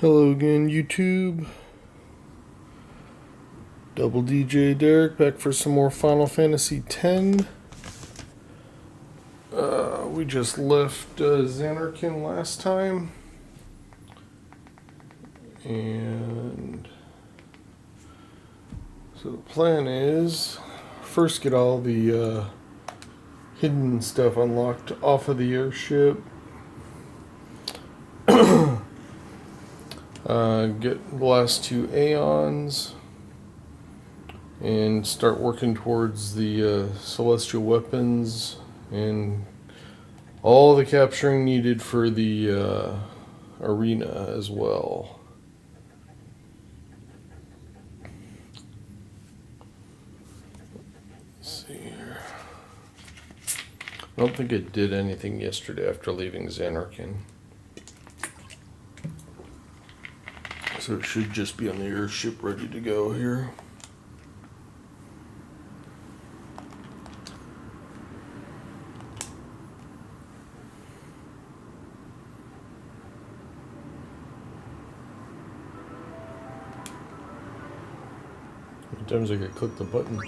Hello again, YouTube. Double DJ-Derek back for some more Final Fantasy X. We just left Zanarkand last time. And so the plan is first get all the hidden stuff unlocked off of the airship. Get the last two Aeons and start working towards the celestial weapons and all the capturing needed for the arena as well. Let's see here. I don't think I did anything yesterday after leaving Zanarkand. So it should just be on the airship ready to go here. Sometimes I could click the button.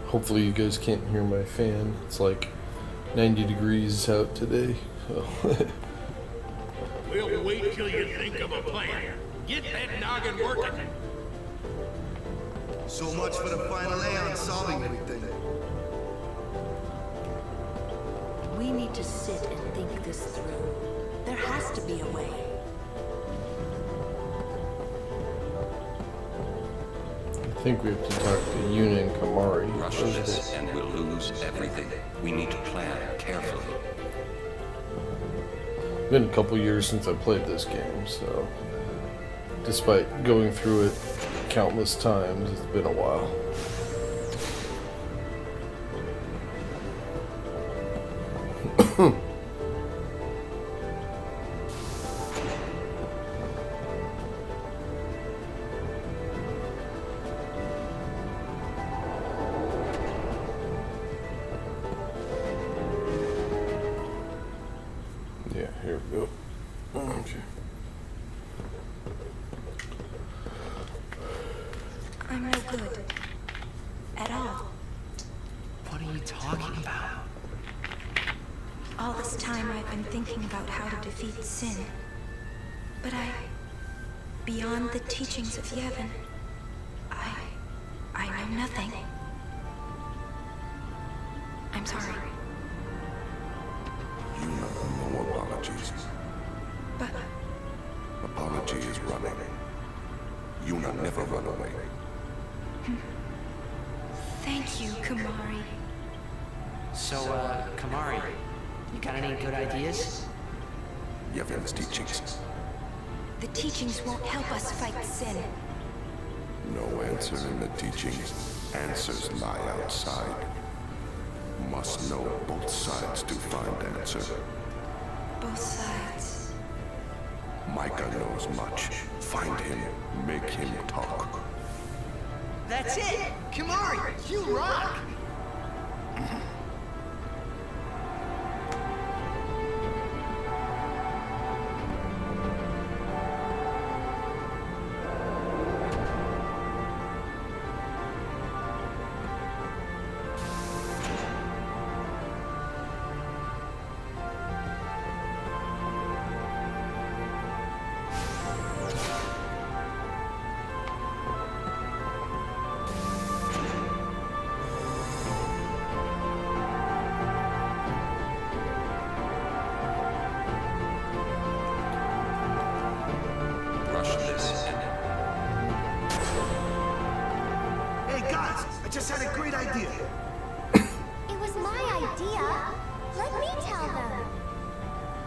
Hopefully you guys can't hear my fan. It's like 90 degrees out today. So We'll wait till you think of a plan. Get that noggin working. So much for the final Aeon solving everything. We need to sit and think this through. There has to be a way. I think we have to talk to Yuna and Kamari. Rush this and we'll lose everything. We need to plan carefully. It's been a couple years since I played this game, so despite going through it countless times, it's been a while. Yeah, here we go. Okay. I'm no good. At all. What are you talking about? All this time I've been thinking about how to defeat sin. But beyond the teachings of Yevon, I know nothing. I'm sorry. You know, no apologies. But Apology is running. Yuna never run away. thank you, Kamari. So, Kamari, you got any good ideas? Yevon's teachings. The teachings won't help us fight sin. No answer in the teachings. Answers lie outside. Must know both sides to find answer. Both sides. Micah knows much. Find him. Make him talk. That's it! Kamari, you rock! Rush this and Hey guys, I just had a great idea. It was my idea. Let me tell them.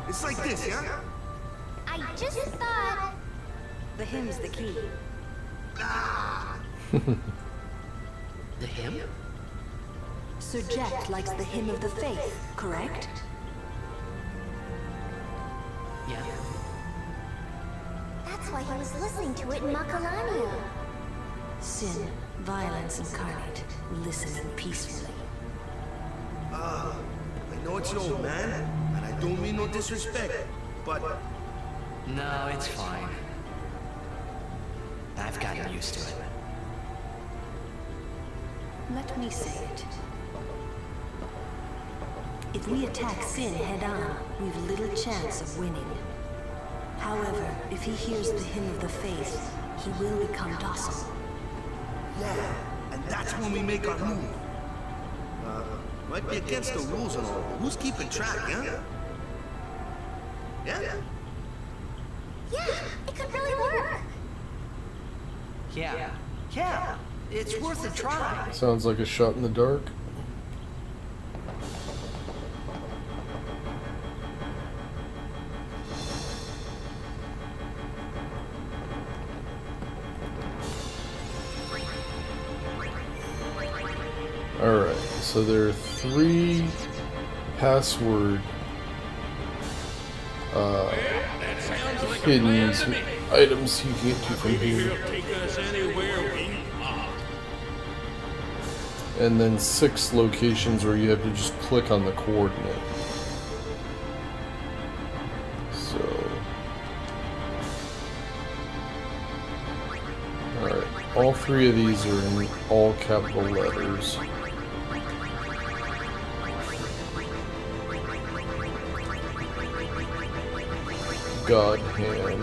It's like this, yeah? I just thought... The hymn's the key. The hymn? Sir Jet likes the hymn of the faith, correct? Yeah. That's why he was listening to it in Macalania. Sin, violence incarnate, listening peacefully. I know it's an old man, and I don't mean no disrespect, but No, it's fine. I've gotten used to it. Let me say it. If we attack Sin head-on, we've little chance of winning. However, if he hears the hymn of the faith, he will become docile. yeah, and that's when we make our move. Might be against the rules and all, but who's keeping track, huh? Yeah? Yeah, it could really work. Yeah, it's worth a try. Sounds like a shot in the dark. Alright, so there are 3 password That sounds like a hidden plan to me. items you can get to from Maybe here. he'll take us anywhere we want. And then 6 locations where you have to just click on the coordinate. So... Alright, all 3 of these are in all capital letters. God Hand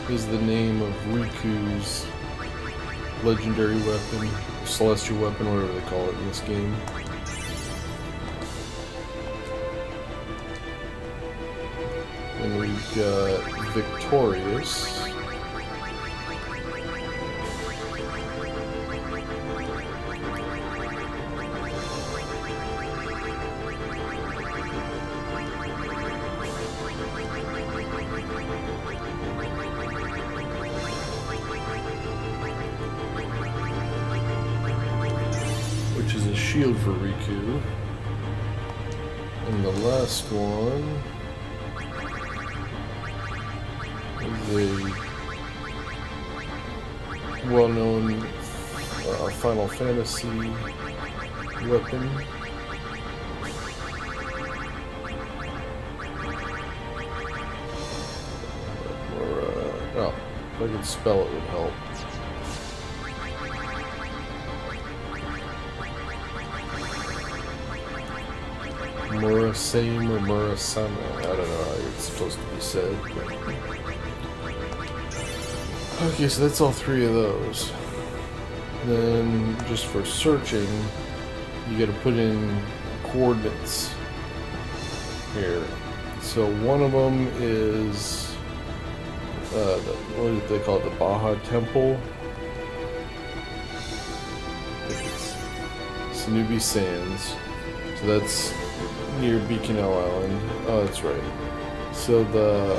is the name of Riku's legendary weapon, celestial weapon, whatever they call it in this game. And we've got Victorious. Which is a shield for Riku. And the last one is a well-known Final Fantasy weapon. Oh, if I could spell it would help. Murasame or Murasame, I don't know how it's supposed to be said. Okay, so that's all 3 of those. Then, just for searching, you gotta put in coordinates here. So one of them is, what do they call it, the Baja Temple? I think it's Sanubi Sands. So that's near Beacon Island. Oh, that's right. So the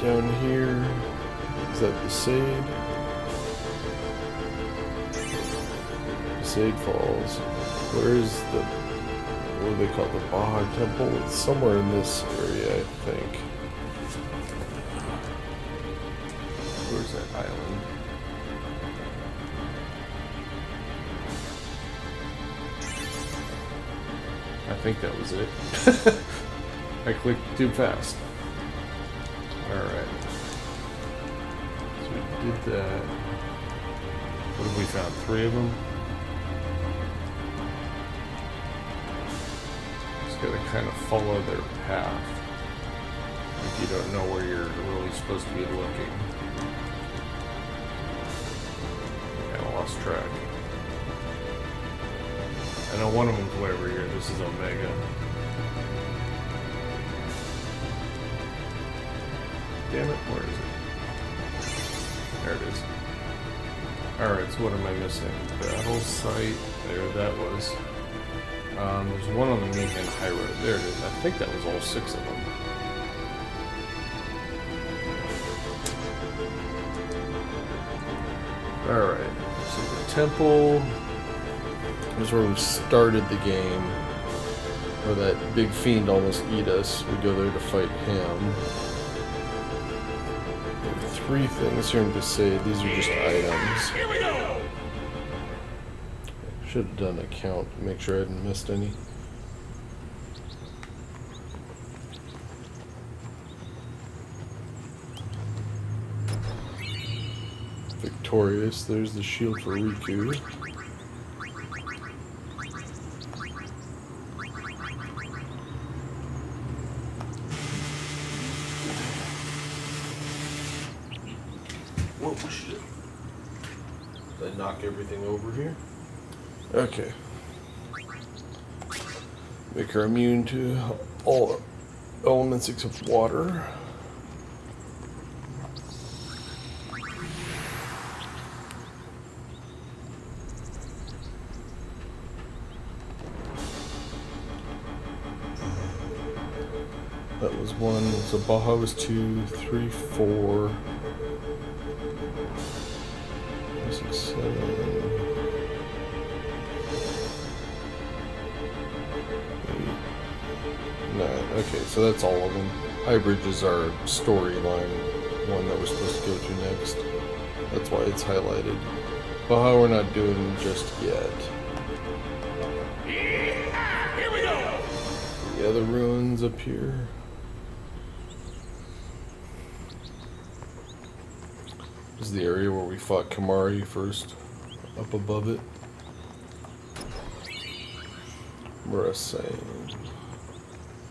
down here is that Besaid? Besaid Falls. Where is the what do they call it? The Baja Temple? It's somewhere in this area, I think. Where's that island? I think that was it. I clicked too fast. Alright. So we did that. What have we found? 3 of them? Just gotta kind of follow their path. If you don't know where you're really supposed to be looking. Kinda lost track. I know one of them's way over here. This is Omega. Damn it, where is it? There it is. Alright, so what am I missing? Battle site. There, that was. There's one on the Meehan High Road. There it is. I think that was all 6 of them. Alright, so the temple is where we started the game. or that big fiend almost eat us. We go there to fight him. There are 3 things here to say. These are just items. Here we go! Should have done a count to make sure I hadn't missed any. Victorious. There's the shield for Riku. Whoa, shit. Did I knock everything over here? Okay. Make her immune to all elements except water. That was 1. So Baja was 2, 3, 4, 5, 6, 7, 8, 9. Okay, so that's all of them. High Bridge is our storyline one that we're supposed to go to next. That's why it's highlighted. Baja we're not doing just yet. Here we go! The other ruins up here. This is the area where we fought Kamari first, up above it. Murasane.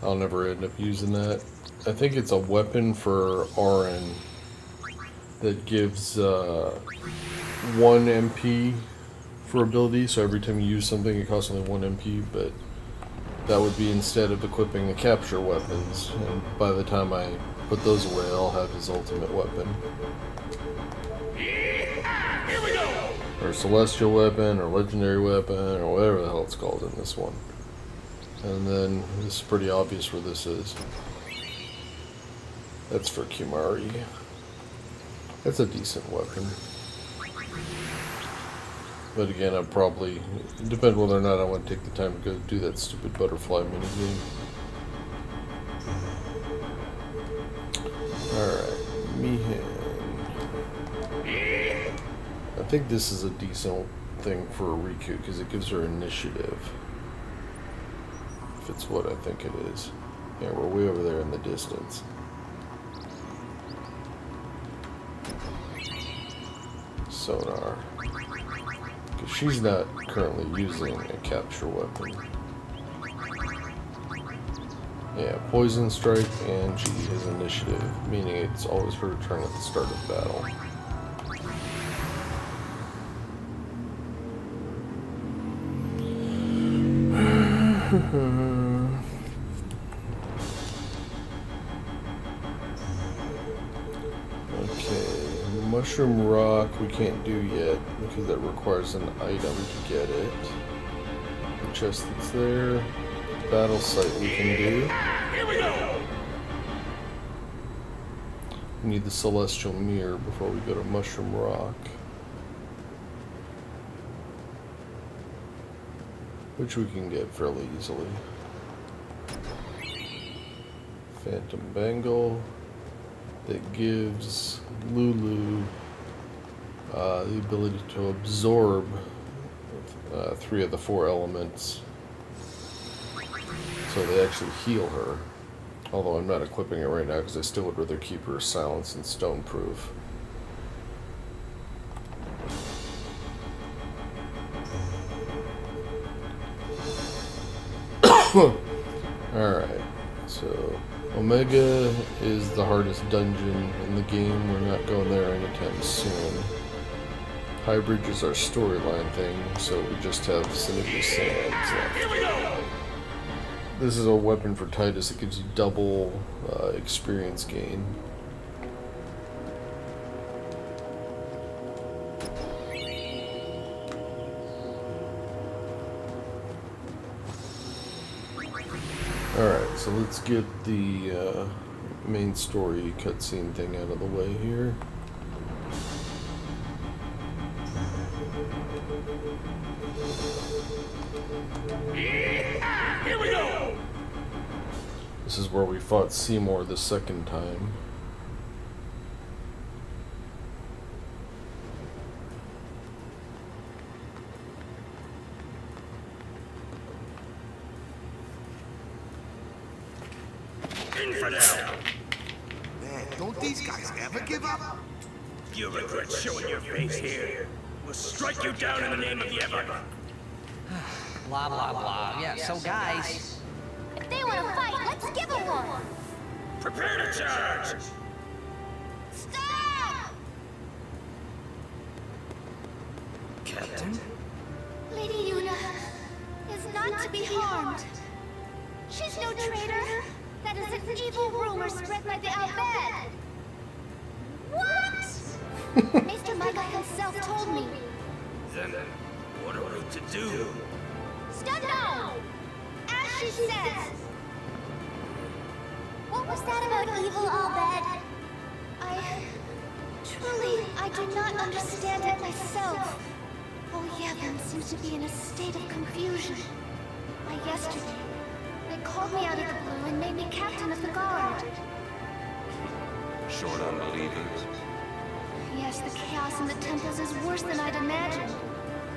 I'll never end up using that. I think it's a weapon for Auron that gives 1 MP for ability, so every time you use something it costs only 1 MP, but that would be instead of equipping the capture weapons, and by the time I put those away I'll have his ultimate weapon. Here we go! Or celestial weapon, or legendary weapon, or whatever the hell it's called in this one. And then, this is pretty obvious where this is. That's for Kimari. That's a decent weapon. But again, I'd probably, it depends whether or not I want to take the time to go do that stupid butterfly minigame. Alright, Mihan. I think this is a decent thing for Riku because it gives her initiative. If it's what I think it is. Yeah, we're way over there in the distance. Sonar. Because she's not currently using a capture weapon. Yeah, poison strike, and she has initiative, meaning it's always her turn at the start of battle. Okay, Mushroom Rock we can't do yet because that requires an item to get it. The chest that's there. Battle site we can do. Here we go! We need the Celestial Mirror before we go to Mushroom Rock. Which we can get fairly easily. Phantom Bangle that gives Lulu the ability to absorb 3 of the 4 elements. So they actually heal her. Although I'm not equipping it right now because I still would rather keep her Silence and Stoneproof. Alright, so Omega is the hardest dungeon in the game. We're not going there anytime soon. High Bridge is our storyline thing, so we just have Synergy Sands left. Here we go! This is a weapon for Titus. It gives you double experience gain. Alright, so let's get the main story cutscene thing out of the way here. Here we go! This is where we fought Seymour the second time. Infidel! Man, don't these guys ever give up? You regret showing your face here. We'll strike you down in the name of Yevon. Blah, blah, blah. Yeah, so guys... If they want to fight, let's give them one. Prepare to charge! Stop! Captain? Lady Yuna is not to be harmed. She's no traitor. That is an evil rumor spread by the Al-Bad. What? Maester Micah himself told me. Then, what are we to do? Stand down! As she says. What was that about evil Al-Bad? I do not understand it myself. Oh, Yevon seems to be in a state of confusion. Yesterday, they called me out of the blue and made me captain of the guard. Short on believers. Yes, the chaos in the temples is worse than I'd imagined.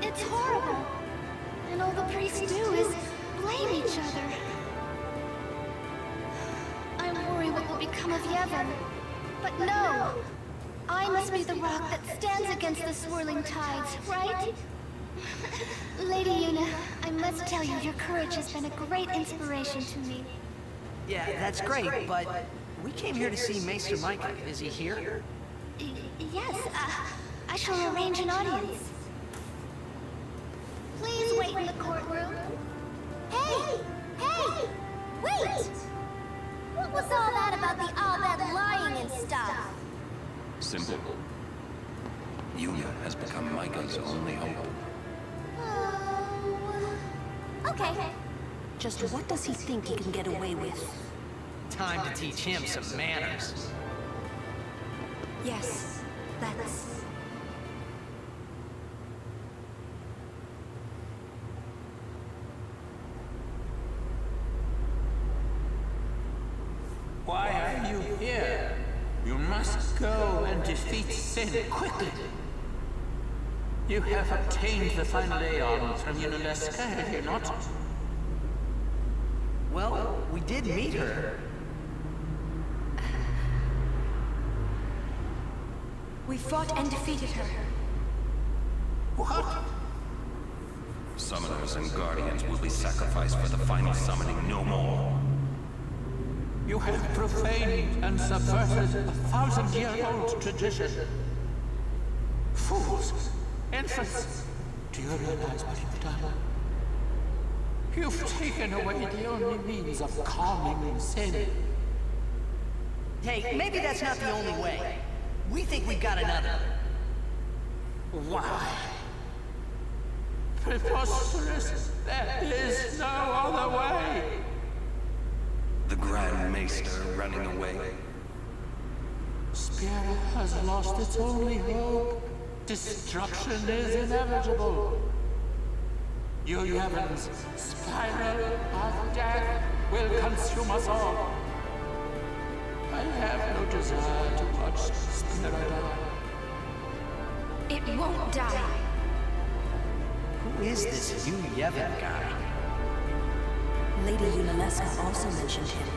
It's horrible. And all the priests do is blame each other. I worry what will become of Yevon. But no! I must be the rock that stands against the swirling tides, right? Lady Yuna, I must tell you, your courage has been a great inspiration to me. Yeah, that's great, but we came here to see Maester Micah. Is he here? Yes, I shall arrange an audience. Please wait in the courtroom. Hey! Hey! Wait! What was all that about the Al-Bad lying and stuff? Simple. Yuna has become Micah's only hope. Okay. Just what does he think he can get away with? Time to teach him some manners. Yes, that's... Why are you here? You must go and defeat sin quickly. You have obtained the final Aeon from Yunalesca, have you not? Well, we did meet her. We fought and defeated her. What? Summoners and guardians will be sacrificed for the final summoning no more. You have profaned and subverted a 1,000-year-old tradition. Fools! Infants! Do you realize what you've done? You've taken away the only means of calming sin. Hey, maybe that's not the only way. We think we've got another. Why? Preposterous! There is no other way! The Grand Maester running away. Spirit has lost its only hope. Destruction is inevitable. Yevon's spiral of death will consume us all. I have no desire to watch Spirit die. It won't die. Who is this new Yevon guy? Lady Yunalesca also mentioned him.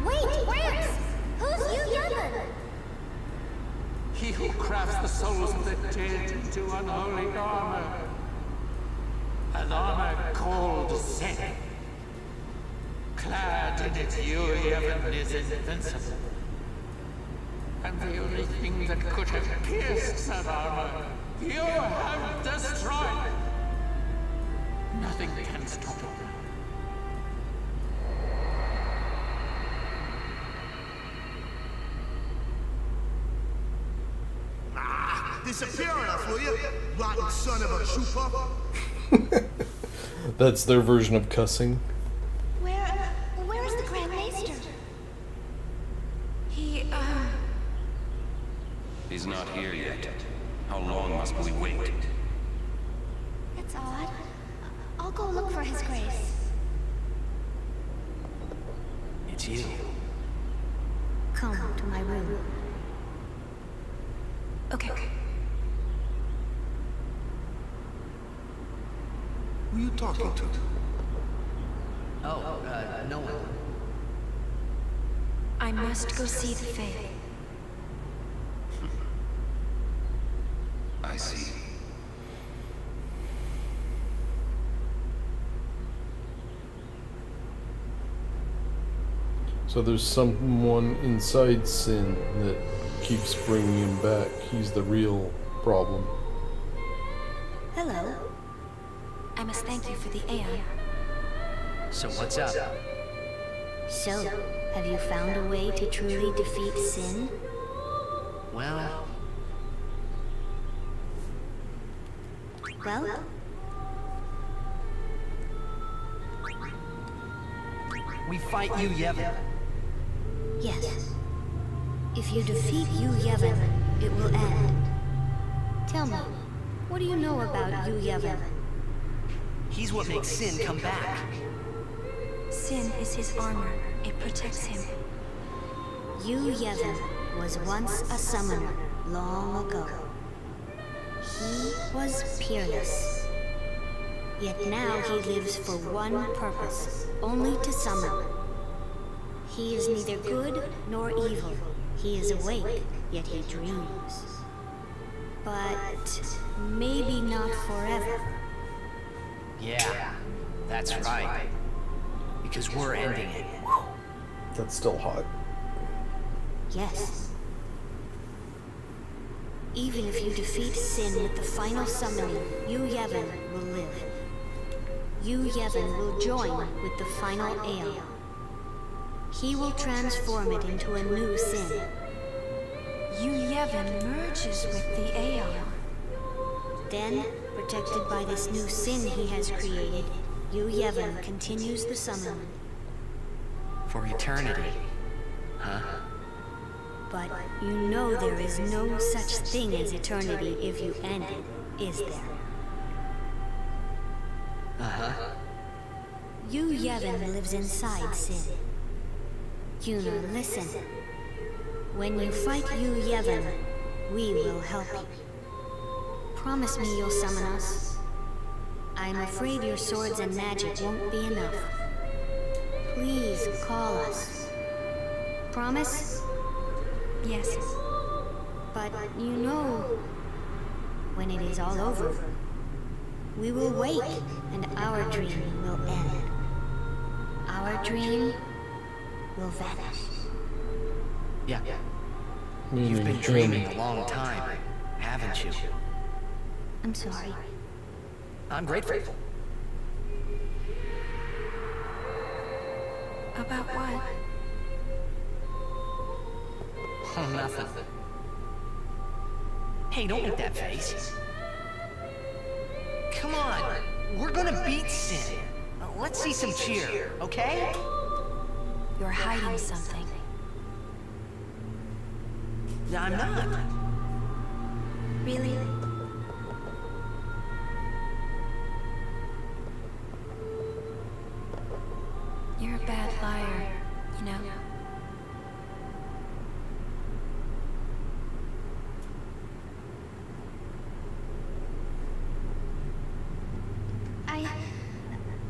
Wait, Briggs! Who's you Yevon? He who crafts the souls of the dead into unholy armor. An armor called sin. Clad in it, Yevon is invincible. And the only thing that could have pierced that armor, you have destroyed. Nothing can stop it. Disappear on us, will you? Rotten son of a trooper. That's their version of cussing. Where is the Grand Maester? He's not here yet. How long must we wait? It's odd. I'll go look for his grace. you. Come to my room. Okay. Who are you talking to? Oh, no one. I must go see the Fae. I see. So there's someone inside Sin that keeps bringing him back. He's the real problem. Hello. I must thank you for the Aeon. So what's up? So, have you found a way to truly defeat Sin? Well, we fight you, Yevon. Yes. If you defeat Yu Yevon, it will end. Tell me, what do you know about Yu Yevon? He's what makes Sin come back. Sin is his armor. It protects him. Yu Yevon was once a summoner, long ago. He was peerless. Yet now he lives for one purpose, only to summon. He is neither good nor evil. He is awake, yet he dreams. But maybe not forever. Yeah, that's right. Because we're ending it. That's still hot. Yes. Even if you defeat Sin with the final summoning, Yu Yevon will live. Yu Yevon will join with the final Aeon. He will transform it into a new Sin. Yu Yevon merges with the Aeon. Then, protected by this new Sin he has created, Yu Yevon continues the summon. For eternity. Huh? But you know there is no such thing as eternity if you end it, is there? Uh-huh. Yu Yevon lives inside Sin. Yuna, listen. When you fight Yu Yevon, we will help you. Promise me you'll summon us. I'm afraid your swords and magic won't be enough. Please call us. Promise? Yes. But you know, when it is all over, we will wake and our dream will end. Our dream will vanish. Yeah. Meaning You've been dreaming a long time, haven't you? I'm sorry. I'm grateful. About what? Oh, nothing. Hey, don't make that face. Come on, we're gonna beat Sin. Let's see some cheer, okay? You're hiding something. I'm not. Really? You're a bad liar, you know.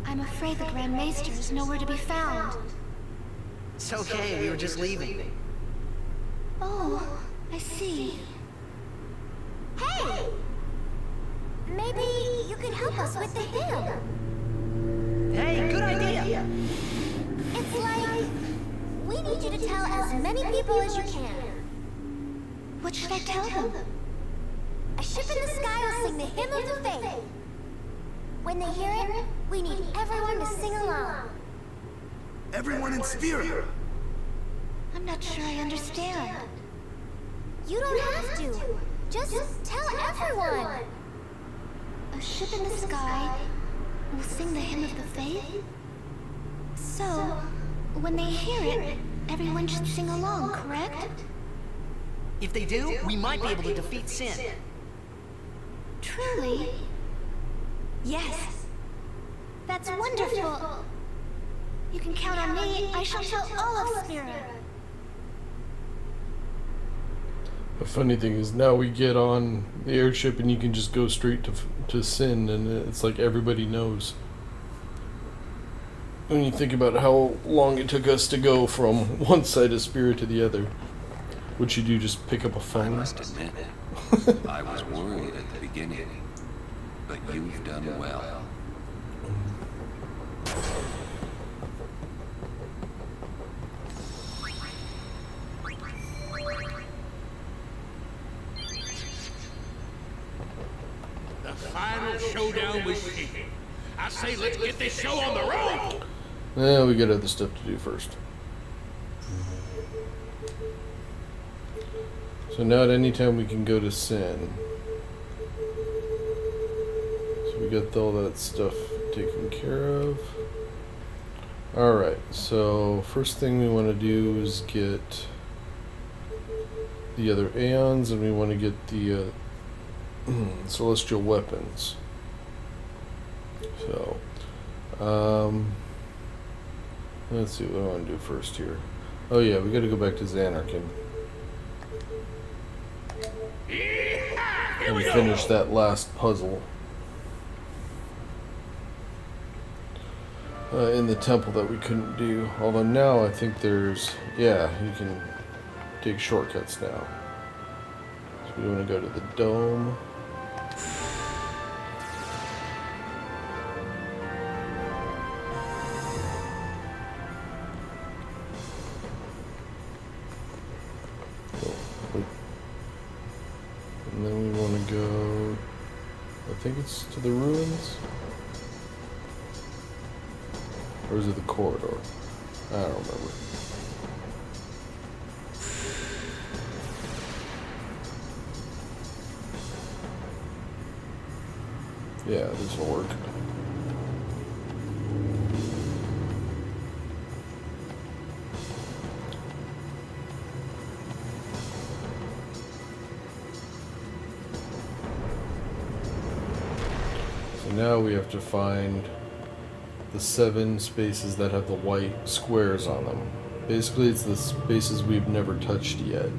I'm afraid the Grand Maester is nowhere to be found. It's okay, we were just leaving. Oh, I see. Hey! Maybe you could help us with the hymn. Hey, good idea! It's like, we need you to tell as many people as you can. What should I tell them? A ship in the sky will sing the hymn of the faith. When they hear it, we need everyone to sing along. Everyone in Spira! I'm not sure I understand. You don't have to. Just tell everyone. A ship in the sky will sing the hymn of the faith? So, when they hear it, everyone should sing along, correct? If they do, we might be able to defeat Sin. Truly? Yes. That's wonderful. You can count on me. I shall show all of Spira. The funny thing is now we get on the airship and you can just go straight to Sin, and it's like everybody knows. When you think about how long it took us to go from one side of Spira to the other, what you do, just pick up a phone? I must admit, I was worried at the beginning, but you've done well. The final showdown with She. I say let's get this show on the road! Yeah, we got other stuff to do first. So now at any time we can go to Sin. So we got all that stuff taken care of. Alright, so first thing we want to do is get the other Aeons, and we want to get the celestial weapons. So, let's see what I want to do first here. Oh yeah, we got to go back to Zanarkand and finish that last puzzle in the temple that we couldn't do. Although now I think there's, yeah, you can take shortcuts now. So we want to go to the dome. And then we want to go, I think it's to the ruins? Or is it the corridor? I don't remember. Yeah, this will work. So now we have to find the 7 spaces that have the white squares on them. Basically, it's the spaces we've never touched yet.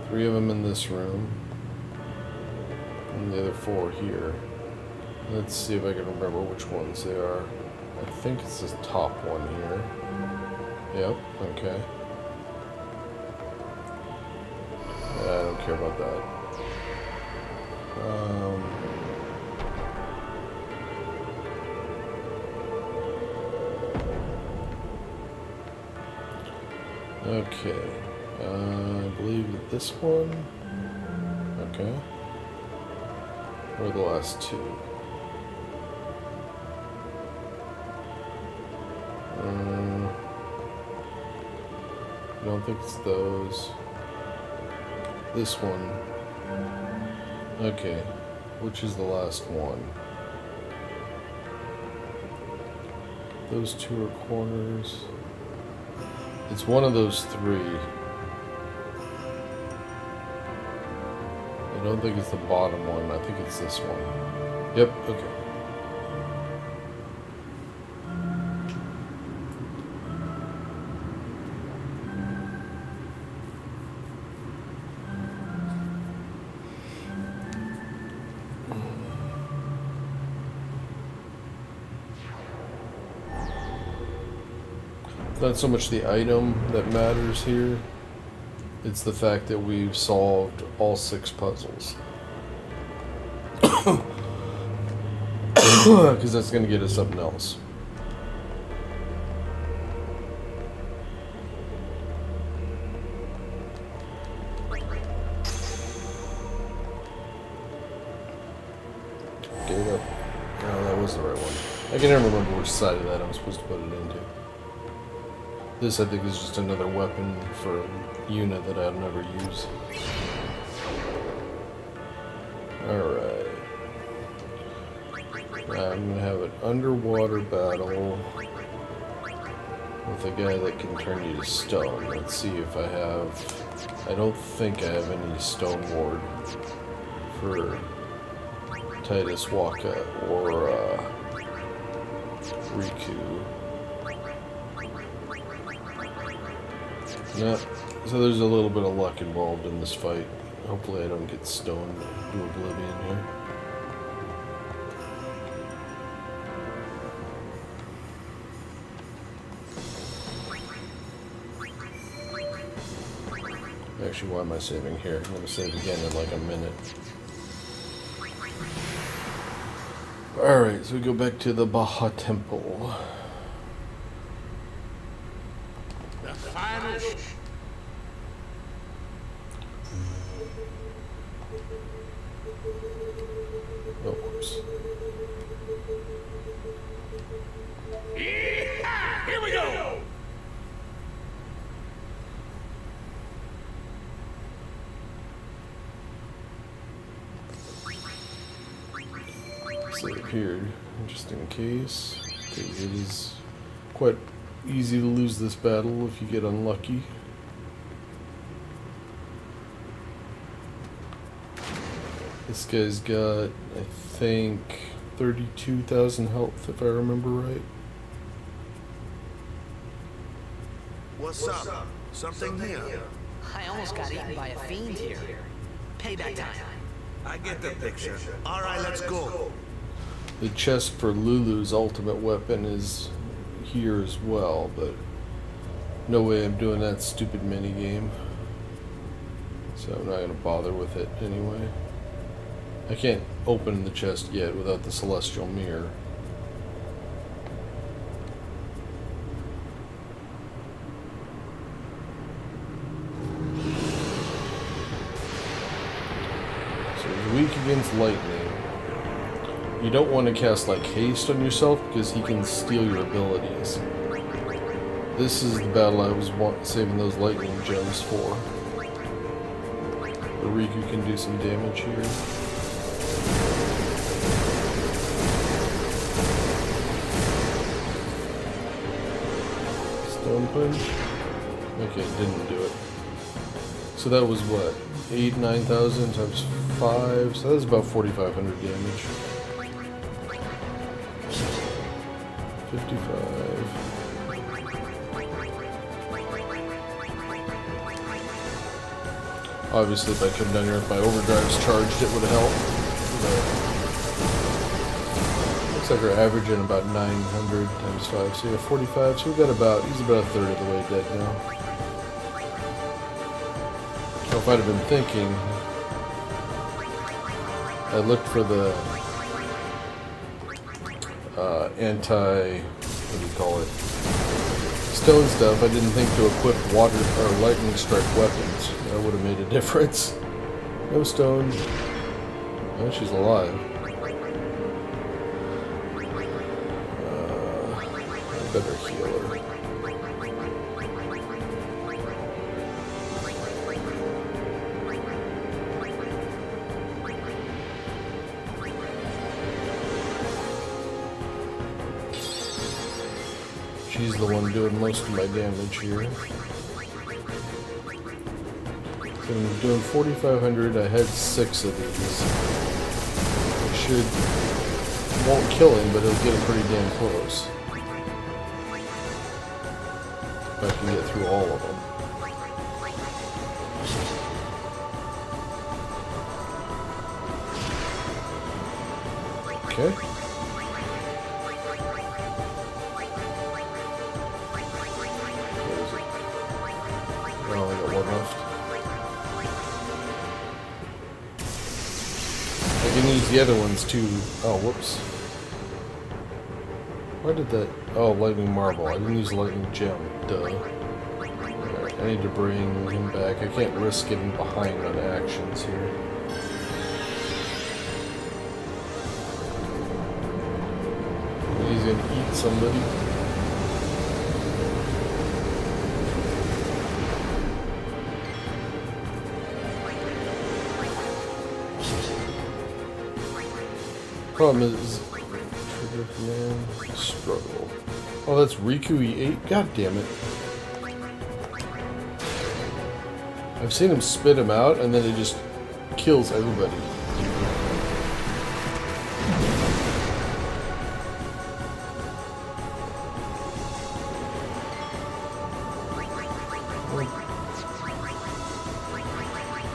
3 of them in this room, and the other 4 here. Let's see if I can remember which ones they are. I think it's this top one here. Yep, okay. I don't care about that. Okay, I believe that this one, okay, or the last 2. I don't think it's those. This one. Okay, which is the last one? Those 2 are corners. It's one of those 3. I don't think it's the bottom one. I think it's this one. Yep, okay. It's not so much the item that matters here, it's the fact that we've solved all 6 puzzles. Because that's going to get us something else. Gave up. Oh, that was the right one. I can never remember which side of that I'm supposed to put it into. This, I think, is just another weapon for Yuna that I'll never use. Alright. I'm gonna have an underwater battle with a guy that can turn you to stone. Let's see if I have... I don't think I have any stone ward for Titus, Waka, or Riku. No, so there's a little bit of luck involved in this fight. Hopefully I don't get stoned to oblivion here. Actually, why am I saving here? I'm going to save again in like a minute. Alright, so we go back to the Baja Temple. The final Oh, whoops. Yeehaw! Here we go! So it appeared, just in case. Okay, it is quite easy to lose this battle if you get unlucky. This guy's got, I think, 32,000 health, if I remember right. What's up? Something here? I almost got eaten by a fiend here. Payback time. I get the picture. All right, let's go. The chest for Lulu's ultimate weapon is here as well, but no way I'm doing that stupid minigame. So I'm not going to bother with it anyway. I can't open the chest yet without the celestial mirror. So he's weak against lightning. You don't want to cast like haste on yourself because he can steal your abilities. This is the battle I was saving those lightning gems for. The Riku can do some damage here. Stone punch? Okay, didn't do it. So that was what? 9,000 times 5, so that's about 4,500 damage. 55. Obviously, if I come down here with my overdrives charged, it would help. But looks like we're averaging about 900 times 5. So yeah, 45. So we've got about, he's about a third of the way dead now. So if I'd have been thinking, I looked for the what do you call it? Stone stuff. I didn't think to equip water or lightning strike weapons. That would have made a difference. No stone. Oh, she's alive. I better heal her. She's the one doing most of my damage here. So I'm doing 4,500. I had 6 of these. I won't kill him, but it'll get him pretty damn close. If I can get through all of them. Okay. I can use the other ones too. Oh, whoops. Why did that? Oh, lightning marble. I didn't use lightning gem. Duh. Alright, I need to bring him back. I can't risk getting behind on actions here. He's gonna eat somebody. Problem is, trigger command, struggle. Oh, that's Riku E8? God damn it. I've seen him spit him out, and then it just kills everybody.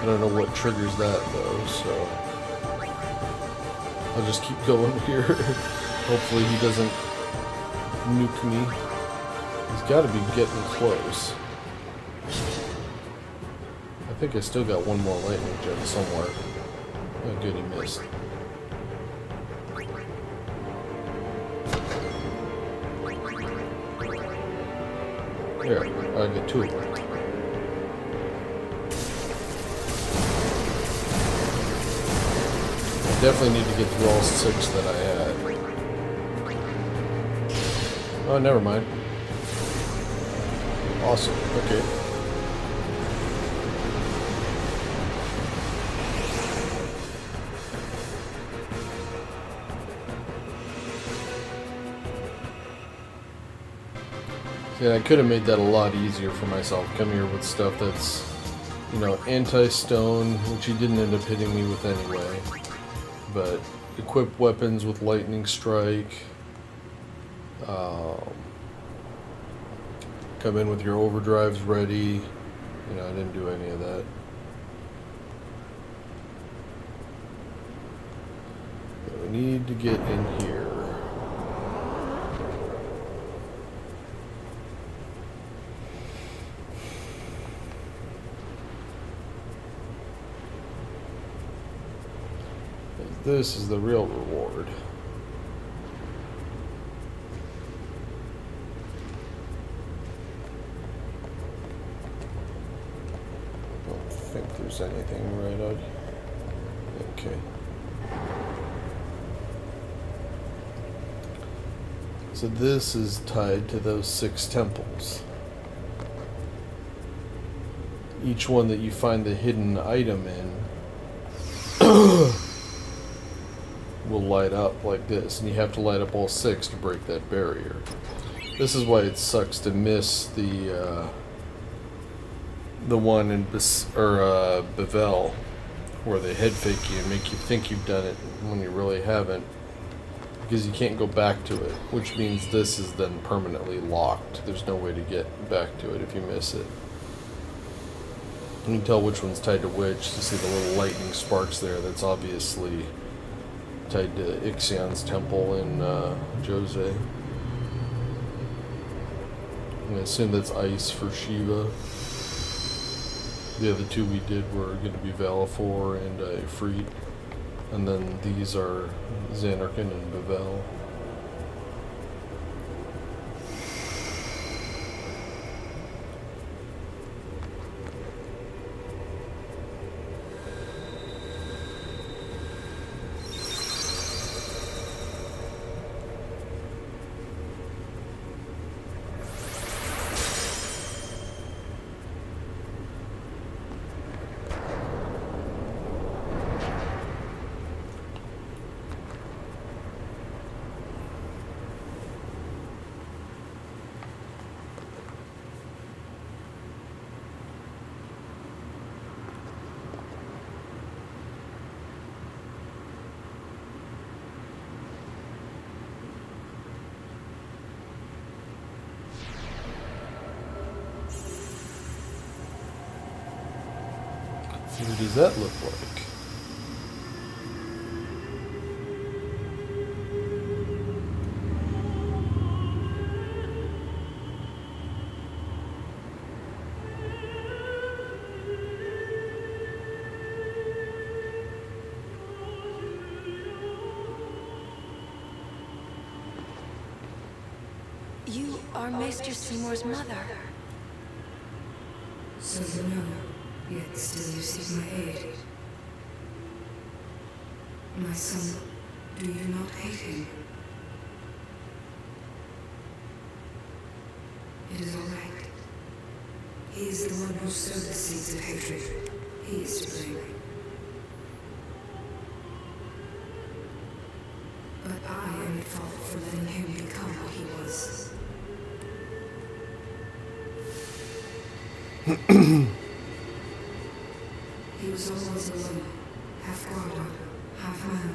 I don't know what triggers that though, so I'll just keep going here. Hopefully he doesn't nuke me. He's got to be getting close. I think I still got one more lightning gem somewhere. Oh good, he missed. There, I get two of them. Definitely need to get through all 6 that I had. Oh, never mind. Awesome. Okay. See, I could have made that a lot easier for myself. Come here with stuff that's, you know, anti-stone, which he didn't end up hitting me with anyway. But equip weapons with lightning strike. Come in with your overdrives ready. You know, I didn't do any of that. But we need to get in here. This is the real reward. Don't think there's anything right out here. Okay. So this is tied to those 6 temples. Each one that you find the hidden item in will light up like this, and you have to light up all 6 to break that barrier. This is why it sucks to miss the one in Bevel, where they head fake you and make you think you've done it when you really haven't, because you can't go back to it, which means this is then permanently locked. There's no way to get back to it if you miss it. You can tell which one's tied to which. You see the little lightning sparks there. That's obviously tied to Ixion's temple in Jose. I assume that's ice for Shiva. The other 2 we did were going to be Valifor and Ifrit. And then these are Zanarkand and Bevel. What does that look like? You are Maester Seymour's mother. So you know, yet still you seek my aid. My son, do you not hate him? It is all right. He is the one who sowed the seeds of hatred. He is to blame. But I am at fault for letting him become what he was. He was always alone, half guardian, half man.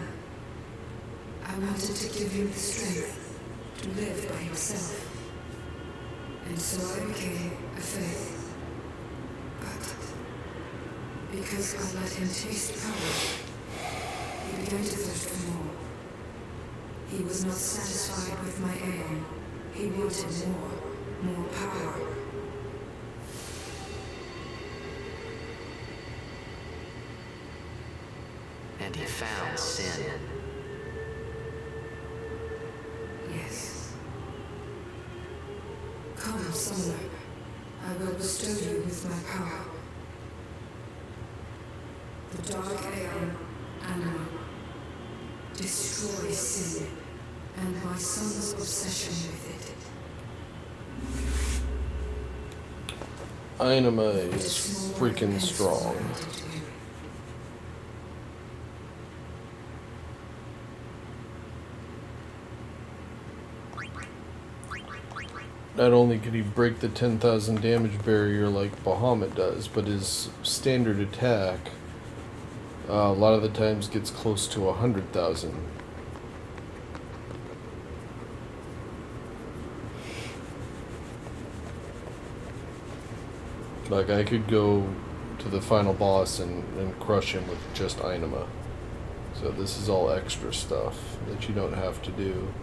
I wanted to give him the strength to live by himself. And so I became a faith. But Because I let him taste power, he began to thirst for more. He was not satisfied with my Aeon. He wanted more power. And he found sin. Yes. Come, Summoner. I will bestow you with my power. The Dark Aeon, Anima. Destroy sin, and my son's obsession with it. Anima is freaking strong. Not only could he break the 10,000 damage barrier like Bahamut does, but his standard attack a lot of the times gets close to 100,000. Like, I could go to the final boss and crush him with just Anima. So this is all extra stuff that you don't have to do.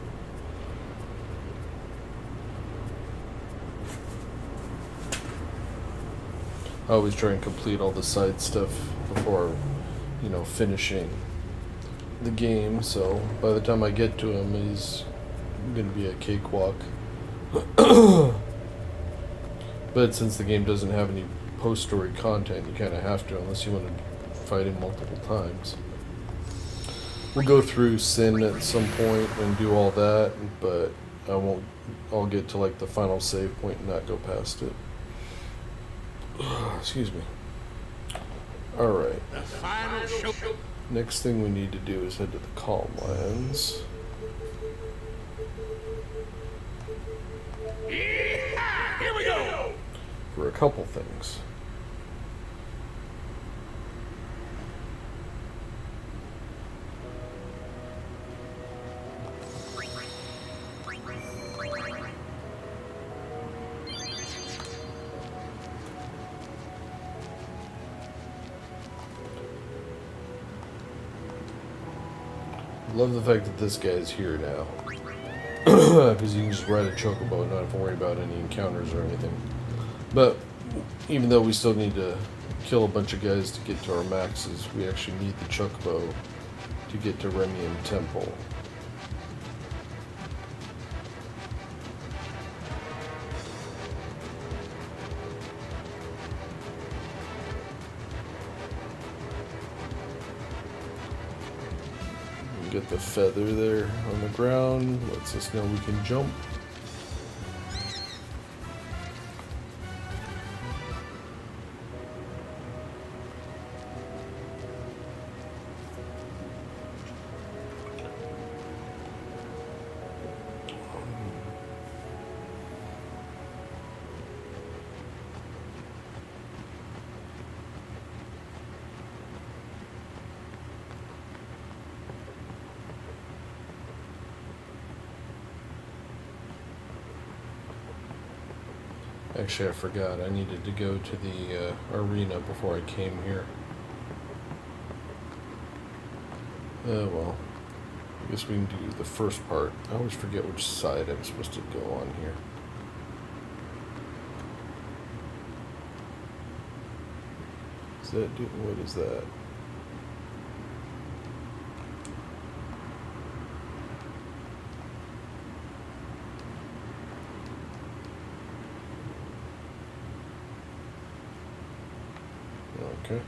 I always try and complete all the side stuff before, you know, finishing the game, so by the time I get to him, he's gonna be a cakewalk. But since the game doesn't have any post-story content, you kind of have to, unless you want to fight him multiple times. We'll go through Sin at some point and do all that, but I'll get to like the final save point and not go past it. Excuse me. Alright. Next thing we need to do is head to the Calm Lands. Here we go! For a couple things. Love the fact that this guy is here now. Because you can just ride a chocobo and not have to worry about any encounters or anything. But even though we still need to kill a bunch of guys to get to our maxes, we actually need the chocobo to get to Remian Temple. Get the feather there on the ground, lets us know we can jump. Actually, I forgot. I needed to go to the arena before I came here. Well, I guess we can do the first part. I always forget which side I'm supposed to go on here. Is that what is that? Okay.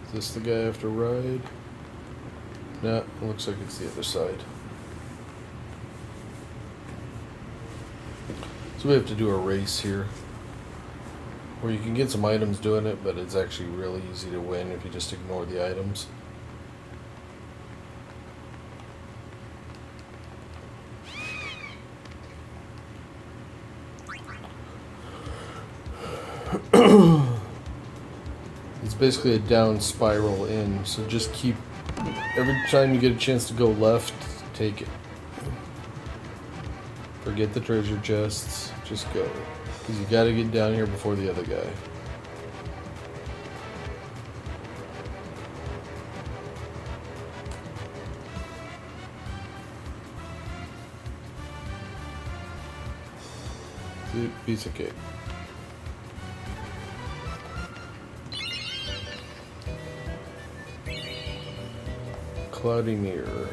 Is this the guy I have to ride? Nah, it looks like it's the other side. So we have to do a race here. Where you can get some items doing it, but it's actually really easy to win if you just ignore the items. It's basically a down spiral in, so just keep, every time you get a chance to go left, take it. Forget the treasure chests, just go. Because you gotta get down here before the other guy. Piece of cake. Cloudy mirror.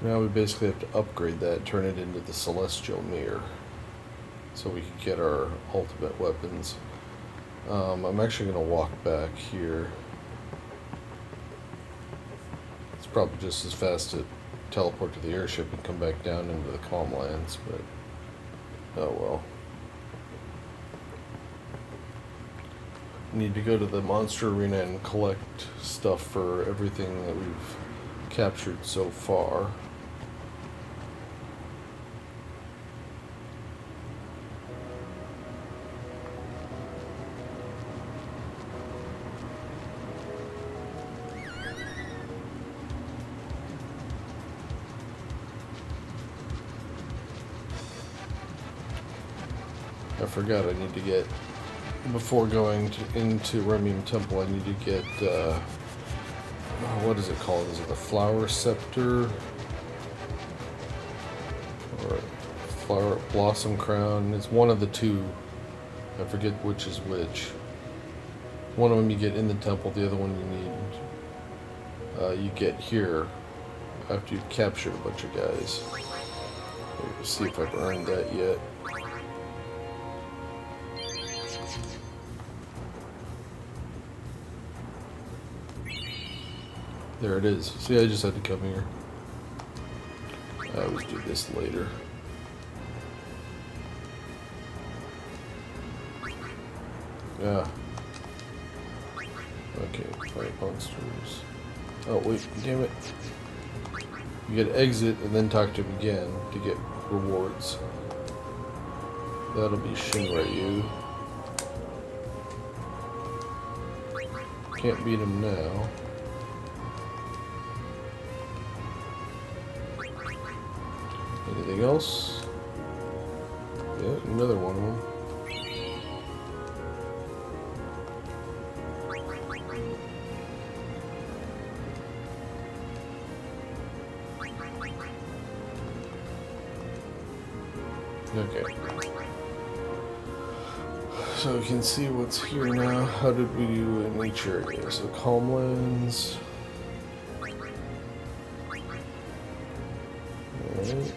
Now we basically have to upgrade that, turn it into the celestial mirror, so we can get our ultimate weapons. I'm actually going to walk back here. It's probably just as fast to teleport to the airship and come back down into the calm lands, but oh well. Need to go to the monster arena and collect stuff for everything that we've captured so far. I forgot I need to get, before going into Remium Temple, I need to get, what is it called? Is it the Flower Scepter? Or Flower Blossom Crown? It's one of the two. I forget which is which. One of them you get in the temple, the other one you need, you get here after you've captured a bunch of guys. Let's see if I've earned that yet. There it is. See, I just had to come here. I always do this later. Yeah. Okay, fight monsters. Oh, wait, damn it. You gotta exit and then talk to him again to get rewards. That'll be Shinryu. Can't beat him now. Anything else? Yeah, another one of them. Okay. So we can see what's here now. How did we do in each area? So Calmlands. Alright.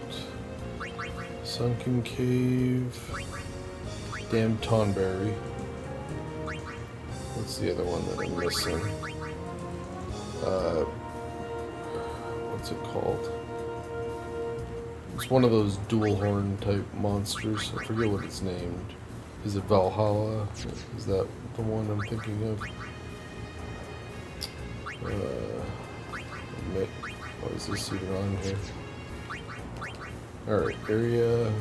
Sunken Cave. Damn Tonberry. What's the other one that I'm missing? What's it called? It's one of those dual horn type monsters. I forget what it's named. Is it Valhalla? Is that the one I'm thinking of? What is this even on here? Alright, area,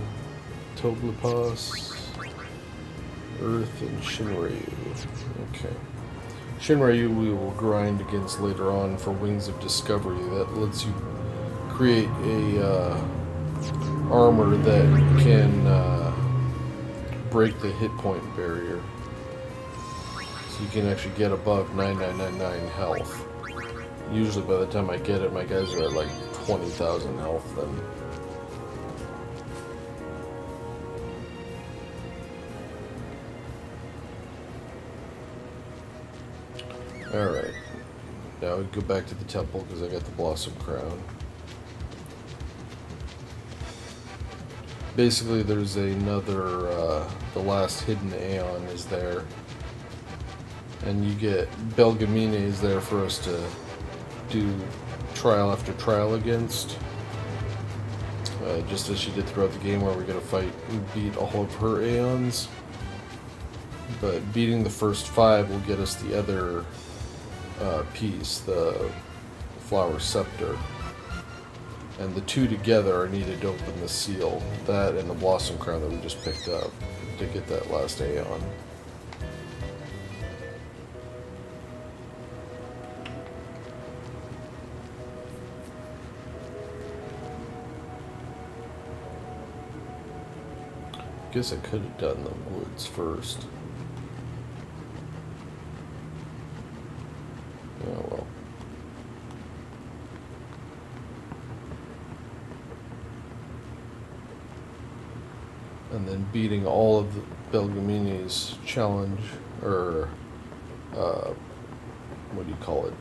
Toblipas, Earth, and Shinryu. Okay. Shinryu we will grind against later on for Wings of Discovery. That lets you create a armor that can break the hit point barrier. So you can actually get above 9999 health. Usually by the time I get it, my guys are at like 20,000 health then. Alright, now we go back to the temple because I got the Blossom Crown. Basically there's another, the last hidden Aeon is there. And you get, Belgamine is there for us to do trial after trial against. Just as she did throughout the game where we're going to fight and beat all of her Aeons. But beating the first 5 will get us the other piece, the Flower Scepter. And the 2 together are needed to open the seal. That and the Blossom Crown that we just picked up to get that last Aeon. Guess I could have done the woods first. Oh well. and then beating all of the Belgamini's challenge, or what do you call it?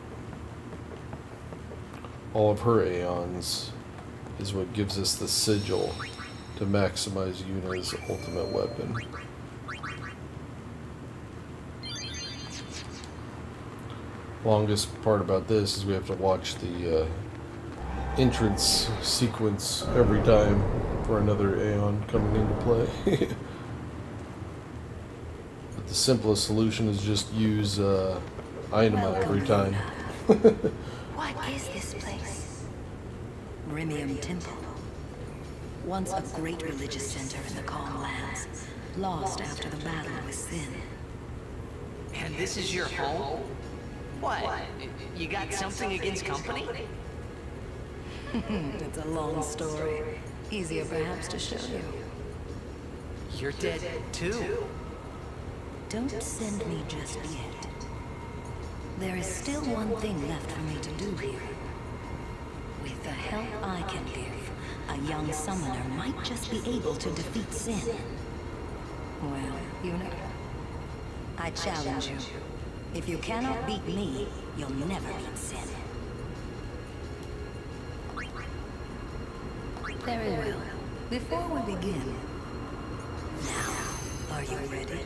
All of her Aeons is what gives us the sigil to maximize Yuna's ultimate weapon. Longest part about this is we have to watch the entrance sequence every time for another Aeon coming into play. But the simplest solution is just use Inema every time. What is this place? Rimium Temple. Once a great religious center in the Calm Lands, lost after the battle with Sin. And this is your home? What? You got something against company? It's a long story. Easier perhaps to show you. You're dead too. Don't send me just yet. There is still one thing left for me to do here. With the help I can give, a young summoner might just be able to defeat Sin. Well, you know. I challenge you. If you cannot beat me, you'll never beat Sin. Very well. Before we begin, now, are you ready?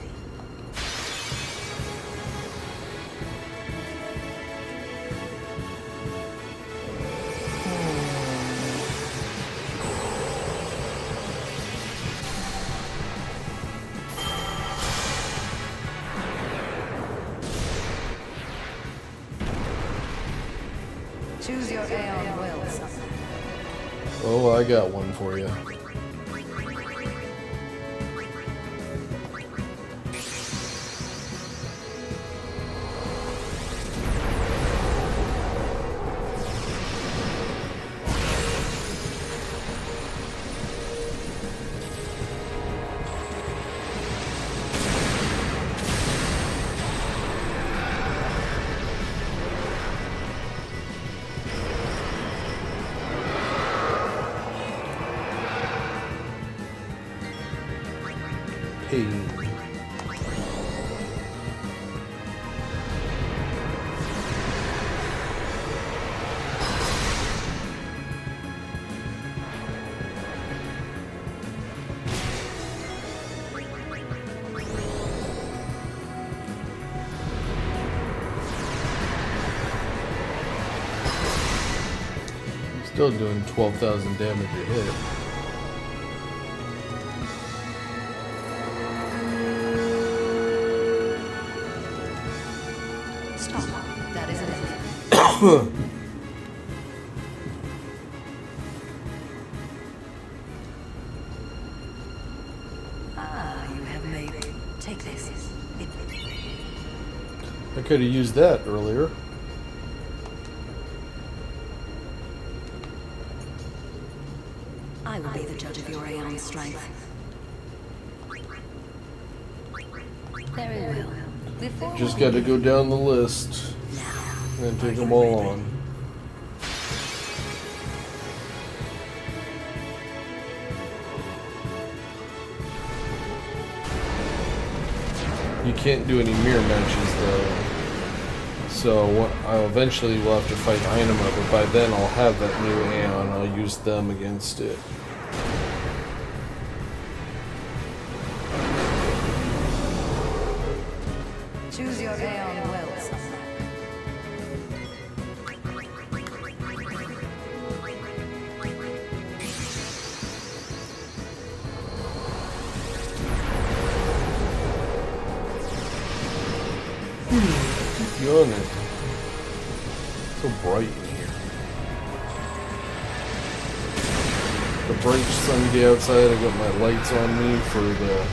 Choose your Aeon well, son. Oh, I got one for you. Still doing 12,000 damage a hit. Stop. That isn't it. You have made it. Take this. I could have used that earlier. I will be the judge of your Aeon strength. Very well. Before Just got to go down the list and take them all on. You can't do any mirror matches though. So I eventually will have to fight Inema, but by then I'll have that new Aeon. I'll use them against it. choose your Aeon well, son. Feeling it. So bright in here. The bright sunny day outside. I got my lights on me for the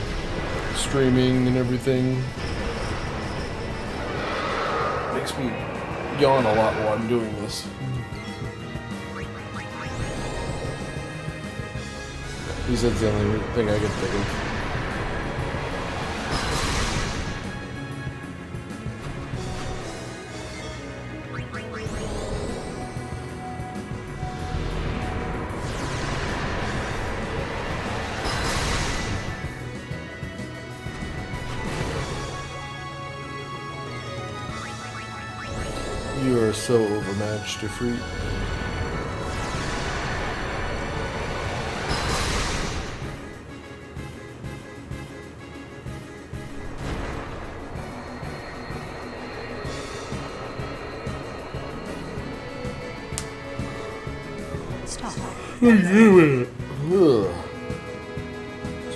streaming and everything. Makes me yawn a lot while I'm doing this. He said the only thing I could think of. You are so overmatched, Ifrit. Stop. Ugh.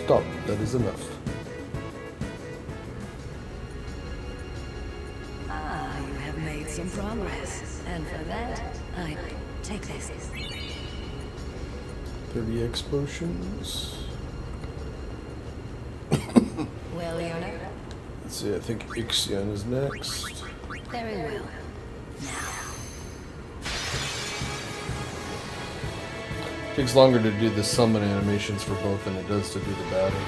Stop. That is enough. Ah, you have made some progress. And for that, I take this. 30 explosions. Well, Leona? Let's see, I think Ixion is next. Very well. Takes longer to do the summon animations for both than it does to do the battle.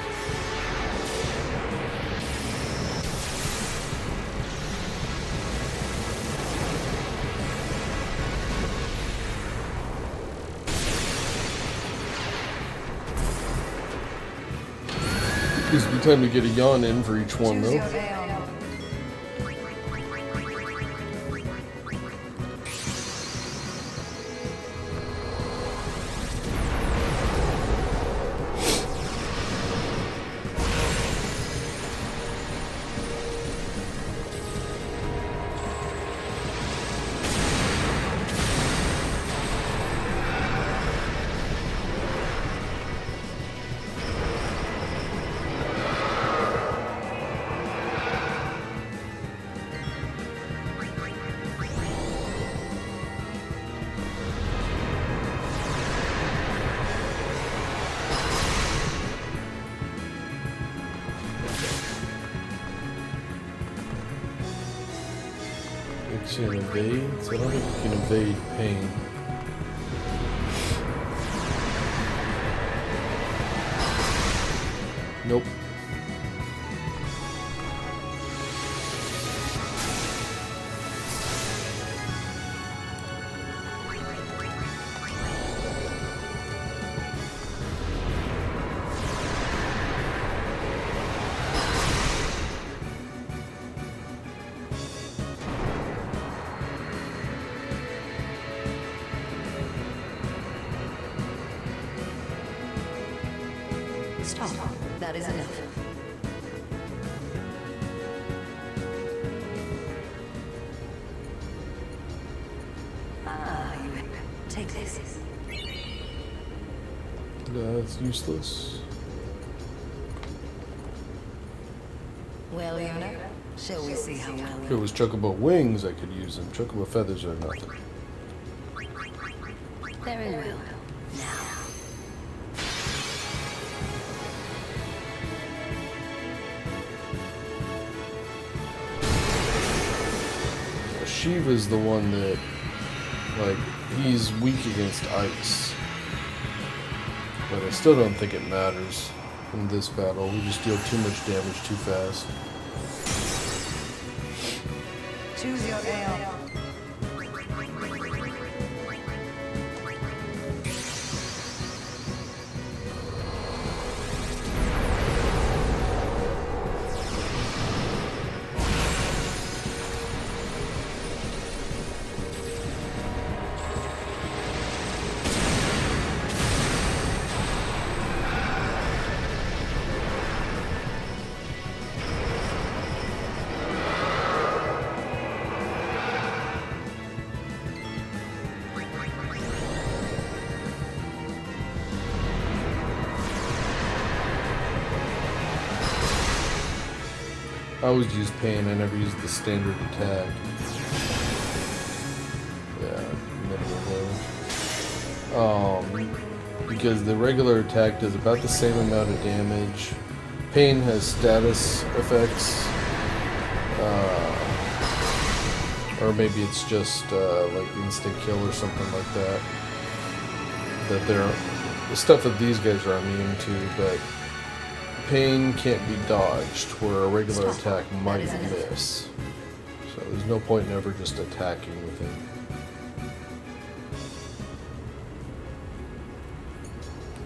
Gives me time to get a yawn in for each one, though. Ixion evades? I don't think you can evade pain. Nope. Stop. That is enough. Ah, you take this. That's useless. Well, Leona, shall we see how well If it was Chocobo wings, I could use them. Chocobo feathers are nothing. Very well. Shiva's the one that, like, he's weak against ice. But I still don't think it matters in this battle. We just deal too much damage too fast. Choose your Aeon. I always use pain, I never use the standard attack. Yeah, minimal damage. Because the regular attack does about the same amount of damage. Pain has status effects. Or maybe it's just like instant kill or something like that. That they're the stuff that these guys are immune to, but pain can't be dodged, where a regular attack might miss. So there's no point in ever just attacking with him.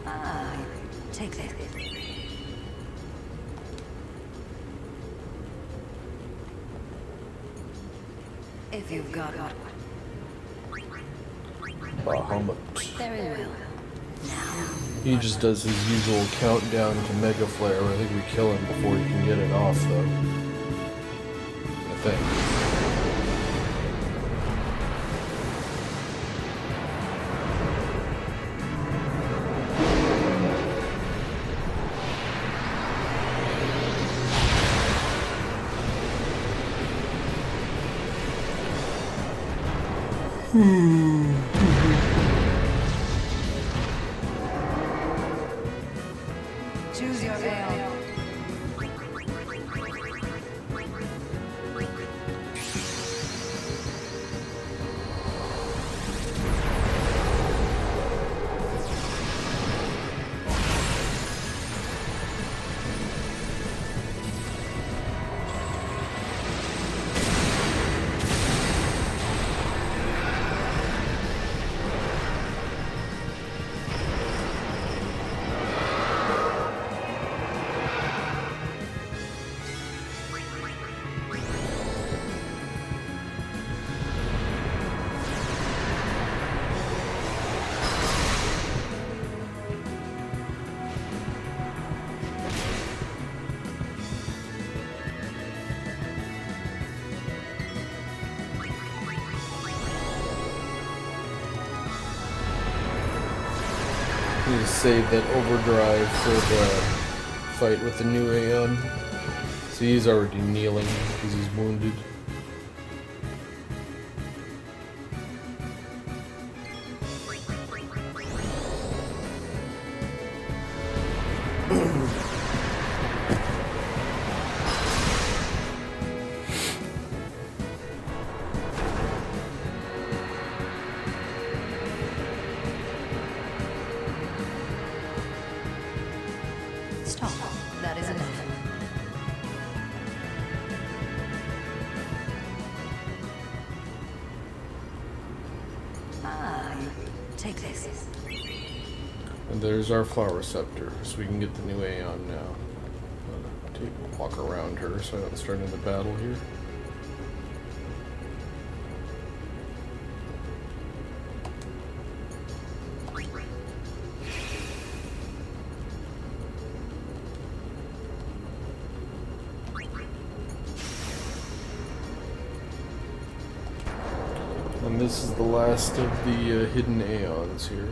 Ah, take this. If you've got one. Bahamut. Very well. He just does his usual countdown to Mega Flare. I think we kill him before he can get it off, though. I think. Choose your Aeon. Need to save that overdrive for the fight with the new Aeon. So he's already kneeling because he's wounded. Stop. That is enough. Take this. And there's our flower scepter, so we can get the new Aeon now. Walk around her so I don't start into battle here. And this is the last of the hidden Aeons here.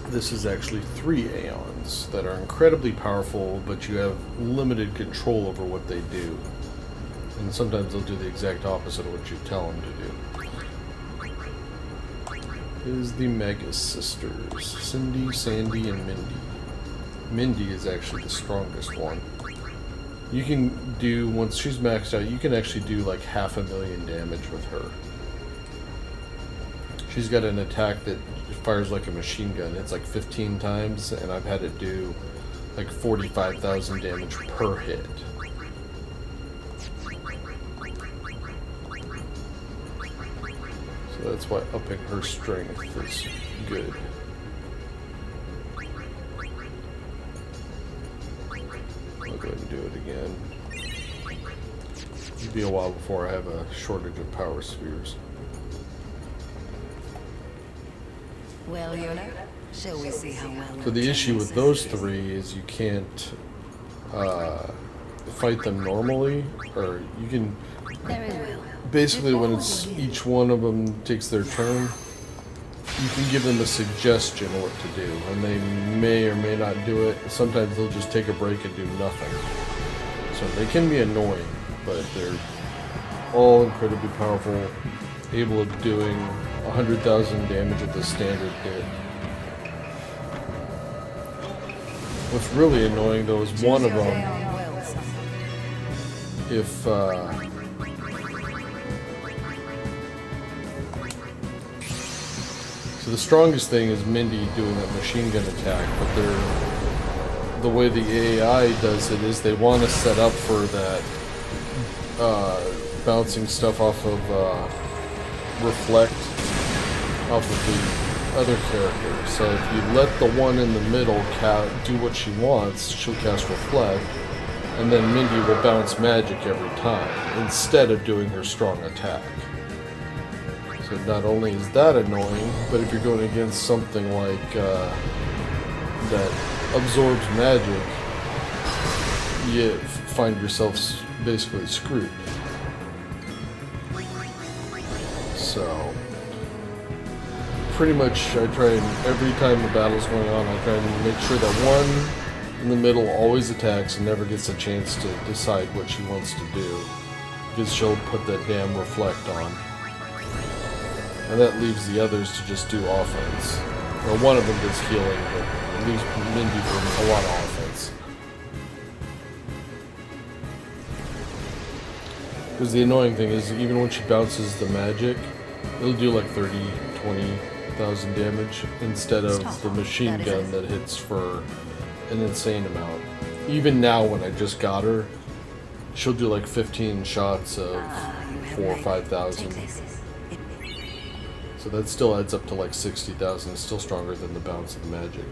This is actually 3 Aeons that are incredibly powerful, but you have limited control over what they do. And sometimes they'll do the exact opposite of what you tell them to do. Is the Mega Sisters, Cindy, Sandy, and Mindy. Mindy is actually the strongest one. You can do, once she's maxed out, you can actually do like 500,000 damage with her. She's got an attack that fires like a machine gun. It's like 15 times, and I've had it do like 45,000 damage per hit. So that's why upping her strength is good. I'll go ahead and do it again. It'll be a while before I have a shortage of power spheres. Well, Yuna, shall we see how well... So the issue with those 3 is you can't fight them normally, or you can... Very well. Basically, when it's each one of them takes their turn, you can give them a suggestion of what to do, and they may or may not do it. Sometimes they'll just take a break and do nothing. So they can be annoying, but they're all incredibly powerful, able of doing 100,000 damage with the standard hit. What's really annoying though is one of them, if so the strongest thing is Mindy doing that machine gun attack, but the way the AI does it is they want to set up for that bouncing stuff off of reflect off of the other character. So if you let the one in the middle do what she wants, she'll cast reflect, And then Mindy will bounce magic every time, instead of doing her strong attack. So not only is that annoying, but if you're going against something like that absorbs magic, you find yourself basically screwed. So, pretty much I try and, every time the battle's going on, I try and make sure that one in the middle always attacks and never gets a chance to decide what she wants to do, because she'll put that damn reflect on. And that leaves the others to just do offense. Well, one of them does healing, but it leaves Mindy for a lot of offense. Because the annoying thing is, even when she bounces the magic, it'll do like 20,000 damage instead of the machine gun that hits for an insane amount. Even now, when I just got her, she'll do like 15 shots of 4,000 or 5,000. So that still adds up to like 60,000. It's still stronger than the bounce of the magic.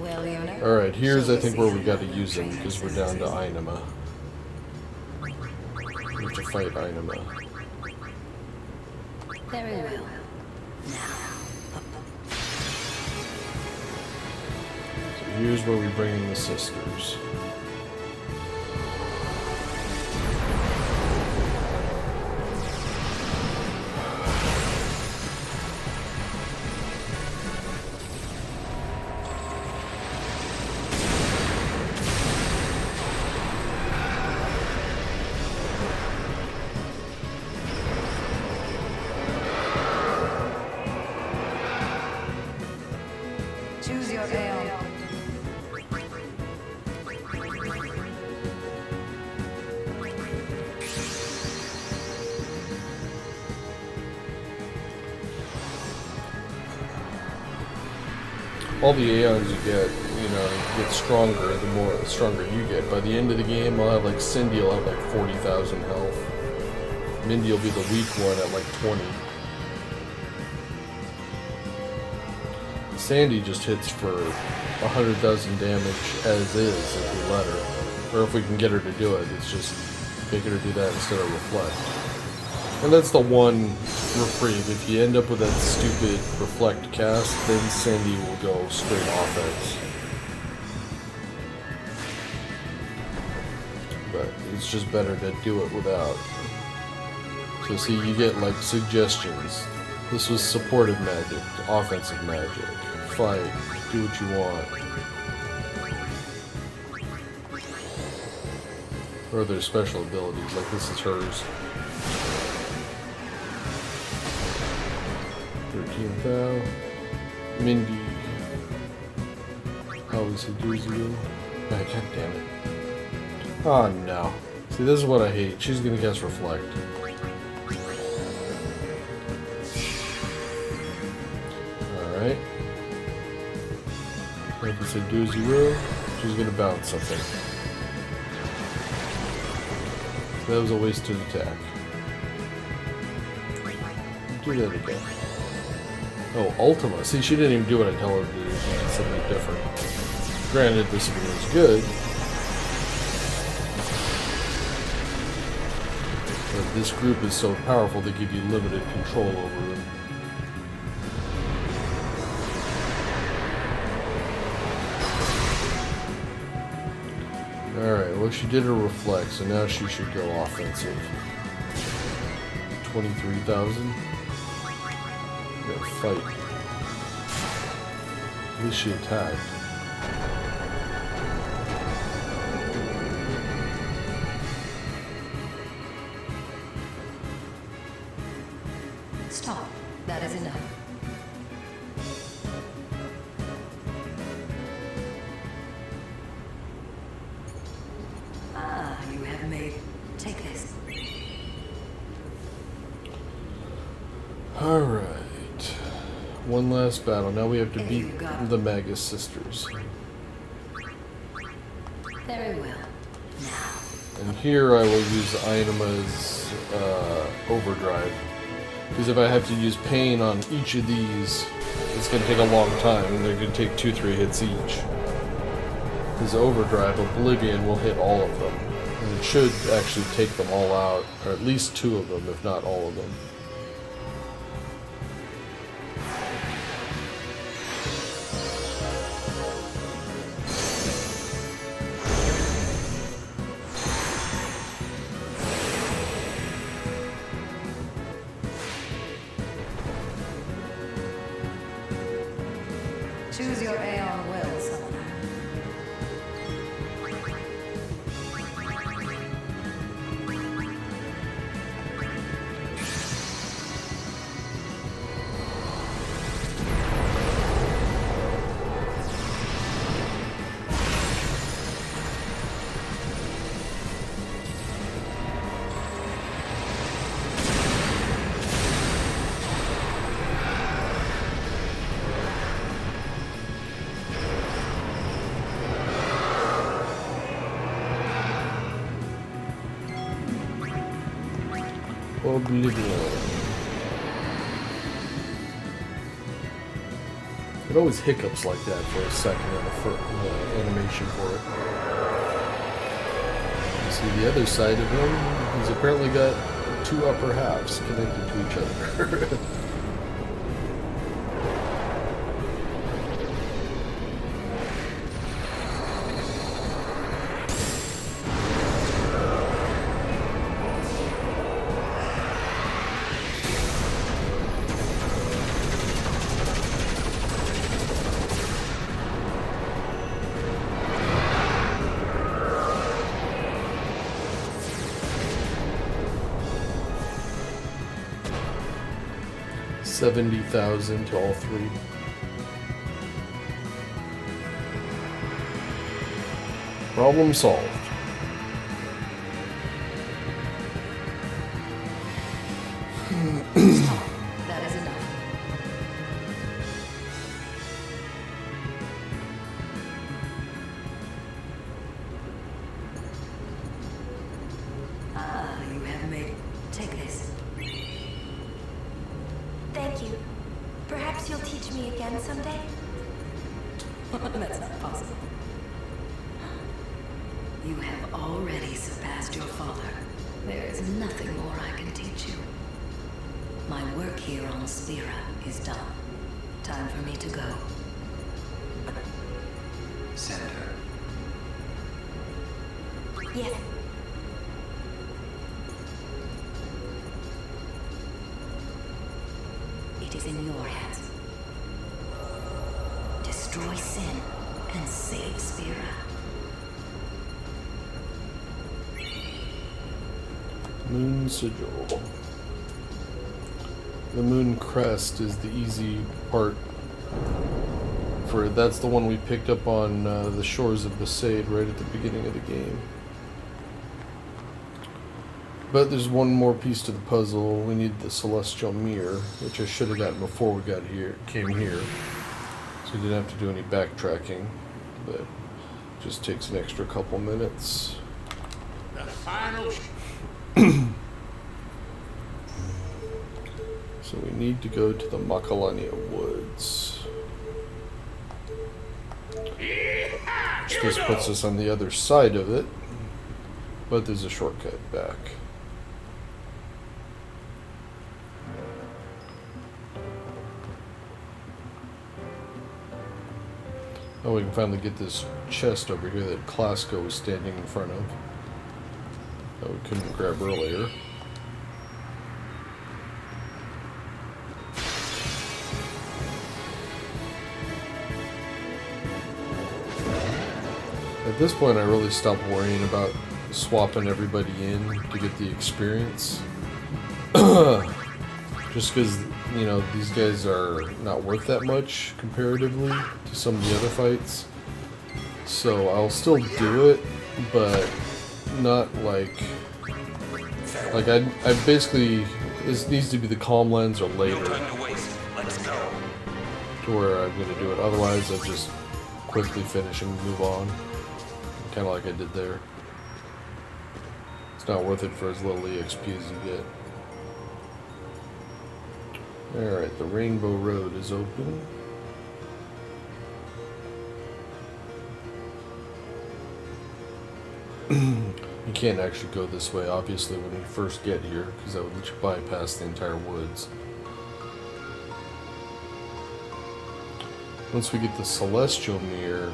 Alright, here's I think where we got to use him, because we're down to Ainama. We have to fight Ainama. Very well. So here's where we bring in the sisters. Choose your Aeon. All the Aeons you get, get stronger the more stronger you get. By the end of the game, I'll have like Cindy will have like 40,000 health. Mindy will be the weak one at like 20. Sandy just hits for 100,000 damage as is if we let her. Or if we can get her to do it, it's just making her do that instead of reflect. And that's the one reprieve. If you end up with that stupid reflect cast, then Sandy will go straight offense. But it's just better to do it without. So see, you get like suggestions. This was supportive magic, offensive magic. Fight, do what you want. Or their special abilities, like this is hers. 13,000. Mindy. How is it do you? God damn it. Oh no. See, this is what I hate. She's gonna cast Reflect. Alright. Like I said, do as you will. She's gonna bounce something. That was a wasted attack. Do that again. Oh, Ultima. See, she didn't even do what I tell her to do. She did something different. Granted, this one was good. But this group is so powerful they give you limited control over them. Alright, well she did her reflect, so now she should go offensive. 23,000. Gotta fight. At least she attacked. Stop. That is enough. You have made. Take this. Alright. One last battle. Now we have to beat the Magus sisters. Very well. And here I will use Ainama's overdrive. Because if I have to use pain on each of these, it's going to take a long time, and they're going to take 2-3 hits each. his overdrive, Oblivion will hit all of them. And it should actually take them all out, or at least 2 of them, if not all of them. Choose your Aeon will, Summoner. Oblivion. It always hiccups like that for a second in the animation for it. You see the other side of him, he's apparently got 2 upper halves connected to each other. $70,000 to all 3. Problem solved. That is enough. Ah, you have made it. Take this. Thank you. Perhaps you'll teach me again someday? That's not possible. You have already surpassed your father. There is nothing more I can teach you. My work here on Spira is done. Time for me to go. Send her. Yes. It is in your hands. Destroy sin and save Spira. Moon Sigil. The Moon Crest is the easy part for it. That's the one we picked up on the shores of Besaid right at the beginning of the game. But there's one more piece to the puzzle. We need the Celestial Mirror, which I should have gotten before we came here. So we didn't have to do any backtracking, but it just takes an extra couple minutes. The final. So we need to go to the Macalania Woods. This puts us on the other side of it, but there's a shortcut back. Oh, we can finally get this chest over here that Klasko was standing in front of that we couldn't grab earlier. At this point, I really stopped worrying about swapping everybody in to get the experience. Just because, you know, these guys are not worth that much comparatively to some of the other fights. So I'll still do it, but not like I basically, this needs to be the Calm Lens or later to where I'm going to do it. Otherwise, I'll just quickly finish and move on. Kind of like I did there. It's not worth it for as little EXP as you get. Alright, the Rainbow Road is open. You can't actually go this way, obviously, when you first get here, because that would let you bypass the entire woods. Once we get the Celestial Mirror,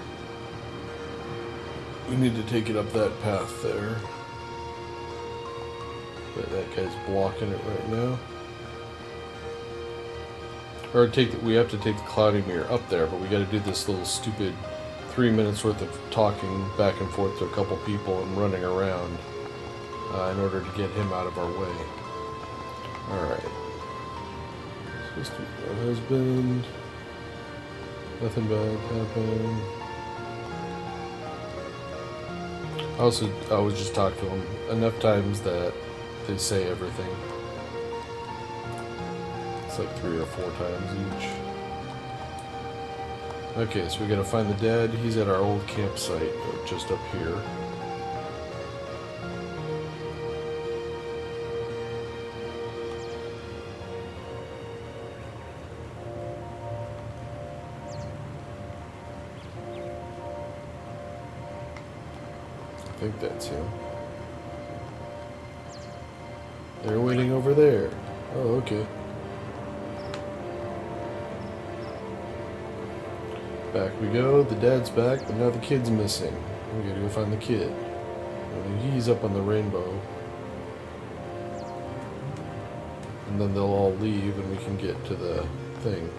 we need to take it up that path there. But that guy's blocking it right now. Or we have to take the Cloudy Mirror up there, but we got to do this little stupid 3 minutes worth of talking back and forth to a couple people and running around in order to get him out of our way. Alright. Supposed to be my husband. Nothing bad happened. I always just talk to him enough times that they say everything. It's like 3 or 4 times each. Okay, so we gotta find the dad. He's at our old campsite, just up here. I think that's him. They're waiting over there. Oh, okay. Back we go. The dad's back, but now the kid's missing. We gotta go find the kid. And he's up on the rainbow. And then they'll all leave and we can get to the thing.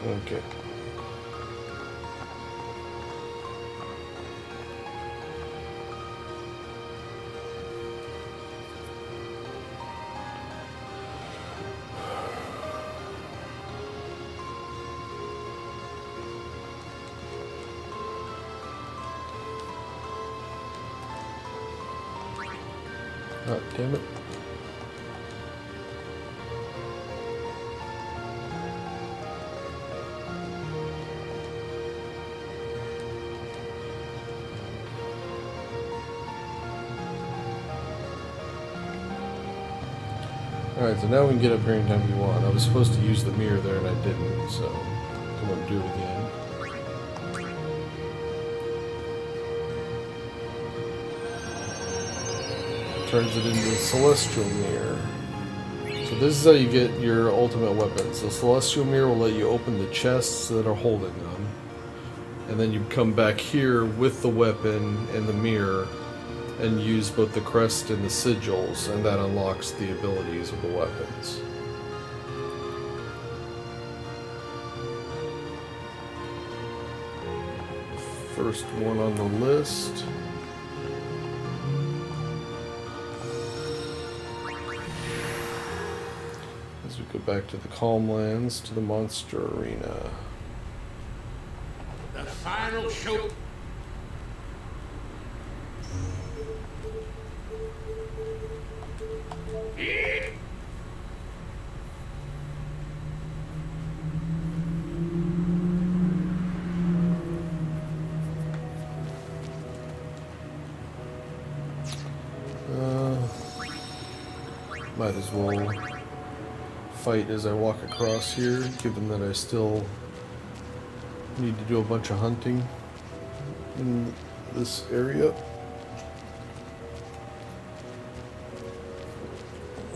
Okay. Oh, damn it. Alright, so now we can get up here anytime we want. I was supposed to use the mirror there and I didn't, so I'm going to do it again. Turns it into a Celestial Mirror. So this is how you get your ultimate weapons. The Celestial Mirror will let you open the chests that are holding them. And then you come back here with the weapon and the mirror and use both the crest and the sigils, and that unlocks the abilities of the weapons. First one on the list. As we go back to the Calmlands, to the Monster Arena. The final show. Might as well fight as I walk across here, given that I still need to do a bunch of hunting in this area.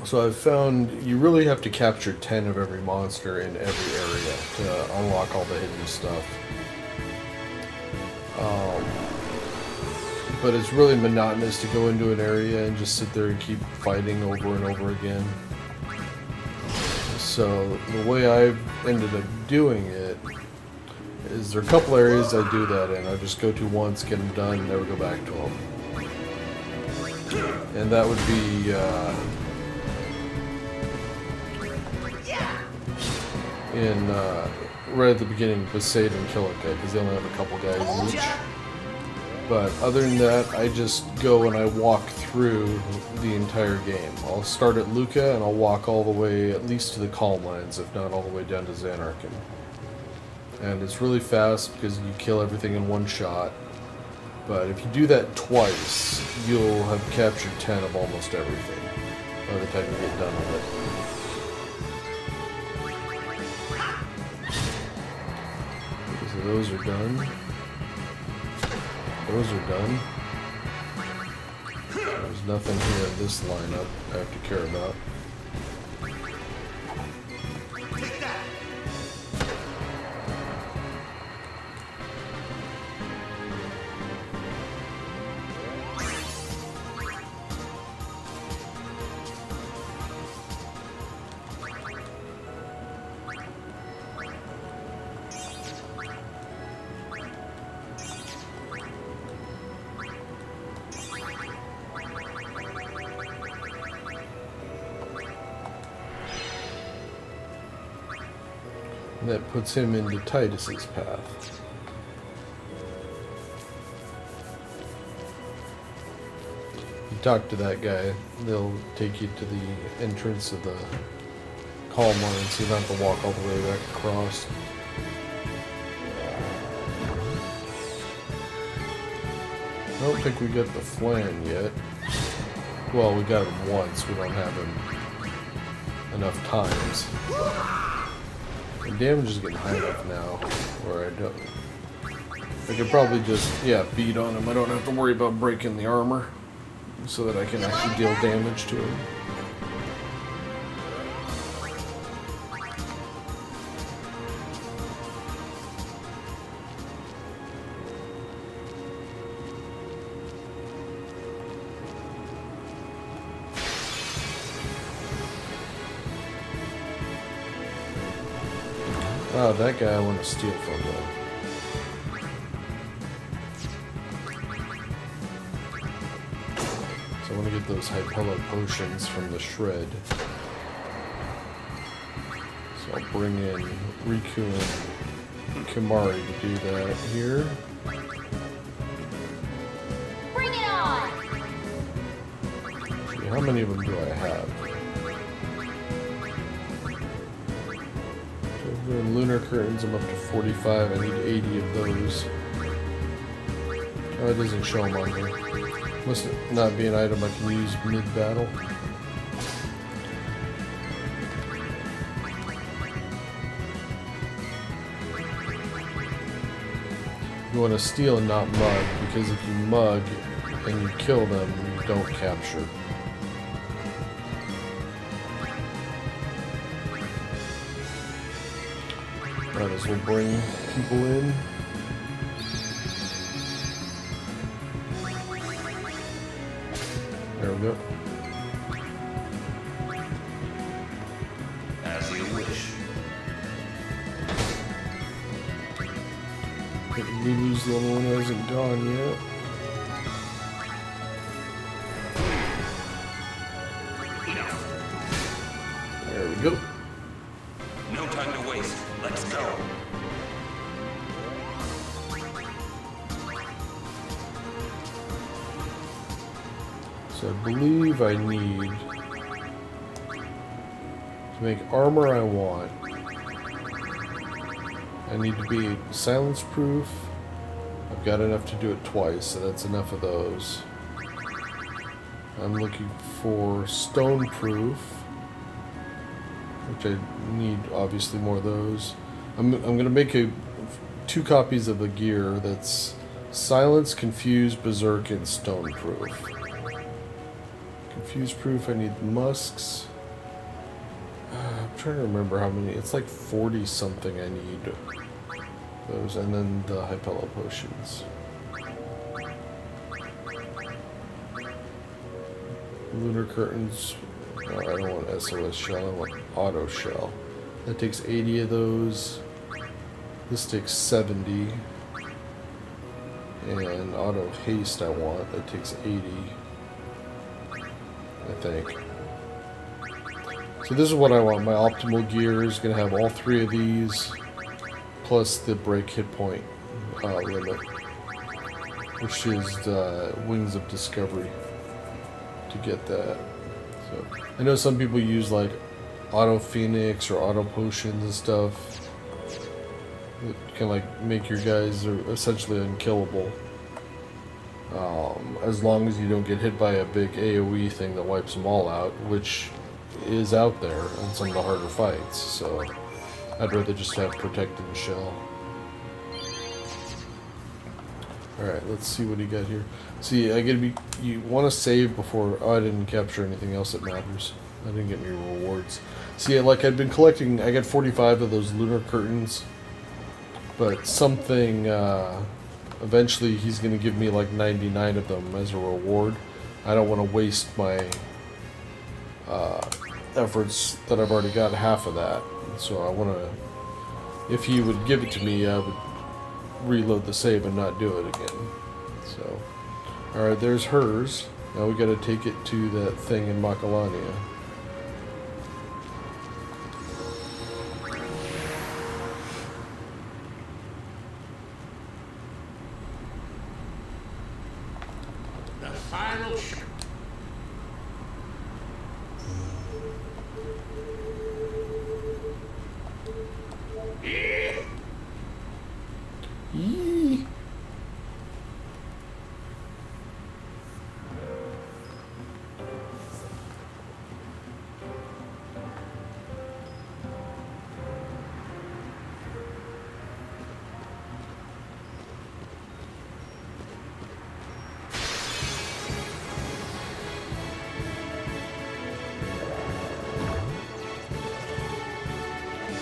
So I've found you really have to capture 10 of every monster in every area to unlock all the hidden stuff. But it's really monotonous to go into an area and just sit there and keep fighting over and over again. So the way I've ended up doing it is there are a couple areas I do that in. I just go to once, get them done, never go back to them. And that would be right at the beginning with Sade and Killica, because they only have a couple guys each. But other than that, I just go and I walk through the entire game. I'll start at Luca and I'll walk all the way at least to the Calmlands, if not all the way down to Zanarkand. And it's really fast because you kill everything in one shot. But if you do that twice, you'll have captured 10 of almost everything by the time you get done with it. Okay, so those are done. Those are done. There's nothing here in this lineup I have to care about. And that puts him into Titus's path. You talk to that guy, they'll take you to the entrance of the calm line so you don't have to walk all the way back across. I don't think we got the flan yet. Well, we got him once, we don't have him enough times. The damage is getting high enough now where I could probably just, beat on him. I don't have to worry about breaking the armor so that I can actually deal damage to him. Oh, that guy I want to steal from though. So I want to get those Hypella potions from the shred. So I'll bring in Riku and Kimari to do that here. Bring it on! See, how many of them do I have? Lunar curtains, I'm up to 45. I need 80 of those. Oh, it doesn't show them on here. Must not be an item I can use mid-battle. You want to steal and not mug, because if you mug and you kill them, you don't capture. Might as well bring people in. There we go. As you wish. Lulu's the only one who hasn't gone yet. There we go. No time to waste. Let's go. So I believe I need to make armor I want. I need to be silence proof. I've got enough to do it twice, so that's enough of those. I'm looking for stone proof, which I need obviously more of those. I'm gonna make 2 copies of a gear that's silence, confused, berserk, and stone proof. Confused proof, I need musks. I'm trying to remember how many. It's like 40 something I need. Those, and then the Hypella potions. Lunar curtains. No, I don't want SOS shell, I want auto shell. That takes 80 of those. This takes 70. And auto haste I want. That takes 80. I think. So this is what I want. My optimal gear is going to have all 3 of these. Plus the break hit point limit. Which is Wings of Discovery. To get that. So I know some people use like auto phoenix or auto potions and stuff. can like make your guys essentially unkillable. As long as you don't get hit by a big AoE thing that wipes them all out, which is out there in some of the harder fights, so I'd rather just have Protect and Shell. Alright, let's see what he got here. See, you want to save before... Oh, I didn't capture anything else that matters. I didn't get any rewards. See, like I'd been collecting... I got 45 of those lunar curtains, but something... eventually he's going to give me like 99 of them as a reward. I don't want to waste my efforts that I've already got half of that. So I want to... If he would give it to me, I would reload the save and not do it again. So, alright, there's hers. Now we gotta take it to that thing in Macalania. The final shot. Yee.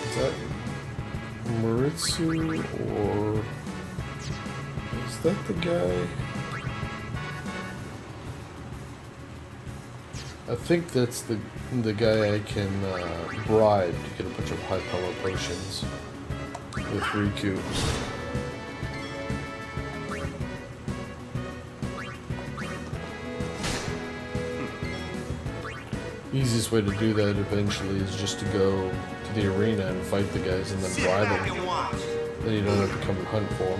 Is that Maritsu or... Is that the guy? I think that's the guy I can bribe to get a bunch of high power potions with 3 cubes. Easiest way to do that eventually is just to go to the arena and fight the guys and then bribe them. Then you don't have to come and hunt for them.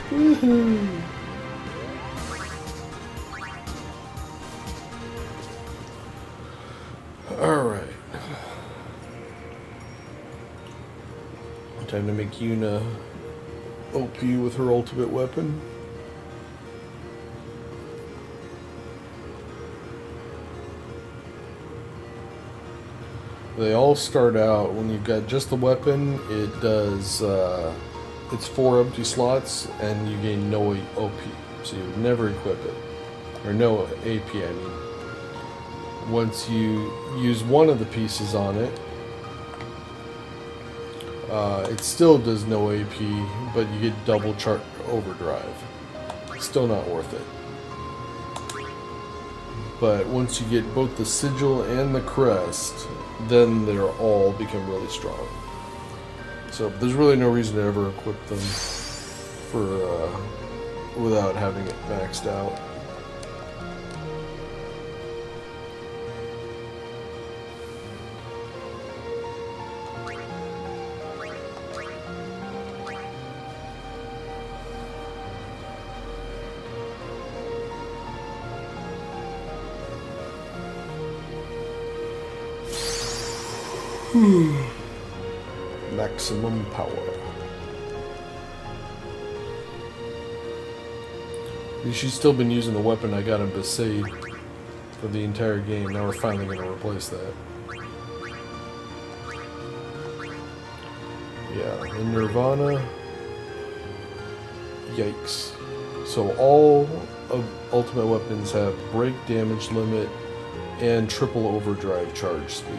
Woohoo! Alright. Time to make Yuna OP with her ultimate weapon. They all start out, when you've got just the weapon, it does, it's 4 empty slots, and you gain no OP, so you would never equip it. Or no AP, I mean. Once you use one of the pieces on it, it still does no AP, but you get double chart overdrive. Still not worth it. But once you get both the sigil and the crest, then they're all become really strong. So there's really no reason to ever equip them for without having it maxed out. Maximum power. She's still been using the weapon I got in Besaid for the entire game. Now we're finally going to replace that. Yeah, in Nirvana. Yikes. So all of Ultimate Weapons have break damage limit and triple overdrive charge speed.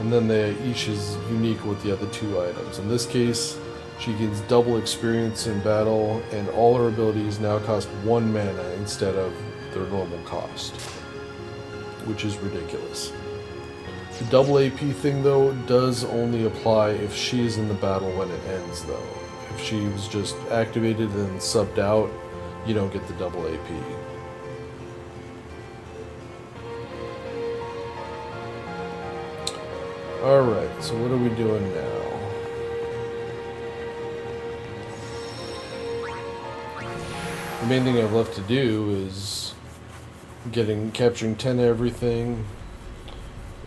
And then they each is unique with the other 2 items. In this case, she gains double experience in battle, and all her abilities now cost 1 mana instead of their normal cost, which is ridiculous. The double AP thing, though, does only apply if she is in the battle when it ends, though. If she was just activated and subbed out, you don't get the double AP. Alright, so what are we doing now? The main thing I've left to do is capturing 10 of everything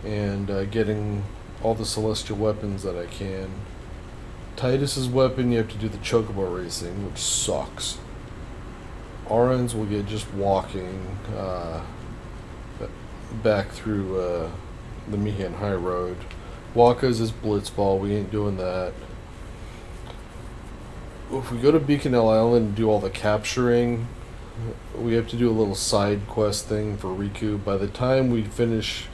and getting all the celestial weapons that I can. Titus's weapon, you have to do the chocobo racing, which sucks. Aeons will get just walking back through the Mihan High Road. Waka's is Blitzball, we ain't doing that. If we go to Beaconell Island and do all the capturing, we have to do a little side quest thing for Riku. By the time we finish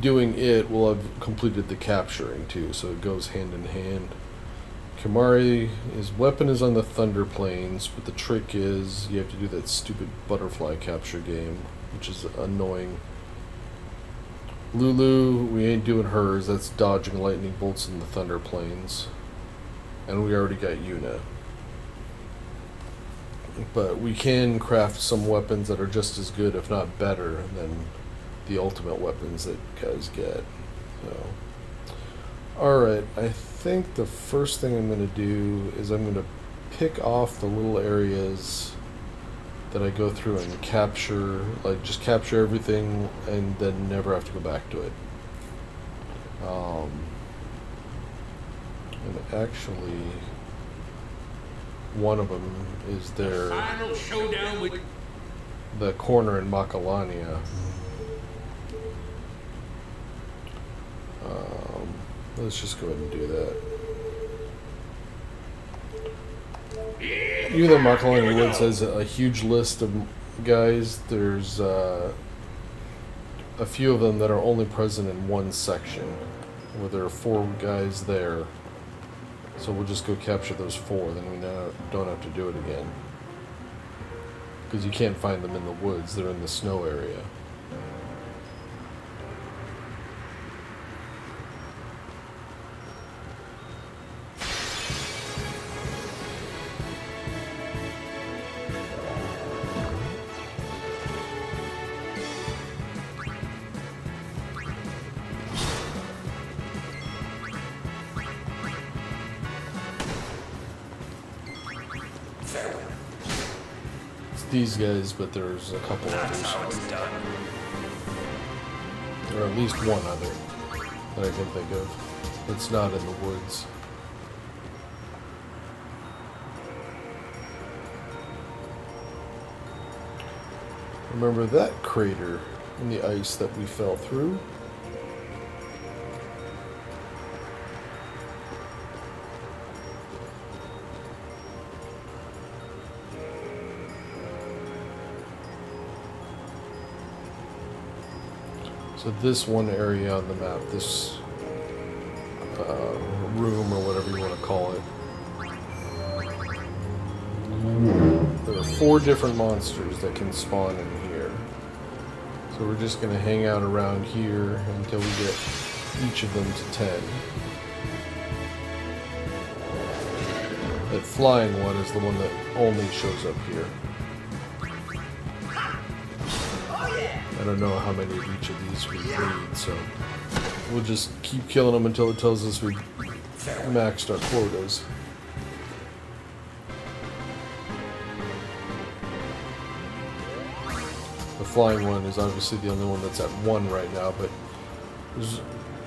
doing it, we'll have completed the capturing too, so it goes hand in hand. Kimari, his weapon is on the Thunder Plains, but the trick is you have to do that stupid butterfly capture game, which is annoying. Lulu, we ain't doing hers, that's dodging lightning bolts in the Thunder Plains. And we already got Yuna. But we can craft some weapons that are just as good, if not better, than the ultimate weapons that guys get. So, alright, I think the first thing I'm going to do is I'm going to pick off the little areas that I go through and capture, like just capture everything and then never have to go back to it. And actually, one of them is their Final showdown with the corner in Macalania. Let's just go ahead and do that. Even though Macalania Woods has a huge list of guys, there's a few of them that are only present in one section, where there are 4 guys there. So we'll just go capture those 4, then we don't have to do it again. Because you can't find them in the woods, they're in the snow area. These guys, but there's a couple others. Or at least one other that I can think of that's not in the woods. Remember that crater in the ice that we fell through? So this one area on the map, this room or whatever you want to call it, there are 4 different monsters that can spawn in here. So we're just going to hang out around here until we get each of them to 10. That flying one is the one that only shows up here. I don't know how many of each of these we need, so we'll just keep killing them until it tells us we've maxed our quotas. The flying one is obviously the only one that's at 1 right now, but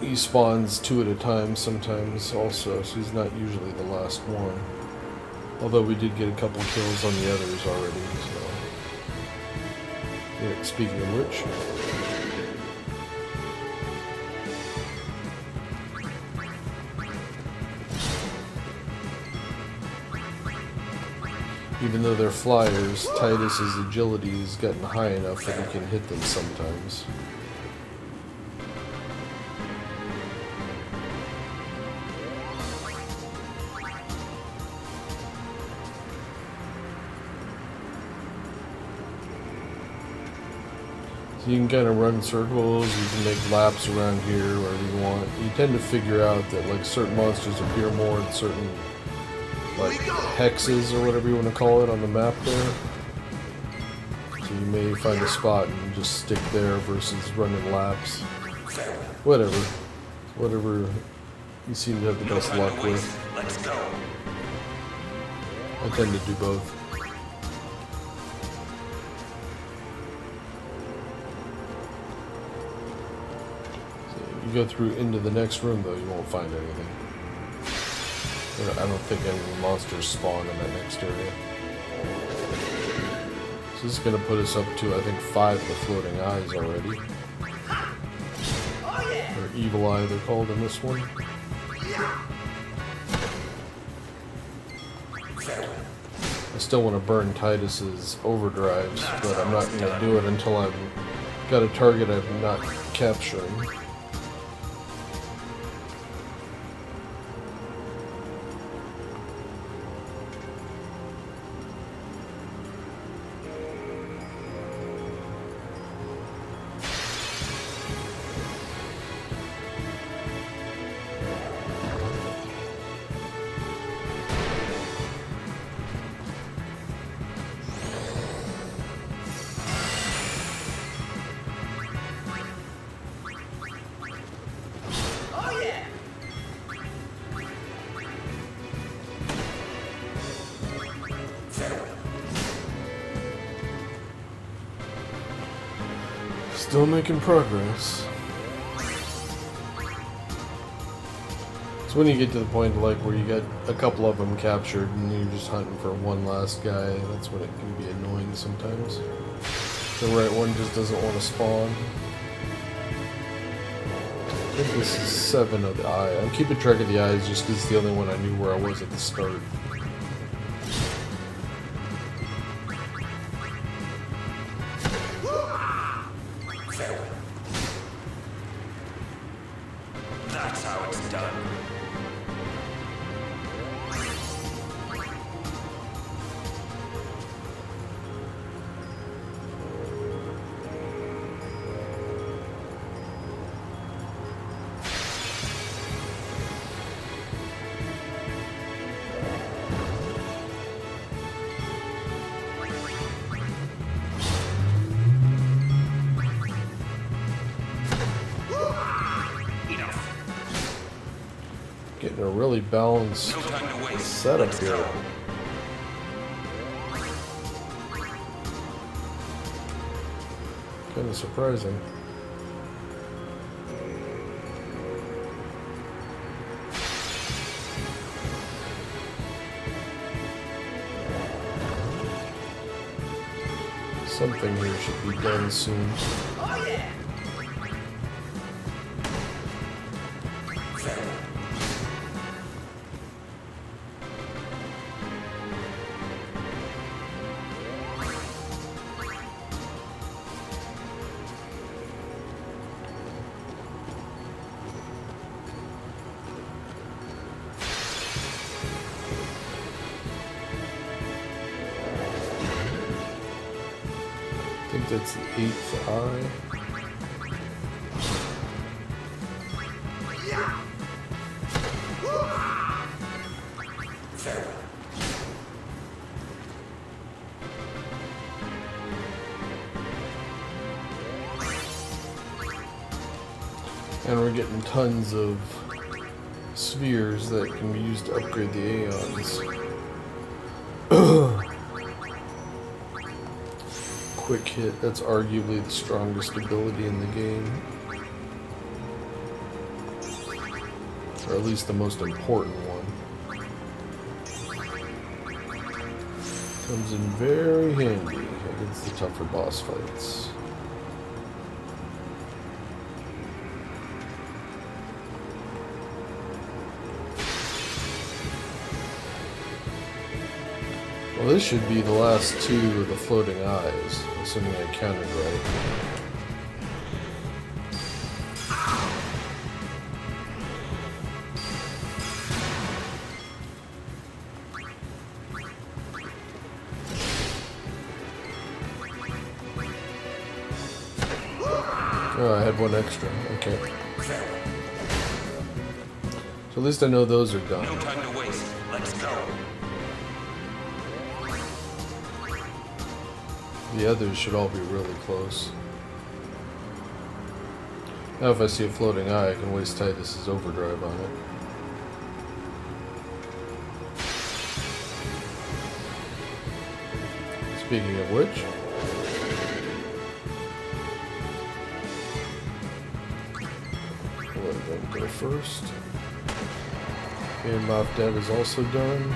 he spawns 2 at a time sometimes also, so he's not usually the last one. Although we did get a couple kills on the others already, so... Yeah, speaking of which, even though they're flyers, Titus's agility has gotten high enough that he can hit them sometimes. You can kind of run circles, you can make laps around here wherever you want. You tend to figure out that like certain monsters appear more in certain like hexes or whatever you want to call it on the map there. So you may find a spot and just stick there versus running laps. Whatever you seem to have the best luck with. Let's go. I tend to do both. You go through into the next room, though, you won't find anything. I don't think any monsters spawn in that next area. So this is going to put us up to, I think, 5 of the floating eyes already. Or evil eye, they're called in this one. I still want to burn Titus's overdrives, but I'm not going to do it until I've got a target I'm not capturing. Still making progress. So when you get to the point like where you get a couple of them captured and you're just hunting for one last guy, that's when it can be annoying sometimes. The right one just doesn't want to spawn. I think this is 7 of the eye. I'm keeping track of the eyes just because it's the only one I knew where I was at the start. That's how it's done. Getting a really balanced setup here. Kind of surprising. Something here should be done soon. I think that's the 8th eye. And we're getting tons of spheres that can be used to upgrade the Aeons. Quick hit, that's arguably the strongest ability in the game. Or at least the most important one. Comes in very handy against the tougher boss fights. Well, this should be the last 2 of the floating eyes, assuming I counted right. Oh, I had one extra. Okay. So at least I know those are done. No time to waste. Let's go. The others should all be really close. Now if I see a floating eye, I can waste Titus's overdrive on it. Speaking of which... first. And Mob Dad is also done.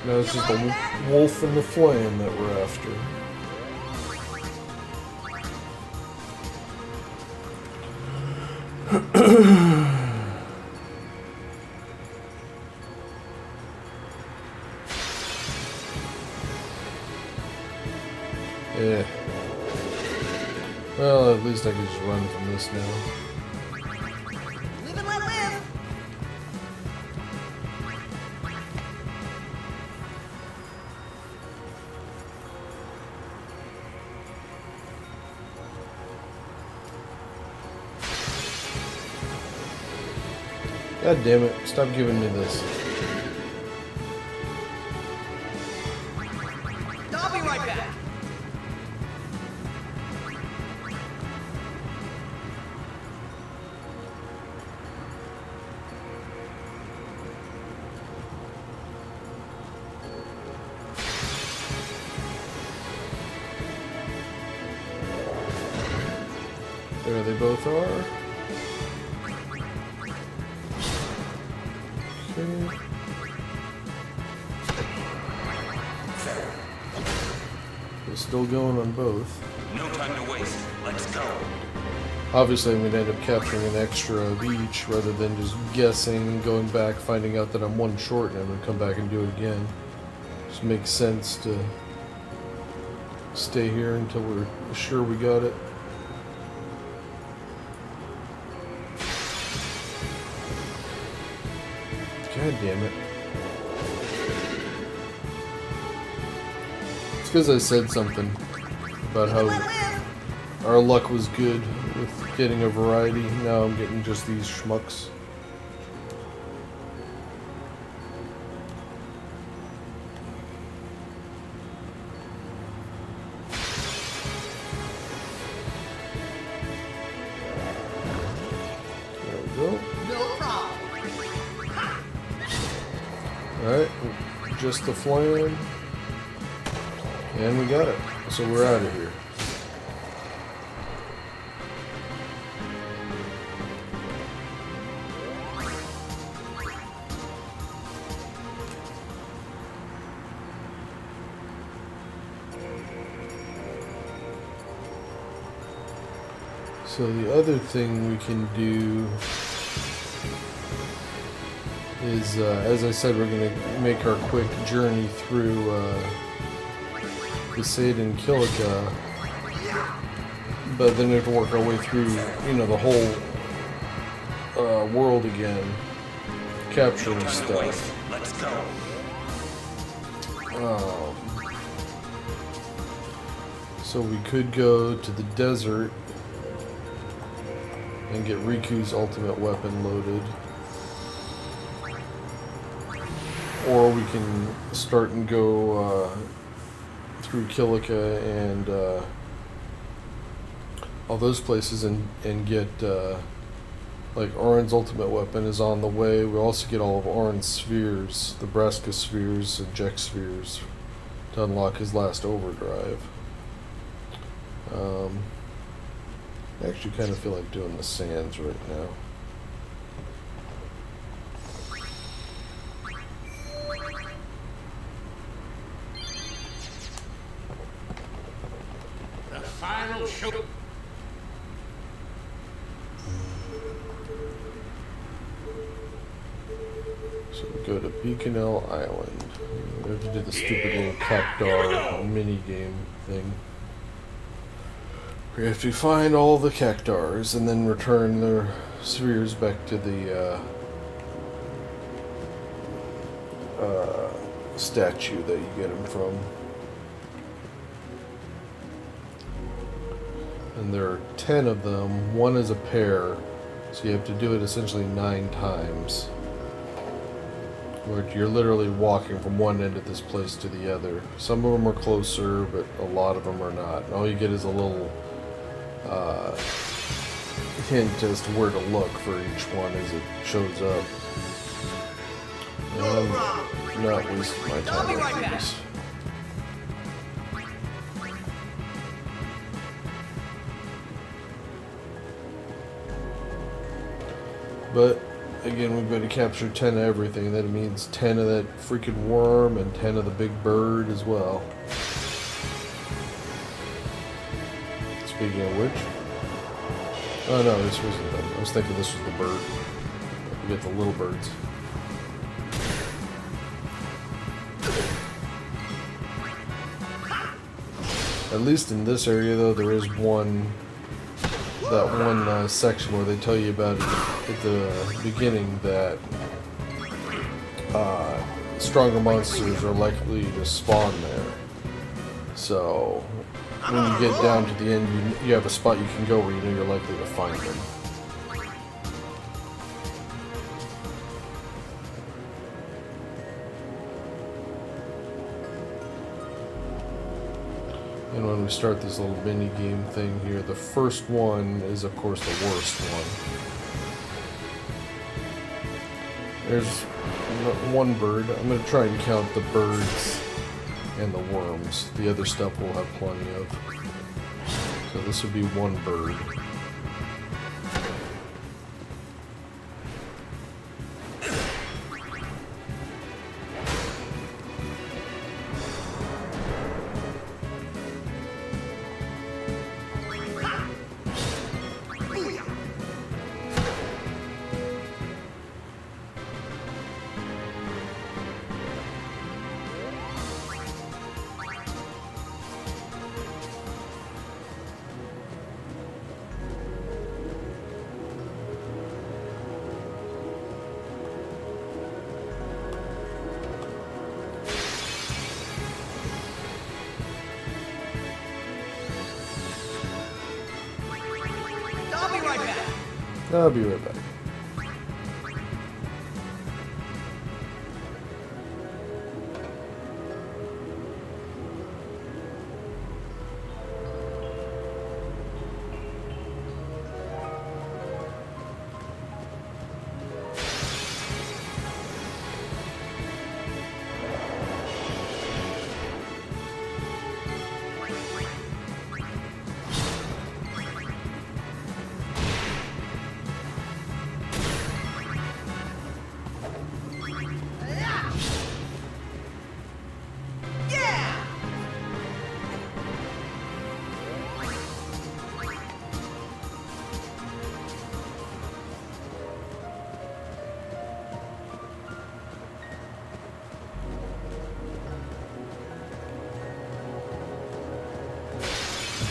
Now it's just the wolf and the flame that we're after. Yeah. Well, at least I can just run from this now. Live and let live. God damn it, stop giving me this. I'll be right back. There they both are. Okay. We're still going on both. No time to waste. Let's go. Obviously, I'm going to end up capturing an extra of each rather than just guessing, going back, finding out that I'm one short, and I'm going to come back and do it again. Just makes sense to stay here until we're sure we got it. God damn it. It's because I said something about how our luck was good with getting a variety. Now I'm getting just these schmucks. There we go. No problem. Alright, just the flame. And we got it. So we're out of here. So the other thing we can do is, as I said, we're going to make our quick journey through Besaid and Kilika, but then we have to work our way through, you know, the whole world again, capturing stuff. Let's go. So we could go to the desert and get Riku's ultimate weapon loaded. Or we can start and go through Kilika and all those places and get, like, Auron's ultimate weapon is on the way. We also get all of Auron's spheres, the Braska spheres and Jek spheres, to unlock his last overdrive. I actually kind of feel like doing the sands right now. The final show. So we go to Beaconell Island. We have to do the stupid little Cactar mini game thing. We have to find all the Cactars and then return their spheres back to the statue that you get them from. And there are 10 of them. One is a pair, so you have to do it essentially 9 times. where you're literally walking from one end of this place to the other. Some of them are closer, but a lot of them are not. And all you get is a little hint as to where to look for each one as it shows up. And I'm not wasting my time with these. But again, we've got to capture 10 of everything. That means 10 of that freaking worm and 10 of the big bird as well. Speaking of which, oh no, this wasn't them. I was thinking this was the bird. We get the little birds. At least in this area, though, there is that one section where they tell you about it at the beginning that stronger monsters are likely to spawn there. So when you get down to the end, you have a spot you can go where you know you're likely to find them. And when we start this little mini game thing here, the first one is of course the worst one. There's one bird. I'm going to try and count the birds and the worms. The other stuff we'll have plenty of. So this would be one bird. I'll be right back.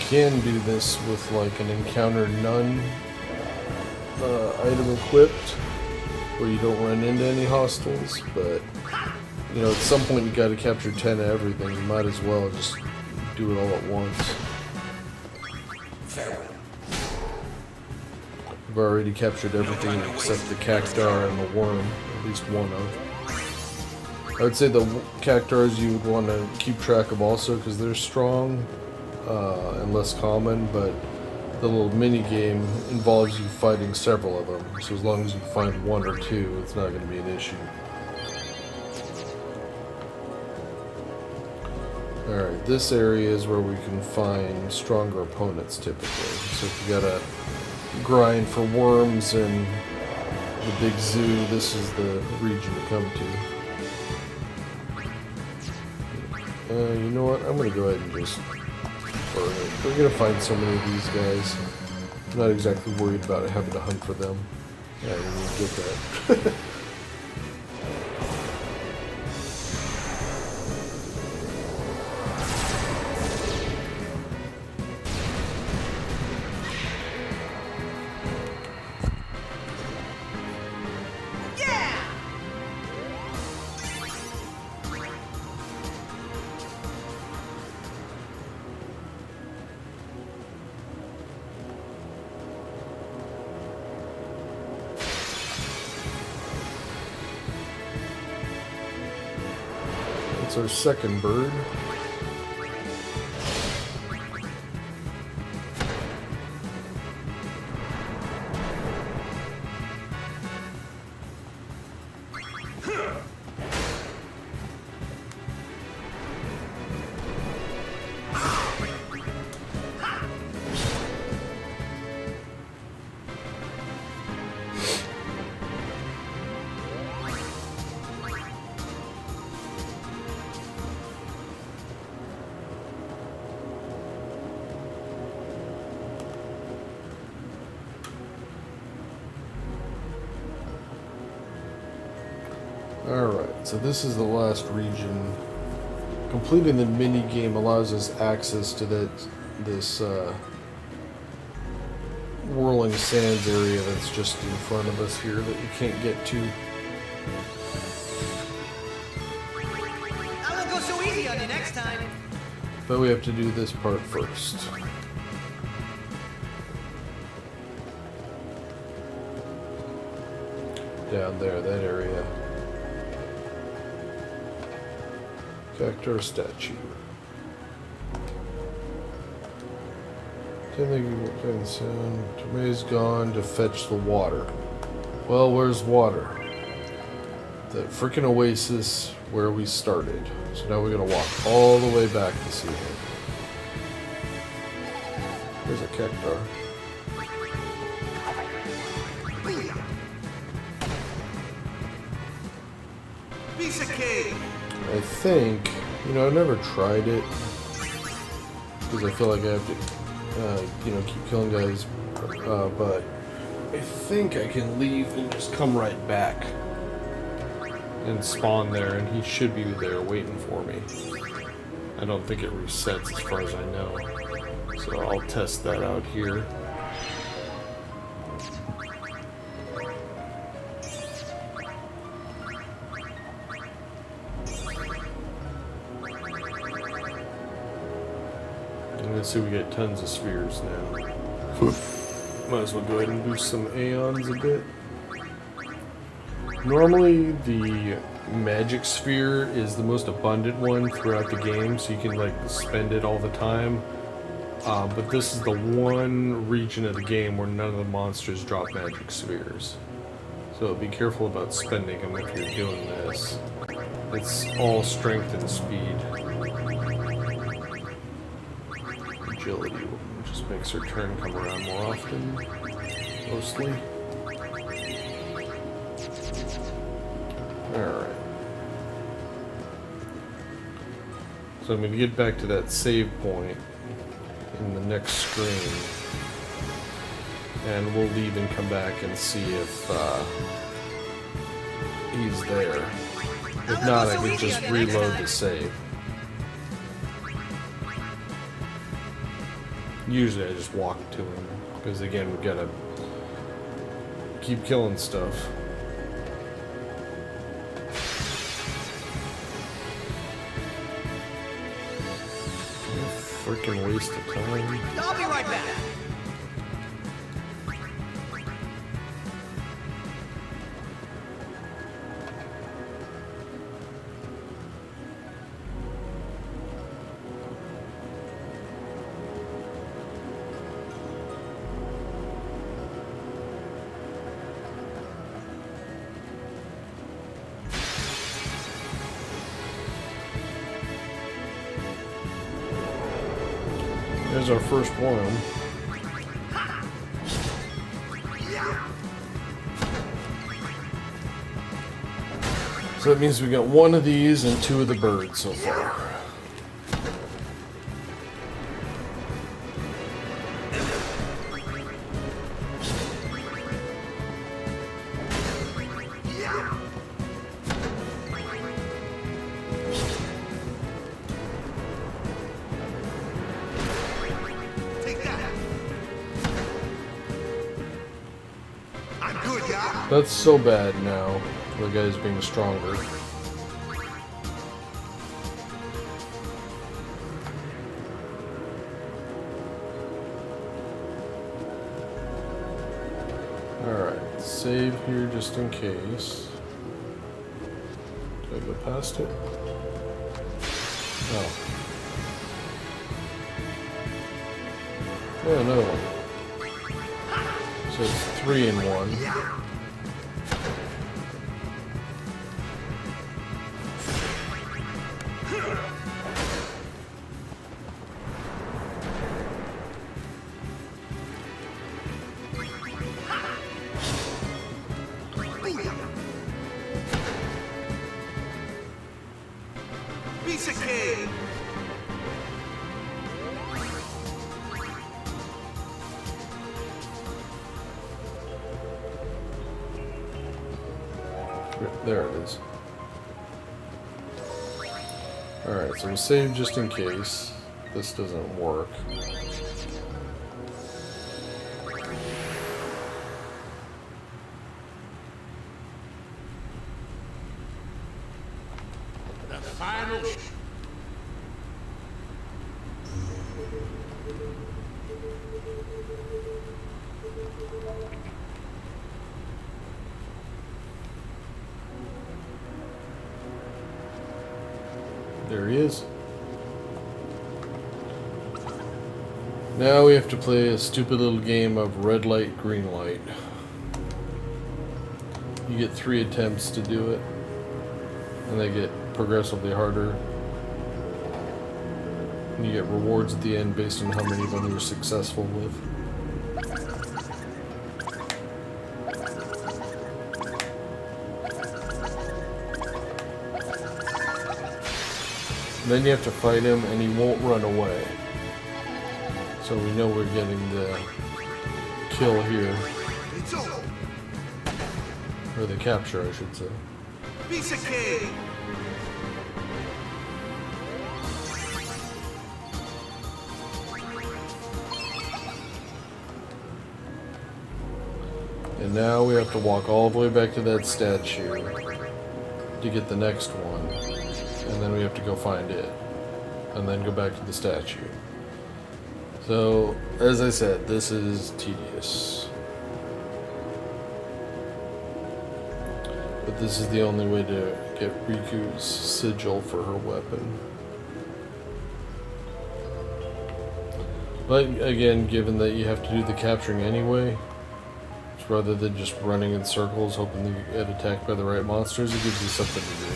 Can do this with like an encounter none item equipped where you don't run into any hostiles, but you know, at some point you got to capture 10 of everything. You might as well just do it all at once. I've already captured everything except the cactar and the worm, at least one of. I would say the cactars you would want to keep track of also because they're strong and less common, but the little mini game involves you fighting several of them. So as long as you find one or two, it's not going to be an issue. Alright, this area is where we can find stronger opponents typically. So if you gotta grind for worms and the big zoo, this is the region to come to. You know what? I'm gonna go ahead and just burn it. We're gonna find so many of these guys. I'm not exactly worried about having to hunt for them. Yeah, I didn't even get that. That's our second bird. Alright, so this is the last region. Completing the mini game allows us access to this whirling sands area that's just in front of us here that you can't get to. I won't go so easy on you next time. But we have to do this part first. Down there, that area. Cactuar statue. Tomei's gone to fetch the water. Well, where's water? The freaking oasis where we started. So now we're gonna walk all the way back to see him. There's a cactuar. Piece of cake. I think, you know, I've never tried it because I feel like I have to, you know, keep killing guys. But I think I can leave and just come right back and spawn there, and he should be there waiting for me. I don't think it resets as far as I know, so I'll test that out here. See, we get tons of spheres now. Might as well go ahead and boost some Aeons a bit. Normally, the magic sphere is the most abundant one throughout the game, so you can like spend it all the time. But this is the one region of the game where none of the monsters drop magic spheres. So be careful about spending them if you're doing this. It's all strength and speed. Agility just makes her turn come around more often, mostly. Alright. So I'm going to get back to that save point in the next screen. And we'll leave and come back and see if he's there. If not, I can just reload the save. Usually I just walk to him, because again, we gotta keep killing stuff. Freaking waste of time. I'll be right back. There's our first one. So that means we got one of these and two of the birds so far. That's so bad now. The guy's being stronger. Alright, save here just in case. Did I go past it? Oh. Yeah, another one. So it's 3 in 1. Piece of cake! There it is. Alright, so we'll save just in case this doesn't work. The final. There he is. Now we have to play a stupid little game of red light, green light. You get 3 attempts to do it, and they get progressively harder. And you get rewards at the end based on how many of them you're successful with. Then you have to fight him, and he won't run away. So we know we're getting the kill here. Or the capture, I should say. Piece of cake! And now we have to walk all the way back to that statue to get the next one. And then we have to go find it. And then go back to the statue. So, as I said, this is tedious. But this is the only way to get Riku's sigil for her weapon. But again, given that you have to do the capturing anyway, rather than just running in circles hoping to get attacked by the right monsters, it gives you something to do.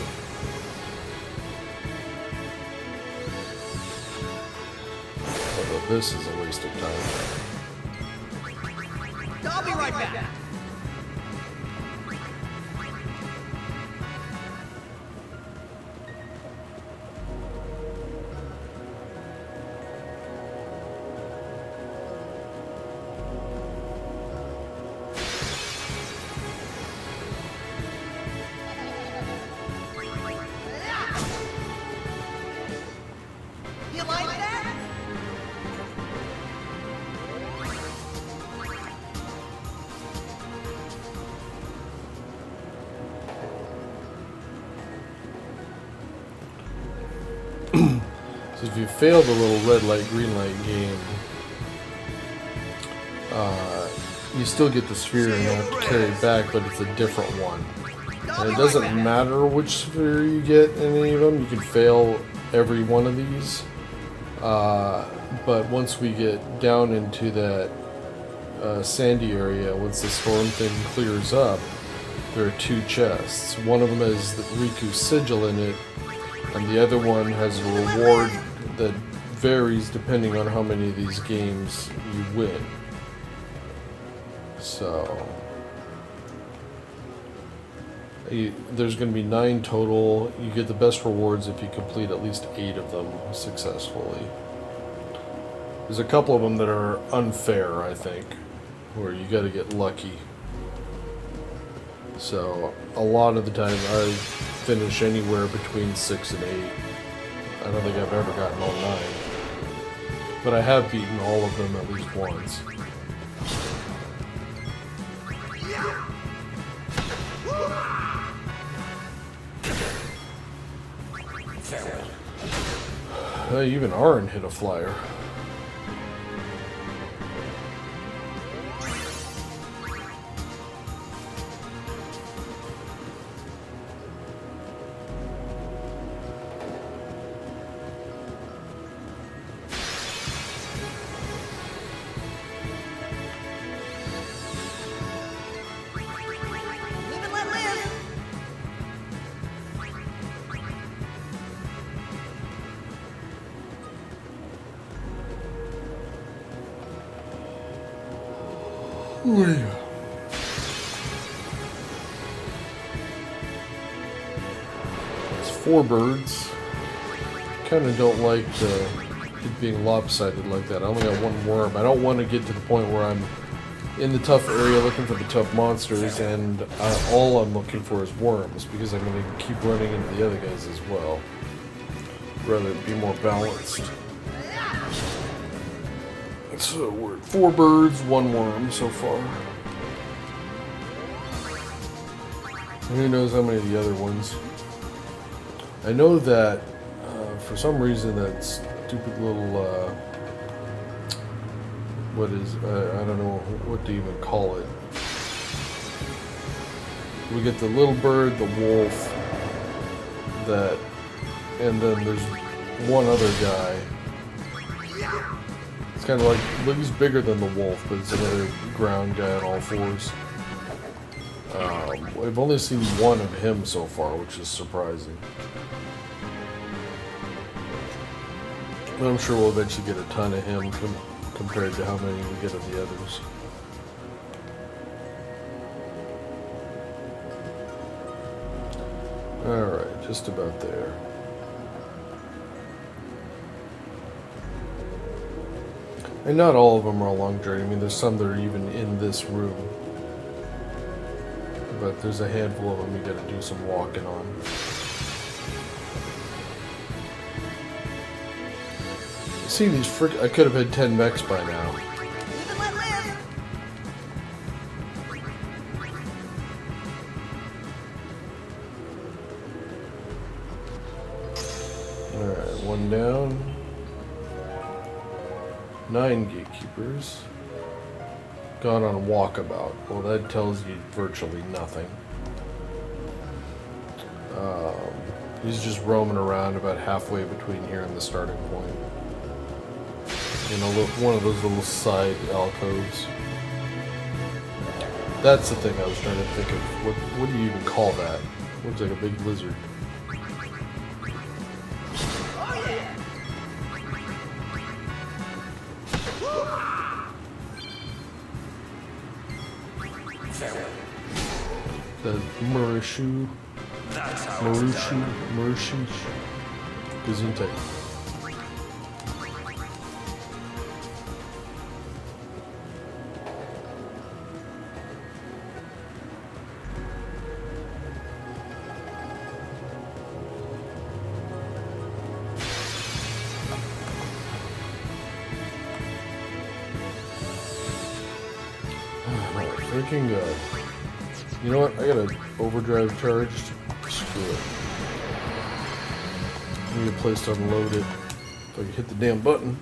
Although this is a waste of time. I'll be right back. You like that? So if you fail the little red light, green light game, you still get the sphere and you have to carry it back, but it's a different one. And it doesn't matter which sphere you get in any of them, you can fail every one of these. But once we get down into that sandy area, once the storm thing clears up, there are 2 chests. One of them has the Riku's sigil in it, and the other one has a reward that varies depending on how many of these games you win. So there's going to be 9 total. You get the best rewards if you complete at least 8 of them successfully. There's a couple of them that are unfair, I think, where you got to get lucky. So a lot of the time I finish anywhere between 6 and 8. I don't think I've ever gotten all 9. But I have beaten all of them at least once. Even Arn hit a flyer. It's 4 birds. Kind of don't like it being lopsided like that. I only got 1 worm. I don't want to get to the point where I'm in the tough area looking for the tough monsters and all I'm looking for is worms, because I'm going to keep running into the other guys as well. Rather be more balanced. So we're at 4 birds, 1 worm so far. And who knows how many of the other ones. I know that for some reason that stupid little what is I don't know what to even call it. We get the little bird, the wolf, that, and then there's one other guy. It's kind of like, he's bigger than the wolf, but it's another ground guy on all 4s. I've only seen 1 of him so far, which is surprising. But I'm sure we'll eventually get a ton of him compared to how many we get of the others. Alright, just about there. And not all of them are a long journey. I mean, there's some that are even in this room. But there's a handful of them you gotta do some walking on. See these I could have had 10 mechs by now. Alright, 1 down. 9 gatekeepers. Gone on a walkabout. Well, that tells you virtually nothing. He's just roaming around about halfway between here and the starting point. In one of those little side alcoves. That's the thing I was trying to think of. What do you even call that? Looks like a big lizard. The Murashu. Murashu. Gesundheit. Freaking good. You know what? I got an overdrive charged. Screw it. I need a place to unload it. If I can hit the damn button.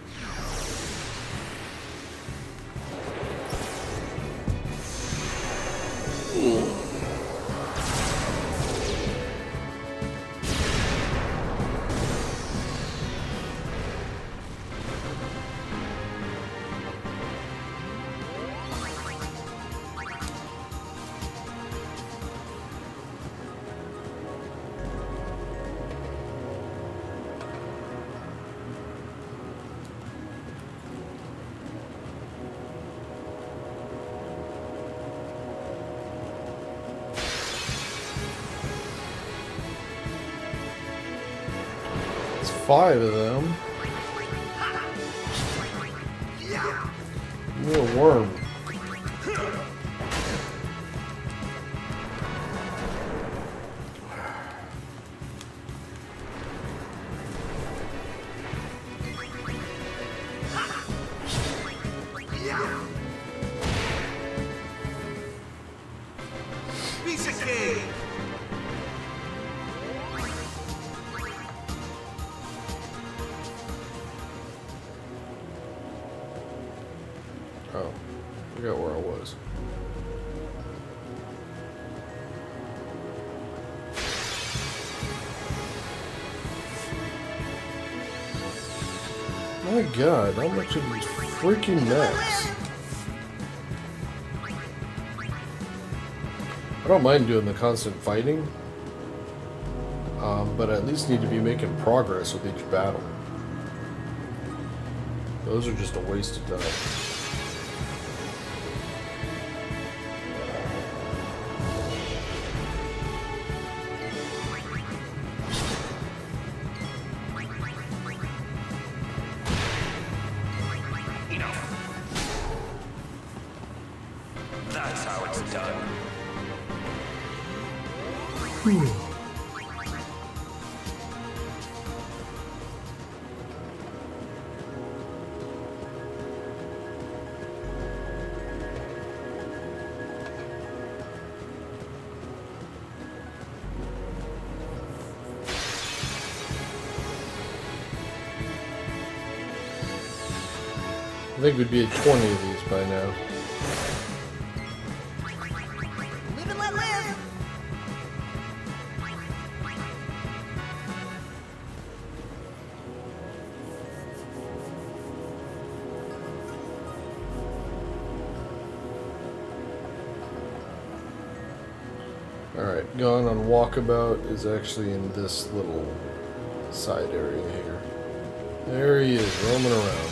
It's 5 of them. Give me a worm. Piece of cake. Oh, I forgot where I was. My God, how much of these freaking mechs? I don't mind doing the constant fighting, but I at least need to be making progress with each battle. Those are just a waste of time. That's how it's done. I think we'd be at 20 of these by now. Live and let live. Alright, Gone on Walkabout is actually in this little side area here. There he is, roaming around.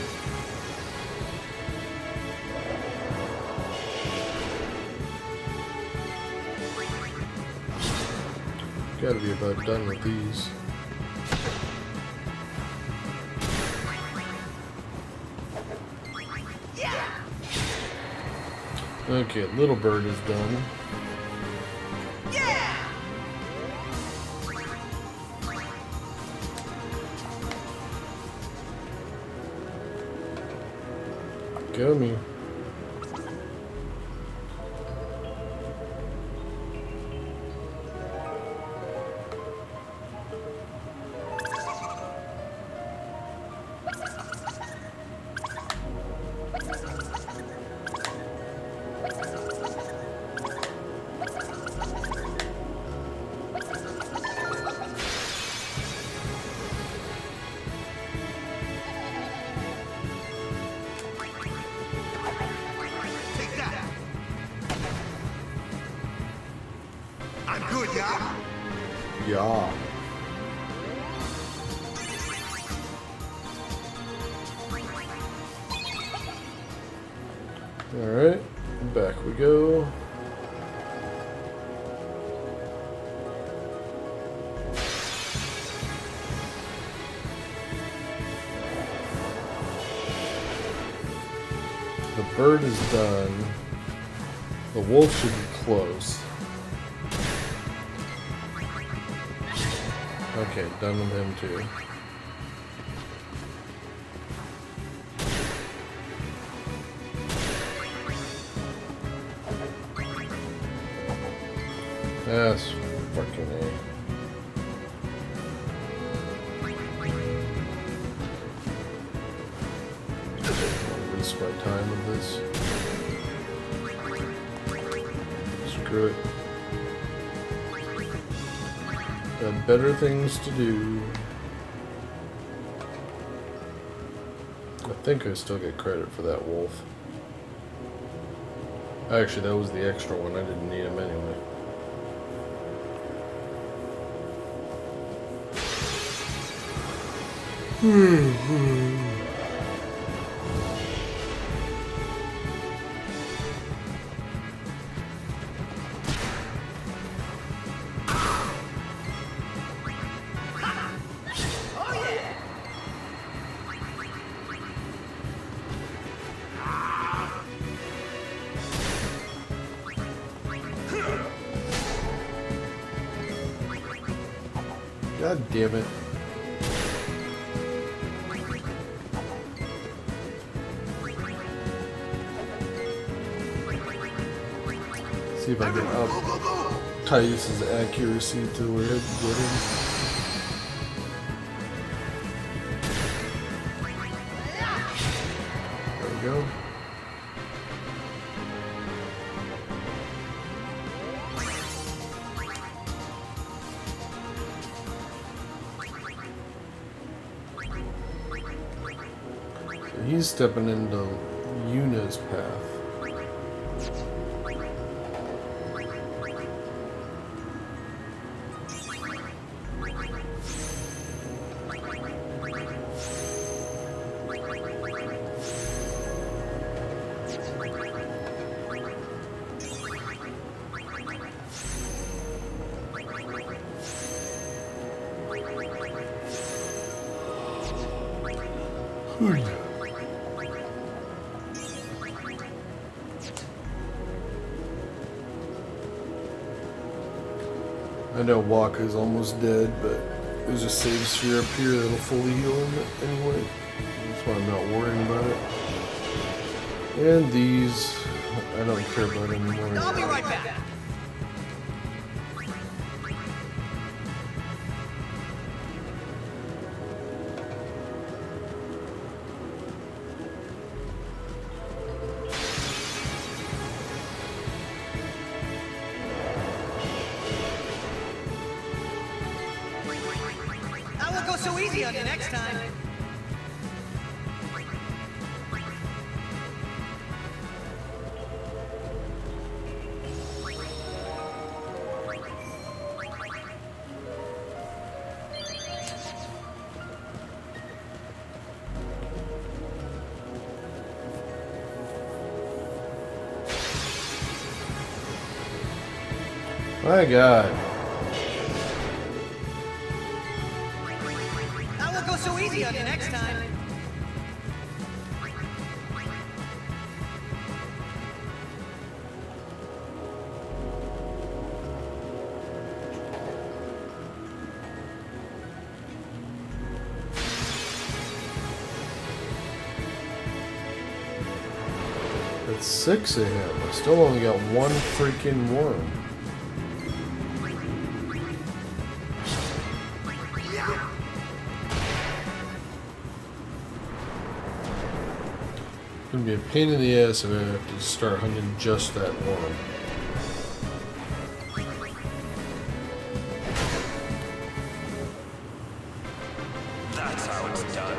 Gotta be about done with these. Okay, Little Bird is done. Gummy. I'm good, yeah? Yeah. Alright, back we go. The bird is done. The wolf should be close. Okay, done with him too. That's fucking A. I'll waste my time with this. Screw it. Got better things to do. I think I still get credit for that wolf. Actually, that was the extra one. I didn't need him anyway. God damn it. See if I can up Thais' accuracy to where it's getting. There we go. He's stepping into Yuna's path. I know Waka's almost dead, but there's a save sphere up here that'll fully heal him anyway. That's why I'm not worrying about it. And these, I don't care about anymore. I'll be right back. I won't go so easy on you next time. My God. I won't go so easy on you next time. That's 6 of him. I still only got one freaking worm. It's gonna be a pain in the ass if I have to start hunting just that worm. That's how it's done.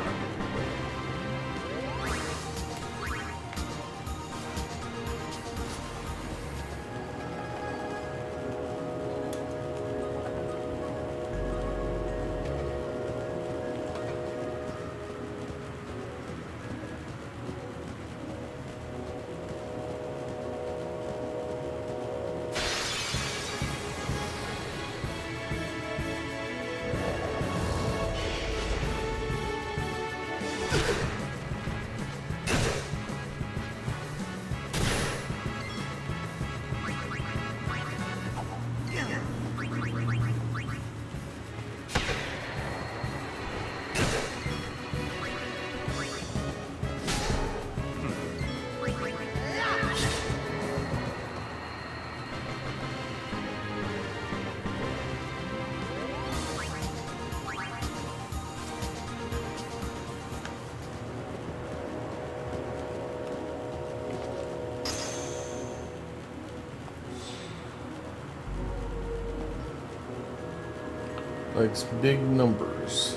Likes big numbers.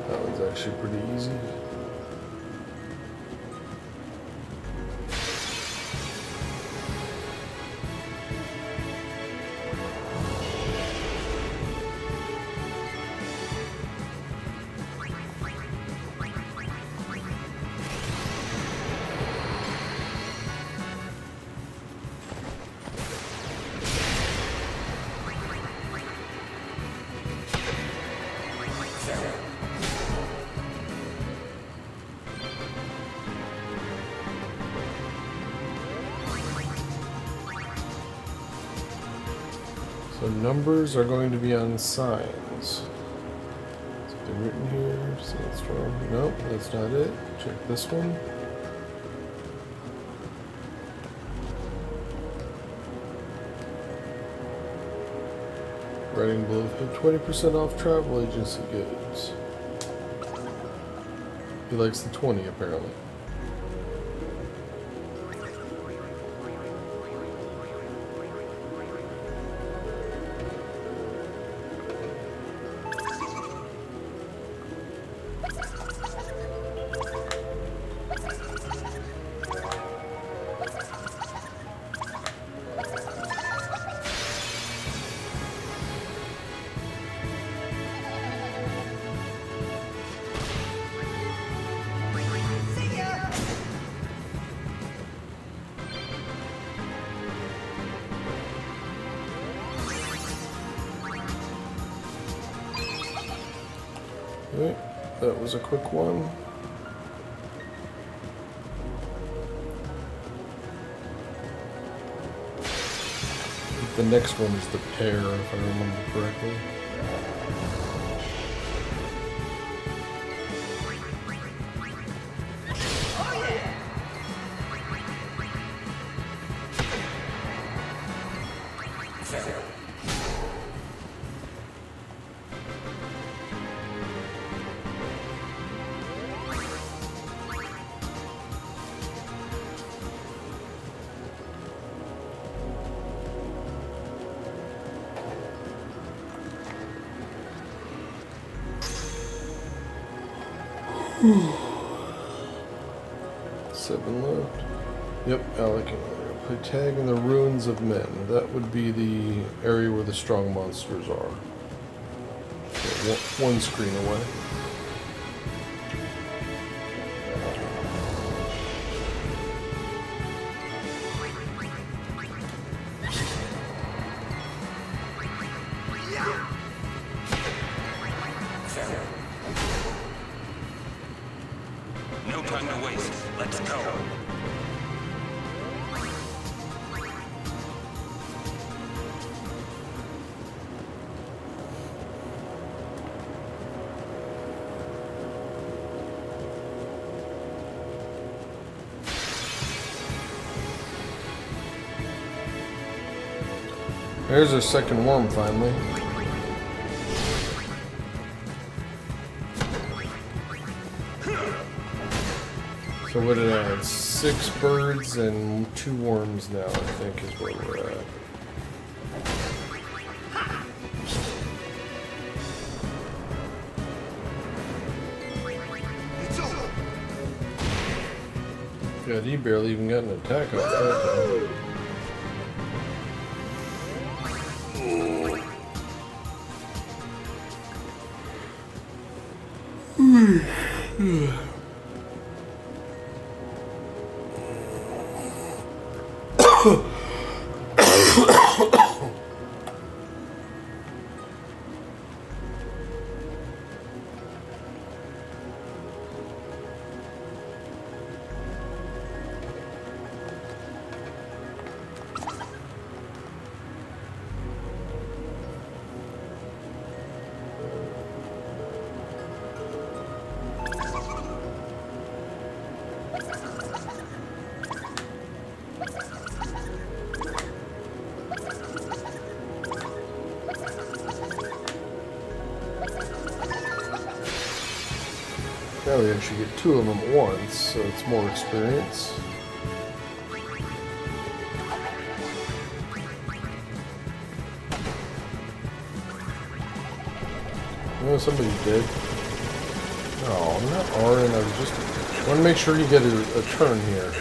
That one's actually pretty easy. So numbers are going to be on signs. It's been written here. So that's wrong. Nope, that's not it. Check this one. Writing below 20% off travel agency goods. He likes the 20 apparently. Okay, that was a quick one. the next one is the pair, if I remember correctly. Seven left. Yep, Alec. Play tag in the ruins of men. That would be the area where the strong monsters are. Okay, one screen away. No time to waste. Let's go. There's our second worm finally. So what did I add? 6 birds and 2 worms now, I think is where we're at. God, he barely even got an attack off that time. Now we actually get 2 of them at once, so it's more experience. Oh, somebody's dead. Oh, not Arin. I want to make sure you get a turn here.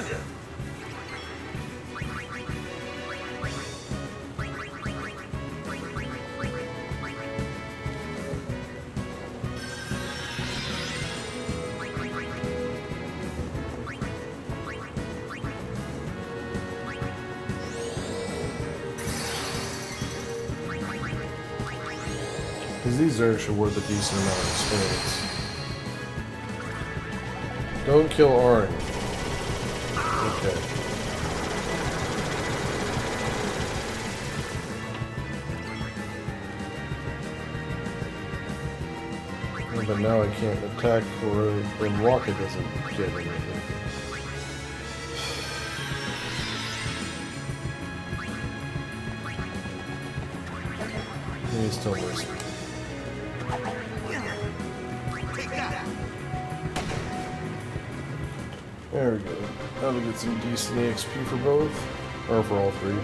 Because these are actually worth a decent amount of experience. Don't kill Arin. Okay. Yeah, but now I can't attack when Rocket doesn't get anything. He's still missing. There we go. That'll get some decent XP for both, or for all 3.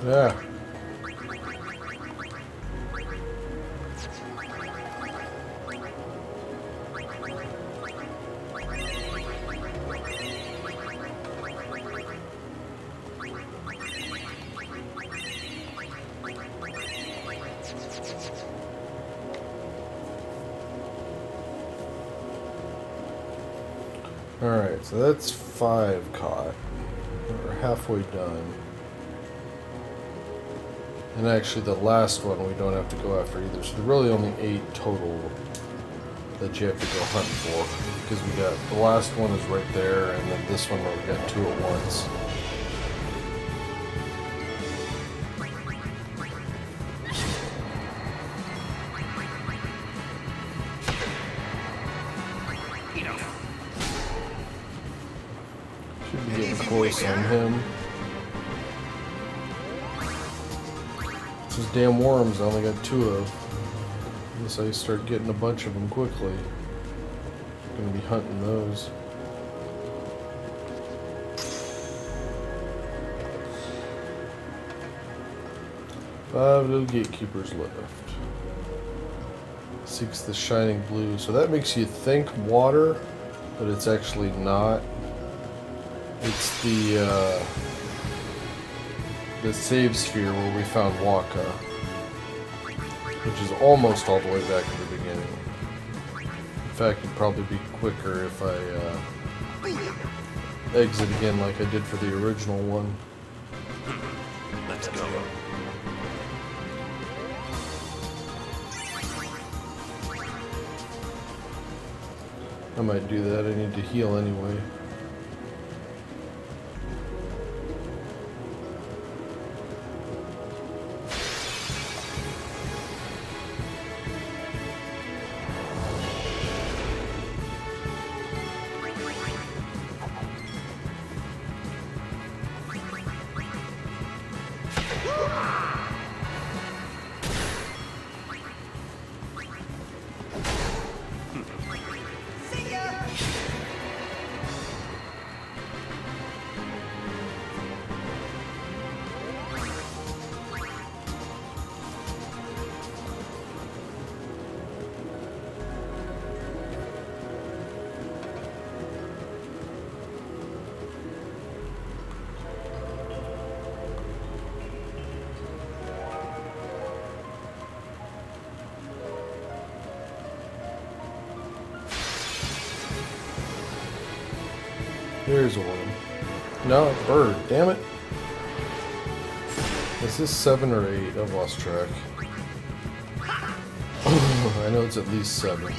Yeah. Alright, so that's 5 caught. We're halfway done. And actually the last one we don't have to go after either. So there are really only 8 total that you have to go hunt for. Because we got, the last one is right there, and then this one where we got 2 at once. Should be getting close on him. These damn worms I only got 2 of. Unless I start getting a bunch of them quickly. Gonna be hunting those. Five little gatekeepers left. Seeks the shining blue. So that makes you think water, but it's actually not. It's the save sphere where we found Waka, which is almost all the way back to the beginning. In fact, it'd probably be quicker if I exit again like I did for the original one. Let's go. I might do that. I need to heal anyway. There's a worm. No, bird. Damn it. Is this 7 or 8? I've lost track. I know it's at least 7.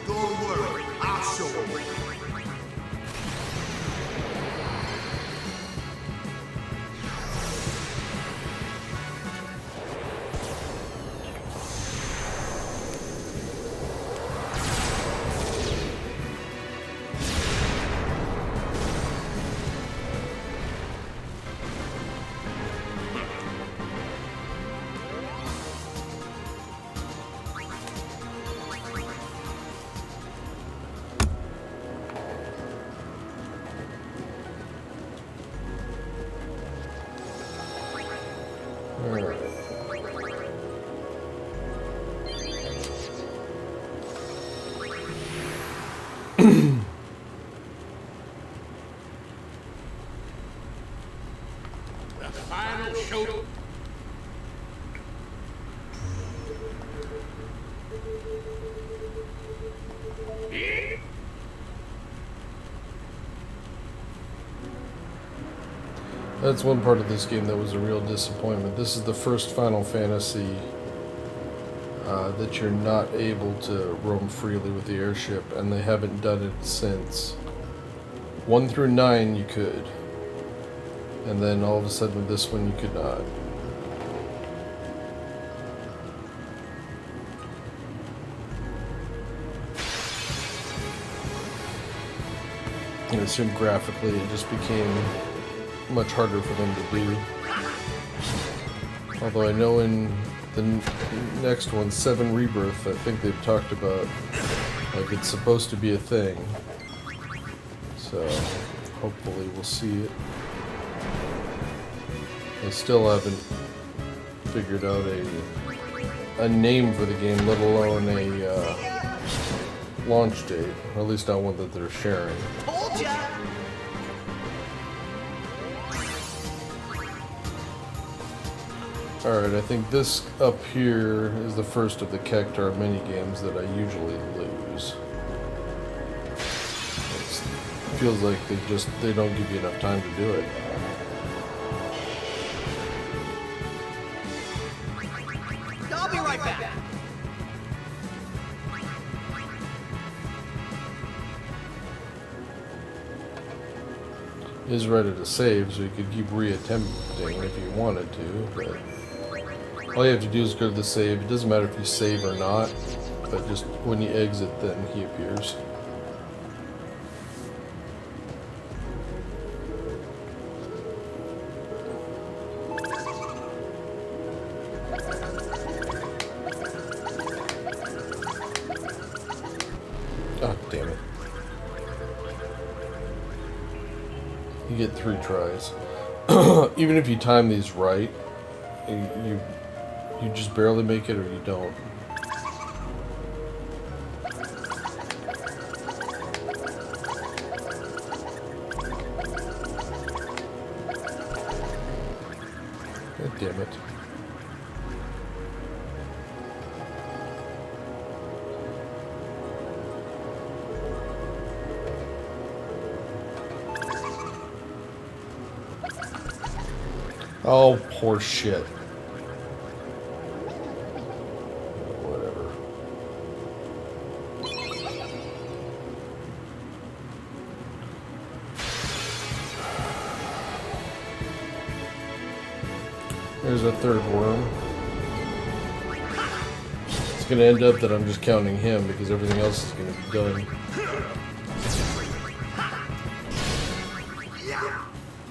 Don't worry, I'll show them. The final show. That's one part of this game that was a real disappointment. This is the first Final Fantasy that you're not able to roam freely with the airship, and they haven't done it since. 1 through 9 you could, and then all of a sudden with this one you could not. And I assume graphically it just became much harder for them to do. Although I know in the next one, 7 Rebirth, I think they've talked about like it's supposed to be a thing. So hopefully we'll see it. I still haven't figured out a name for the game, let alone a launch date. Or at least not one that they're sharing. Told ya! Alright, I think this up here is the first of the Cactar minigames that I usually lose. It feels like they don't give you enough time to do it. I'll be right back. It is ready to save, so you could keep reattempting if you wanted to, but all you have to do is go to the save. It doesn't matter if you save or not, but just when you exit, then he appears. Oh, damn it. You get 3 tries. Even if you time these right, you just barely make it or you don't. God damn it. Oh, poor shit. Whatever. There's a third worm. It's gonna end up that I'm just counting him because everything else is gonna be done.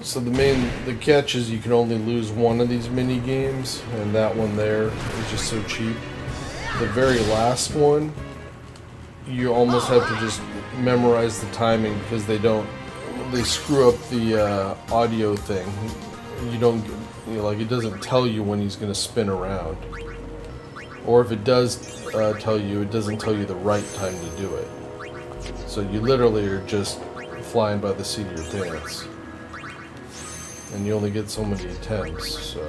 So the catch is you can only lose one of these mini games, and that one there is just so cheap. The very last one, you almost have to just memorize the timing because they screw up the audio thing. It doesn't tell you when he's going to spin around. Or if it does tell you, it doesn't tell you the right time to do it. So you literally are just flying by the seat of your pants. And you only get so many attempts, so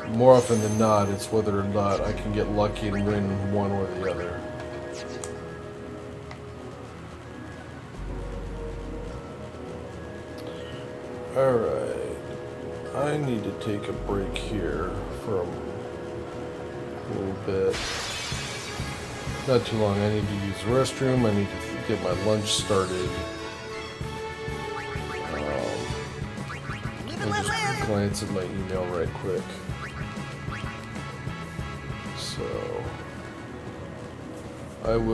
more often than not, it's whether or not I can get lucky and win one or the other. Alright, I need to take a break here for a little bit. Not too long. I need to use the restroom, I need to get my lunch started. I'll just glance at my email right quick. So I'm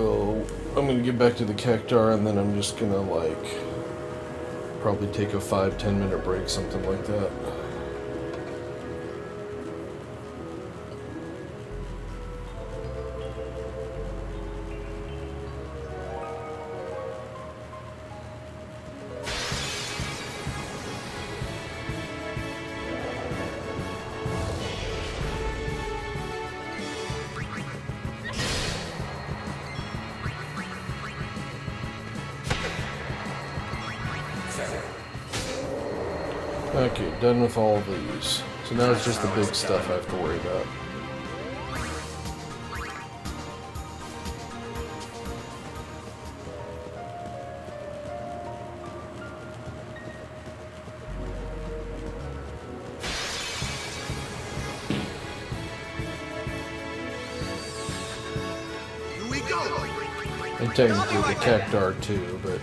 gonna get back to the Cactar and then I'm just gonna probably take a 5-10 minute break, something like that. Okay, done with all of these. So now it's just the big stuff I have to worry about. Here we go. And technically the Cactar too, but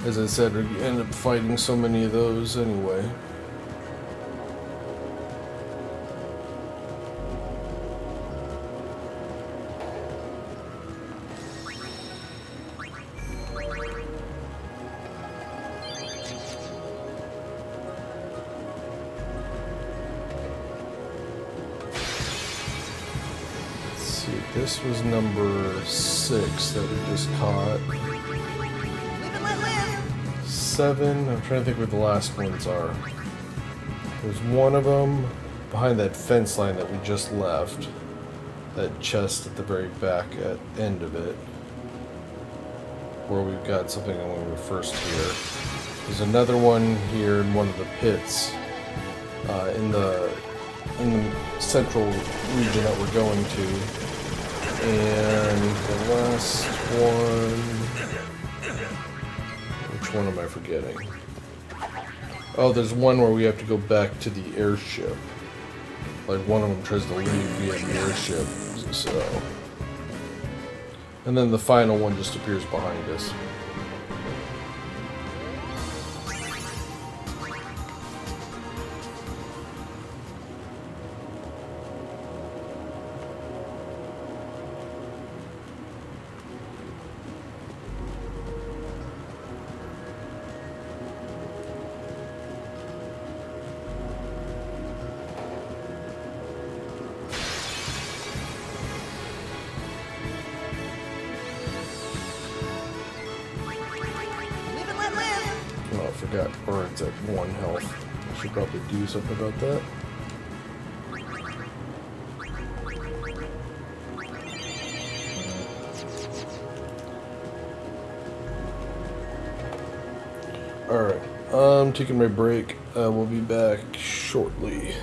as I said, we end up fighting so many of those anyway. see, this was number 6 that we just caught. 7, I'm trying to think where the last ones are. There's one of them behind that fence line that we just left. That chest at the very back at end of it. Where we've got something when we were first here. There's another one here in one of the pits. In the central region that we're going to. And the last one... Which one am I forgetting? Oh, there's one where we have to go back to the airship. Like, one of them tries to leave via the airship, so... And then the final one just appears behind us. Forgot birds at 1 health. I should probably do something about that. Alright, I'm taking my break. We'll be back shortly.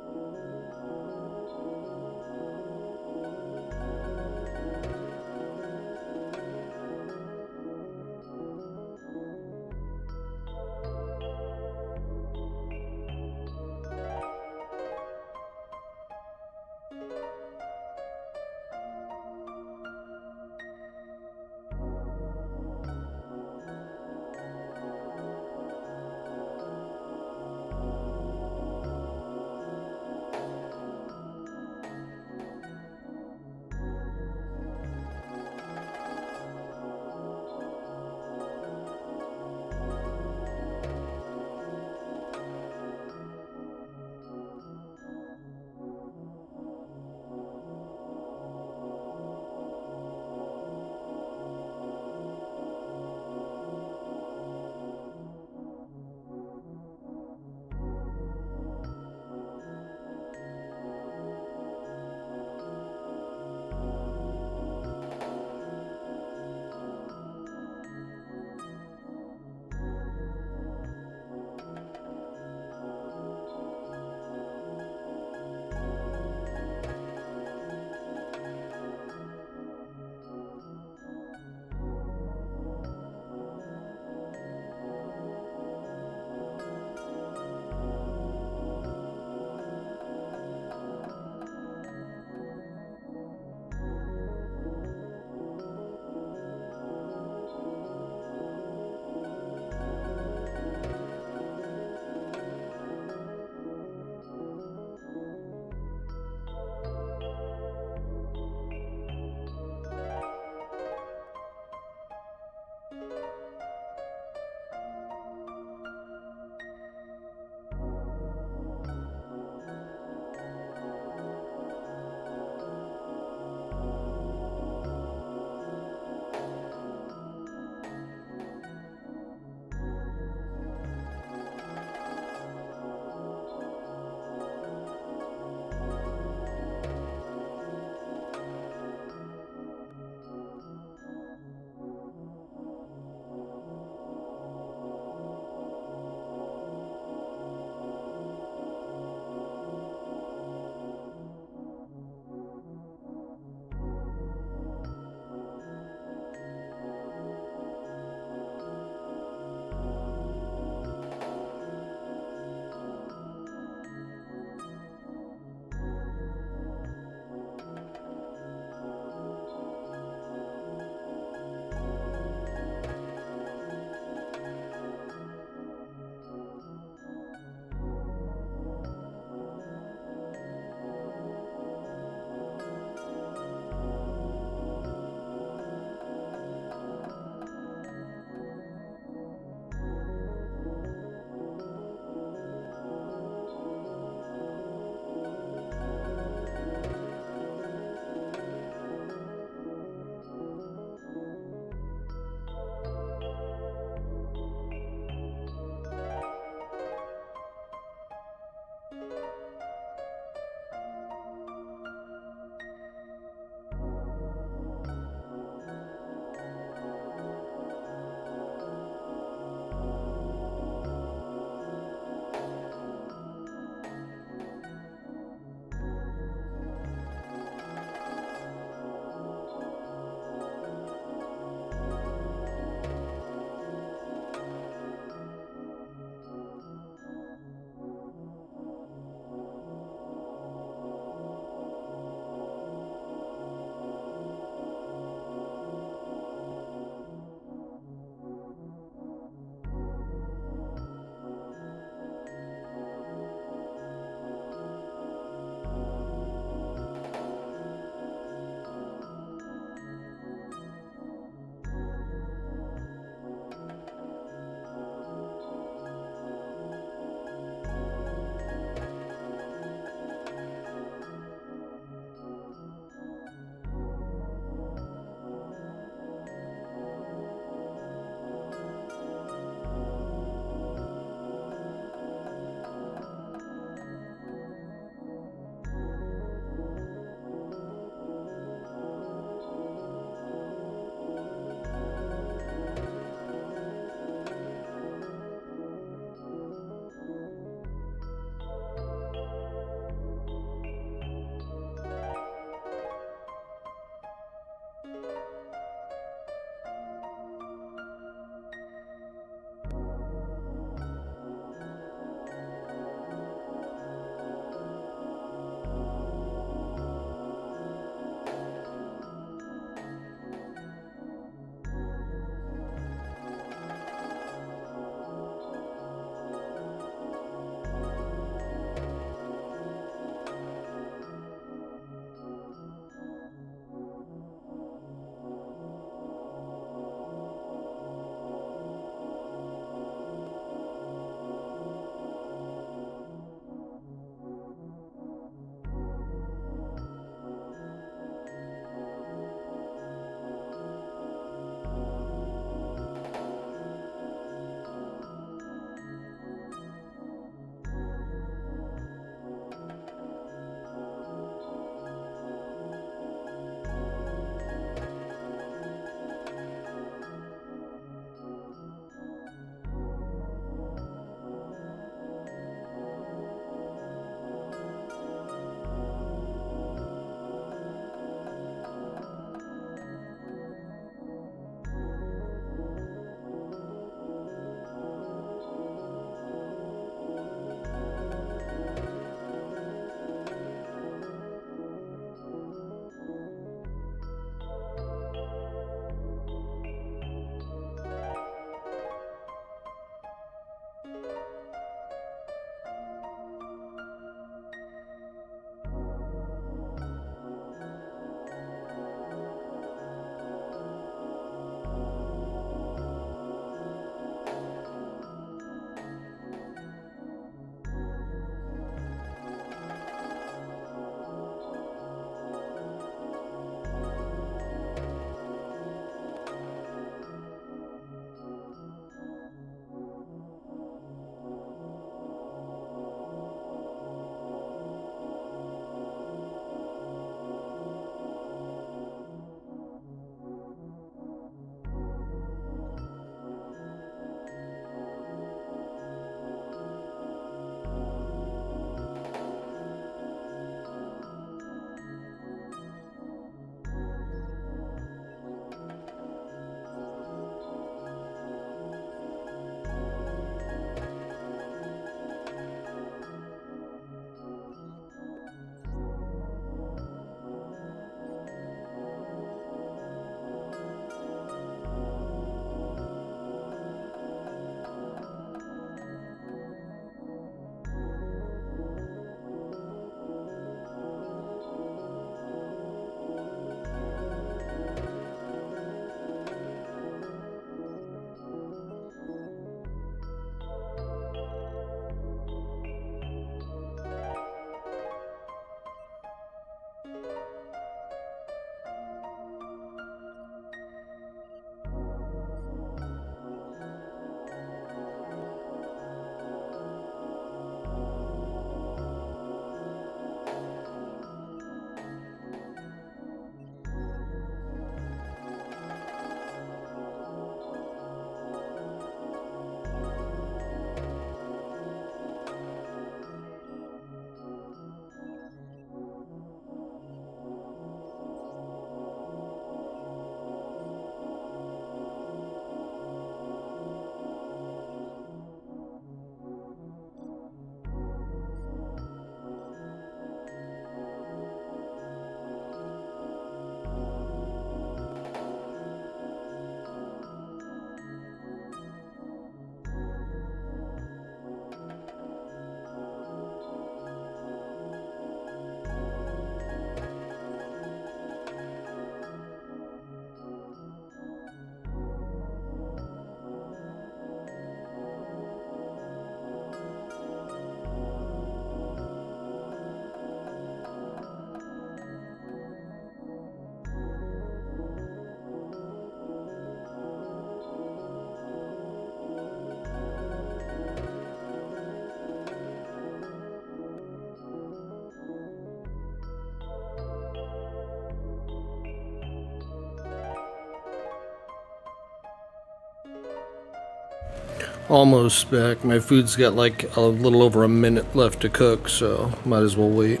Almost back. My food's got like a little over a minute left to cook, so might as well wait.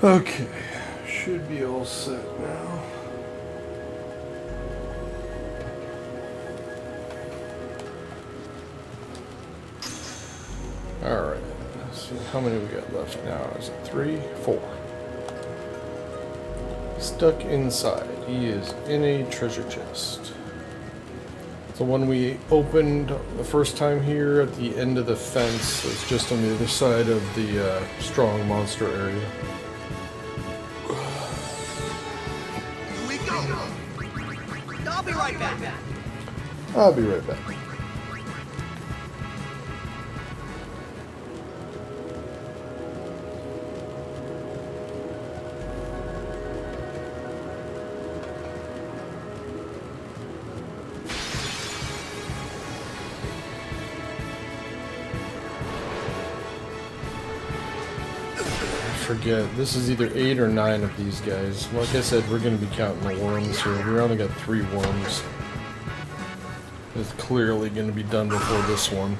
Okay, should be all set now. Alright, let's see how many we got left now. Is it 3? 4. Stuck inside. He is in a treasure chest. The one we opened the first time here at the end of the fence is just on the other side of the strong monster area. I'll be right back. I'll be right back. Forget, this is either 8 or 9 of these guys. Like I said, we're going to be counting the worms here. We only got 3 worms. It's clearly going to be done before this one.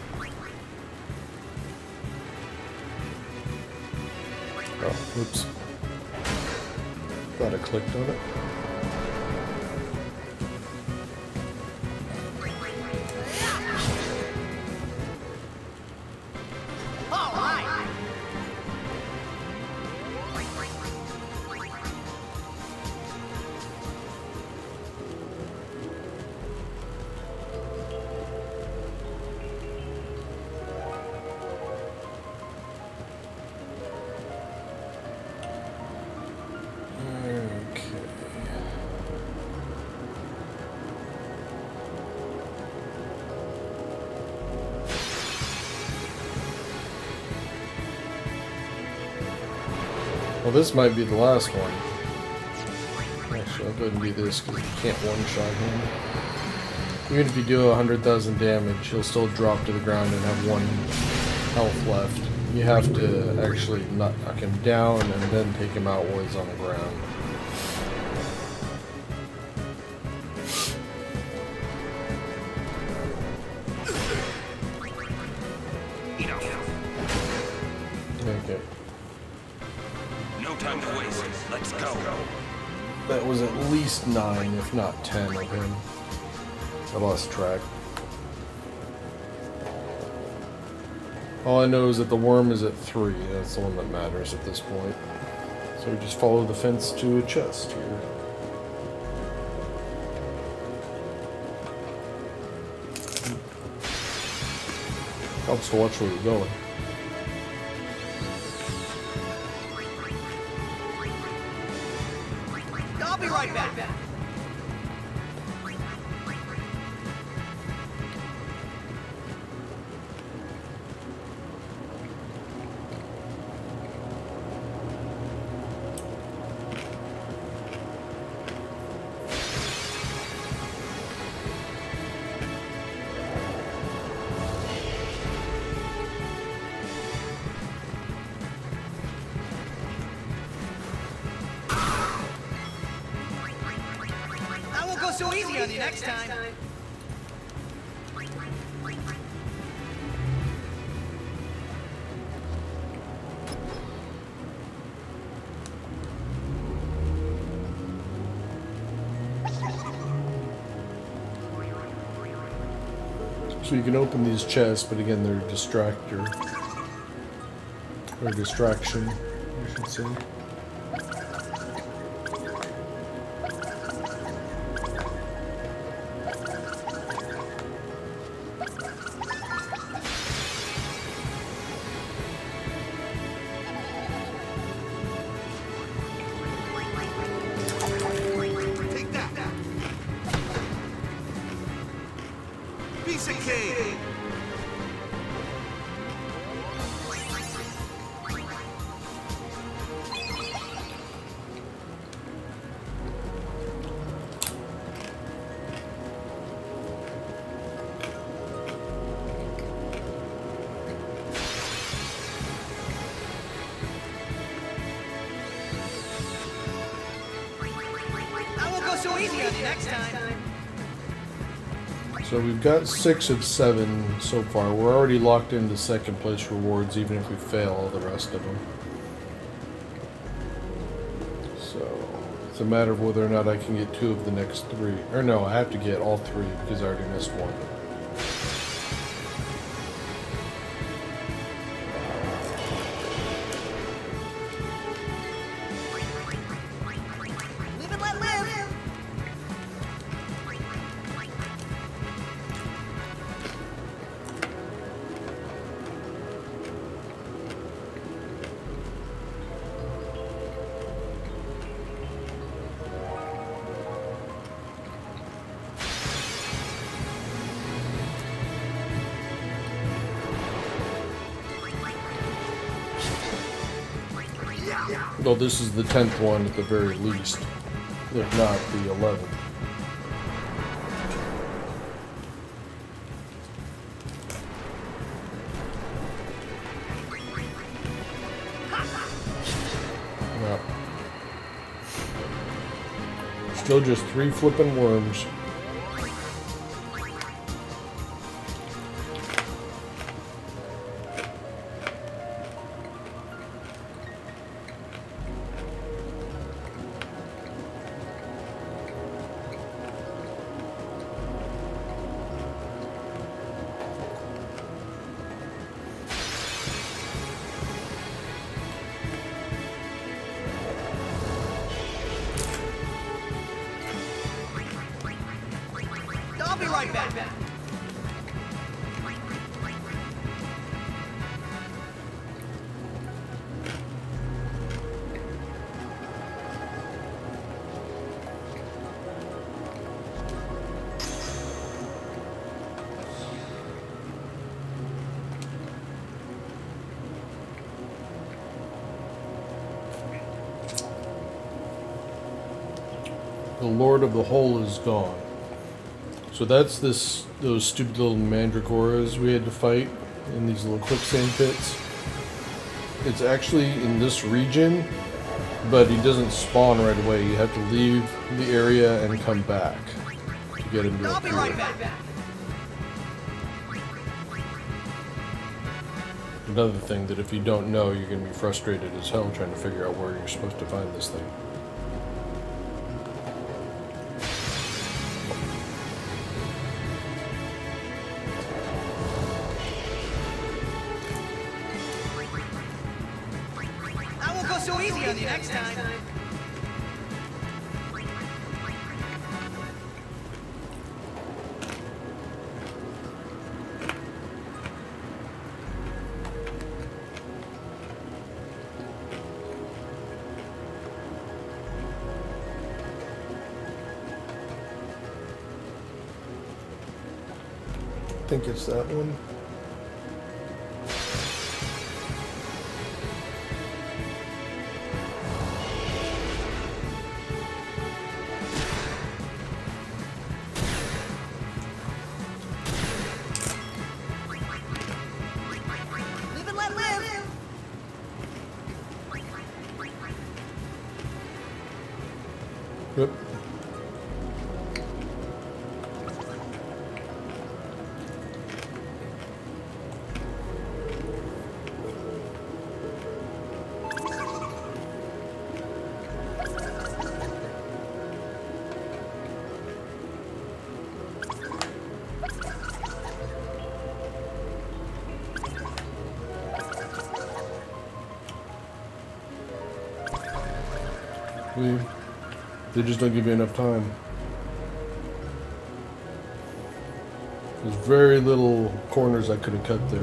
Oh, oops. Thought I clicked on it. Well, this might be the last one. Actually, I'll go ahead and do this because you can't one-shot him. Even if you do 100,000 damage, he'll still drop to the ground and have 1 health left. You have to actually knock him down and then take him out while he's on the ground. No time to waste. Let's go. That was at least 9, if not 10 of him. I lost track. All I know is that the worm is at 3. That's the one that matters at this point. So we just follow the fence to a chest here. Helps to watch where you're going. I'll be right back. I won't go so easy on you next time. So you can open these chests, but again, they're a distractor. Or distraction, I should say. Take that. Piece of cake. I won't go so easy on you next time. So we've got 6 of 7 so far. We're already locked into second place rewards, even if we fail all the rest of them. So it's a matter of whether or not I can get 2 of the next 3. Or no, I have to get all 3 because I already missed 1. Live and let live. Well, this is the 10th one at the very least, if not the 11th. Yeah. Still just 3 flipping worms. I'll be right back. The Lord of the Hole is gone. So that's those stupid little mandragoras we had to fight in these little quicksand pits. It's actually in this region, but he doesn't spawn right away. You have to leave the area and come back to get him to I'll be appear. right back. another thing that if you don't know, you're going to be frustrated as hell trying to figure out where you're supposed to find this thing. I won't go so easy on you next time. I think it's that one. Live and let live. Yep. They just don't give you enough time. There's very little corners I could have cut there.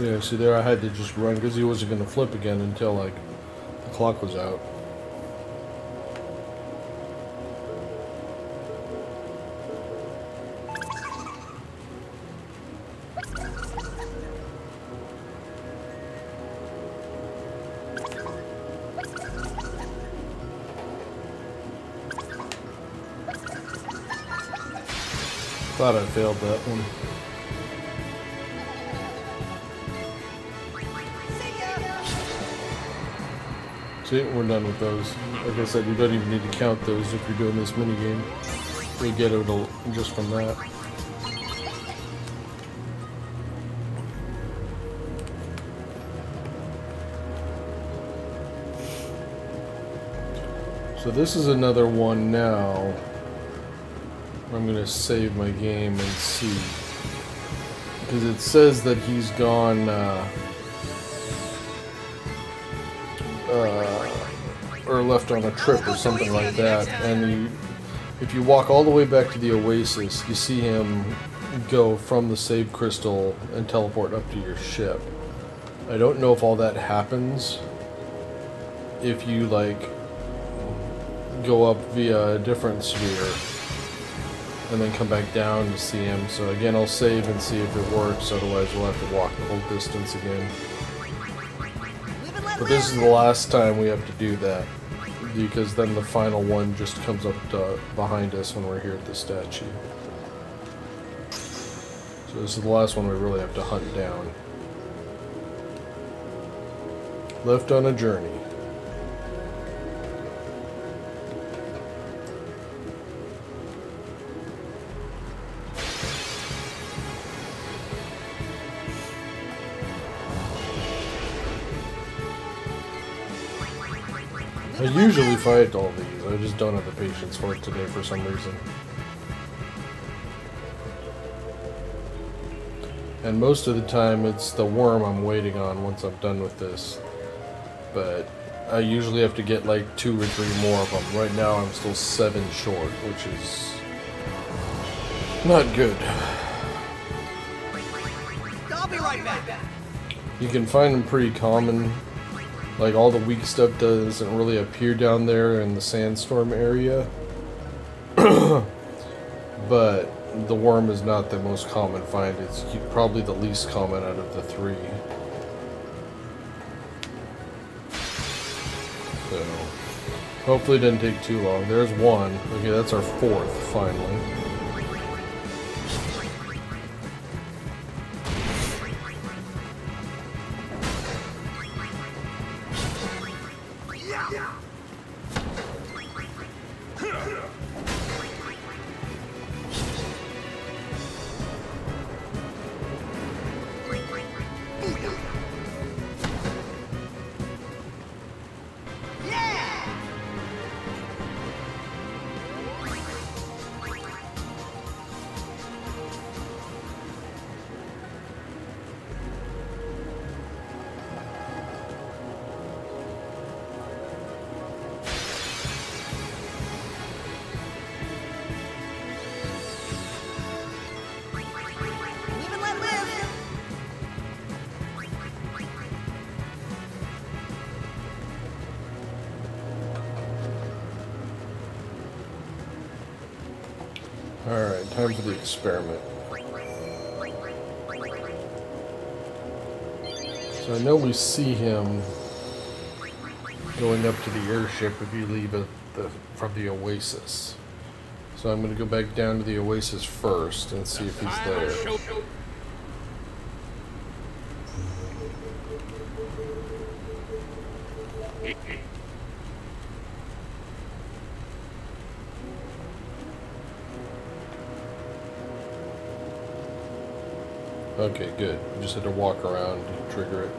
Yeah, see there I had to just run because he wasn't going to flip again until like the clock was out. Thought I failed that one. See, we're done with those. Like I said, you don't even need to count those if you're doing this minigame. You'll get it just from that. So this is another one now. I'm going to save my game and see. Because it says that he's gone... or left on a trip or something like that, and if you walk all the way back to the Oasis, you see him go from the save crystal and teleport up to your ship. I don't know if all that happens if you like go up via a different sphere and then come back down to see him. So again, I'll save and see if it works, otherwise we'll have to walk the whole distance again. But this is the last time we have to do that, because then the final one just comes up behind us when we're here at the statue. So this is the last one we really have to hunt down. Left on a journey. I usually fight all these, I just don't have the patience for it today for some reason. And most of the time it's the worm I'm waiting on once I'm done with this. But I usually have to get like 2 or 3 more of them. Right now I'm still 7 short, which is not good. I'll be right back. You can find them pretty common. Like, all the weak stuff doesn't really appear down there in the sandstorm area. But the worm is not the most common find. It's probably the least common out of the 3. So, hopefully it didn't take too long. There's one. Okay, that's our 4th, finally. Live and let live. Alright, time for the experiment. So I know we see him going up to the airship if you leave from the Oasis. So I'm going to go back down to the Oasis first and see if he's there. Okay, good. We just had to walk around to trigger it.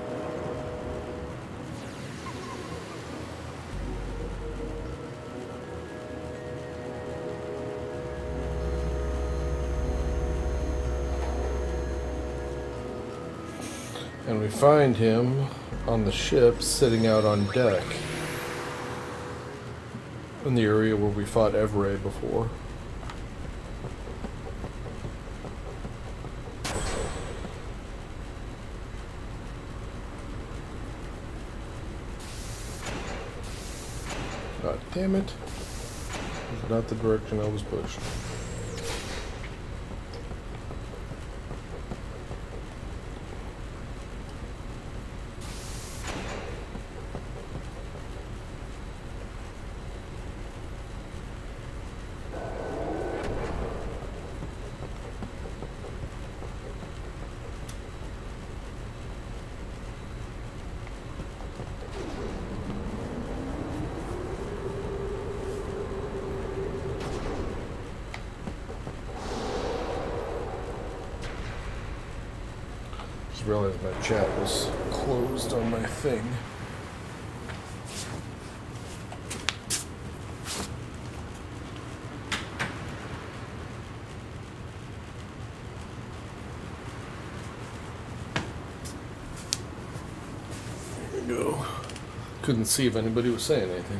And we find him on the ship sitting out on deck in the area where we fought Evray before. God damn it. This is not the direction I was pushed. Realized my chat was closed on my thing. There we go. Couldn't see if anybody was saying anything.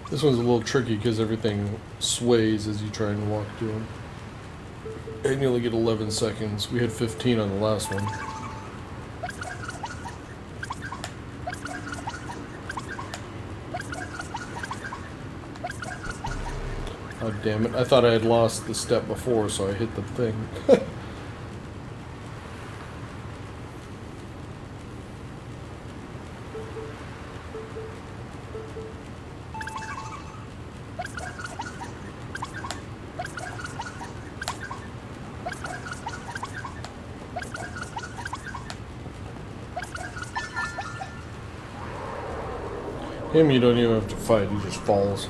This one's a little tricky because everything sways as you try and walk to him. And you only get 11 seconds. We had 15 on the last one. Oh, damn it. I thought I had lost the step before, so I hit the thing. Him, you don't even have to fight, he just falls.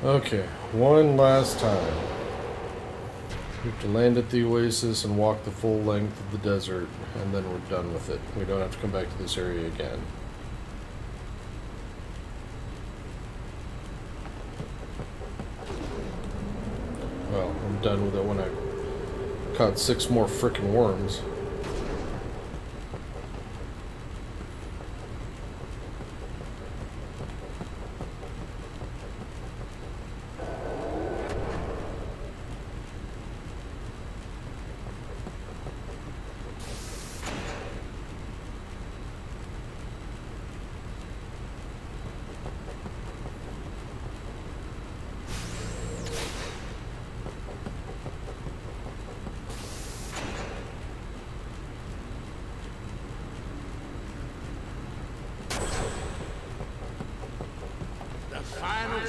Okay, one last time. We have to land at the Oasis and walk the full length of the desert, and then we're done with it. We don't have to come back to this area again. Well, I'm done with it when I caught 6 more frickin' worms.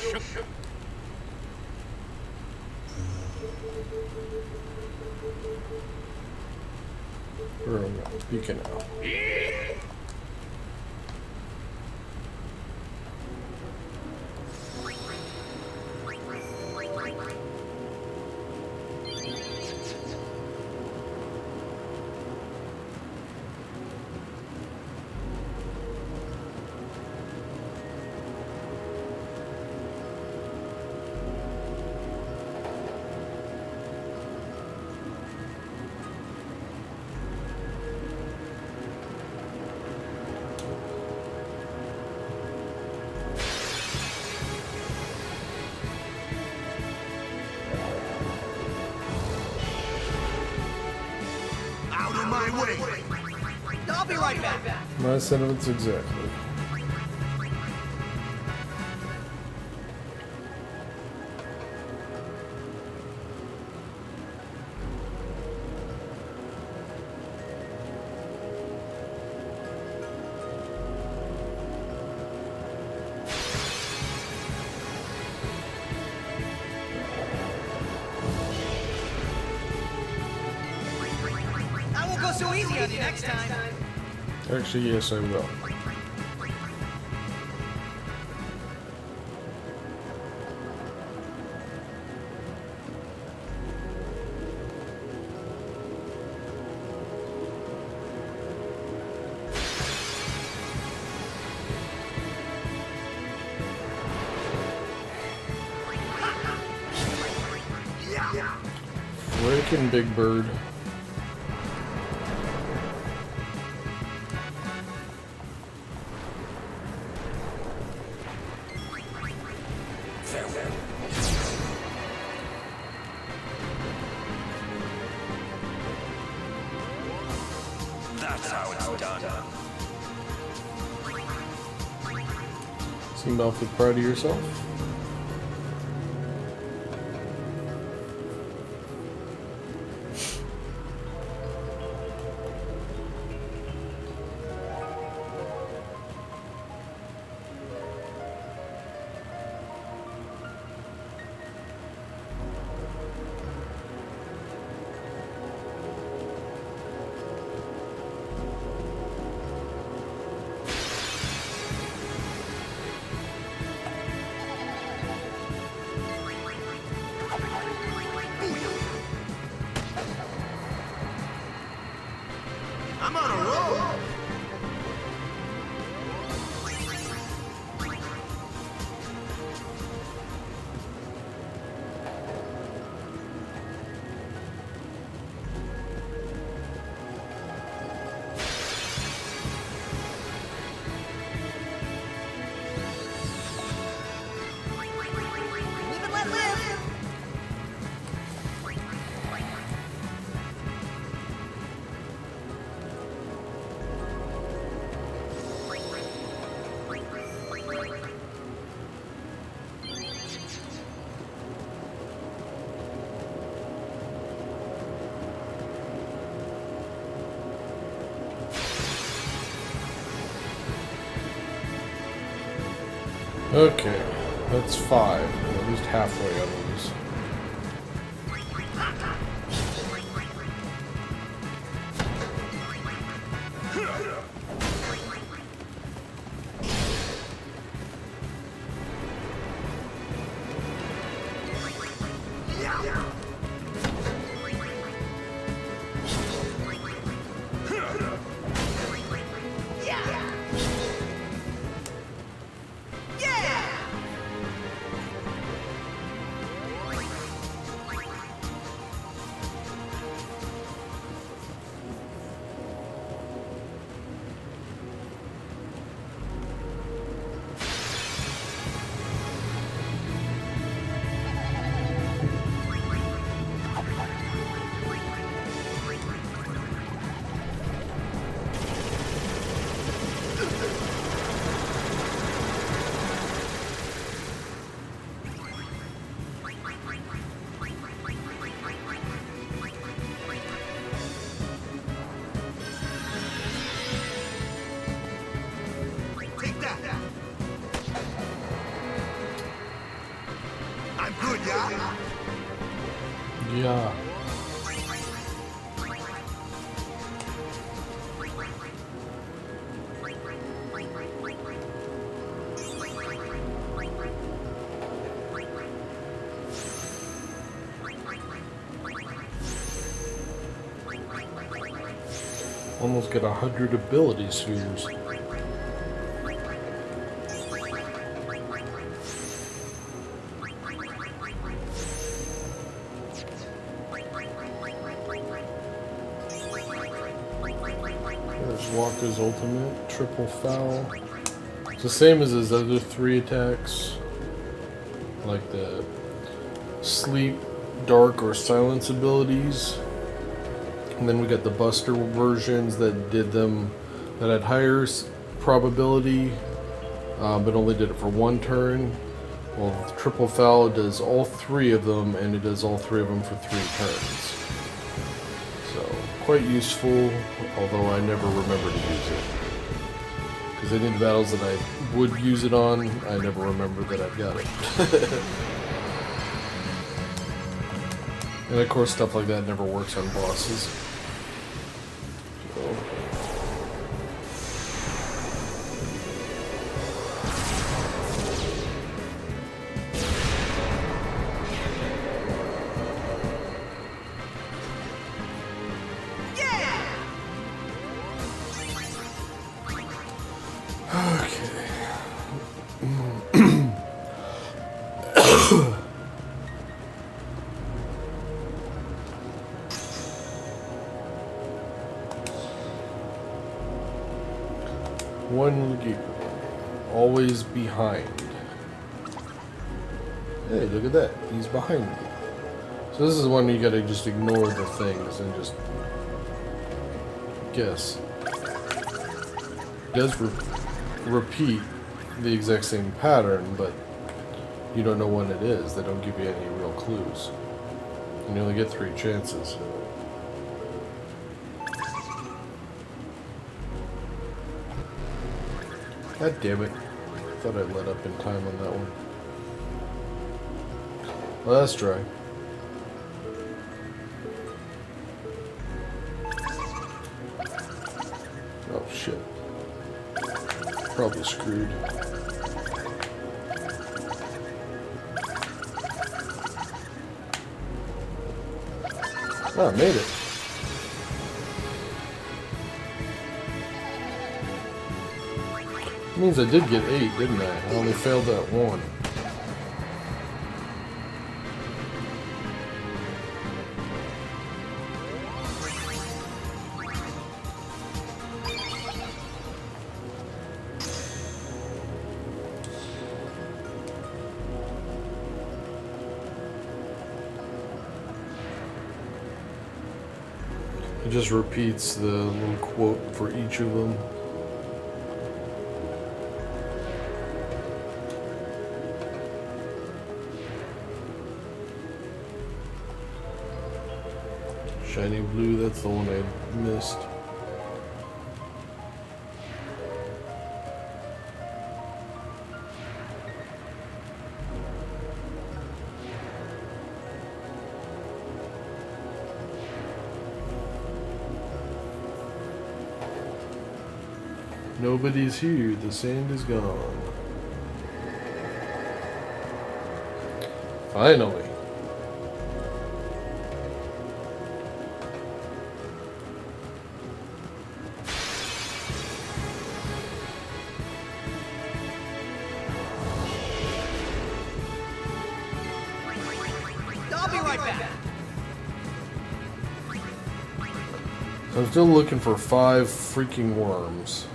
show. Room, beacon now. Out of my way! I'll be right back. My sentiments exactly. I won't go so easy on you next time. Actually, yes, I will. Freaking big bird. That's how it's done. Seemed awfully proud of yourself. I'm on a roll! Live and let live. Okay, that's 5. We're at least halfway on these. Yeah. Almost get 100 ability spheres. There's Waka's ultimate, triple foul. It's the same as his other 3 attacks, like the sleep, dark, or silence abilities. And then we got the Buster versions that did them, that had higher probability, but only did it for 1 turn. Well, the triple foul does all 3 of them, and it does all 3 of them for 3 turns. So, quite useful, although I never remember to use it. Because any of the battles that I would use it on, I never remember that I've got it. And of course, stuff like that never works on bosses. One gear. Always behind. Hey, look at that. He's behind me. So this is one you gotta just ignore the things and just guess. It does repeat the exact same pattern, but you don't know when it is. They don't give you any real clues. And you only get 3 chances. God damn it. Thought I'd let up in time on that one. Well, that's dry. Oh, shit. Probably screwed. Oh, I made it. Means I did get 8, didn't I? I only failed that 1. It just repeats the little quote for each of them. Shiny blue, that's the one I missed. Nobody's here, the sand is gone. Finally. I'm still looking for 5 freaking worms.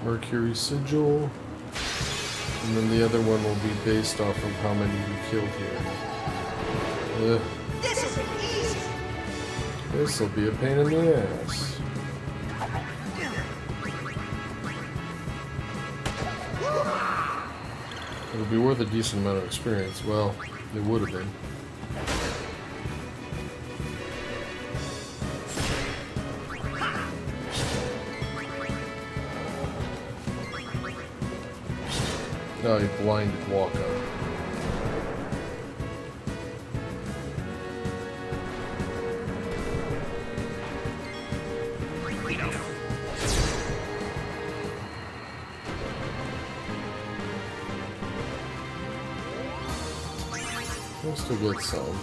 Mercury Sigil. And then the other one will be based off of how many we killed here. This'll be a pain in the ass. It'll be worth a decent amount of experience. Well, it would have been. No, he blinded Waka. We'll still get some.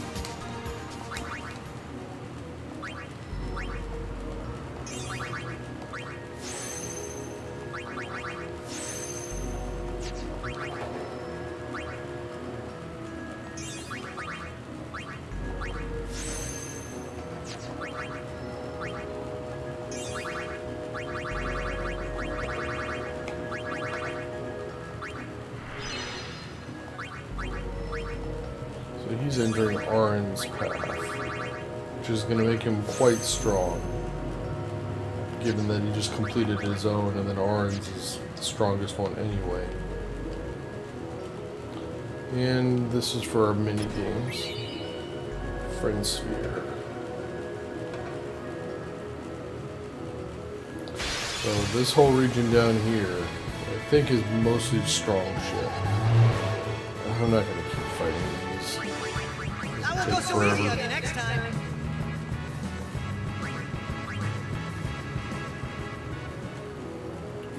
He's entering Aeons' path, which is going to make him quite strong, given that he just completed his own, and then Aeons is the strongest one anyway. And this is for our mini games. Friend Sphere. So this whole region down here, I think, is mostly strong shit. I'm not going to keep fighting these. I won't go so easy on you next time.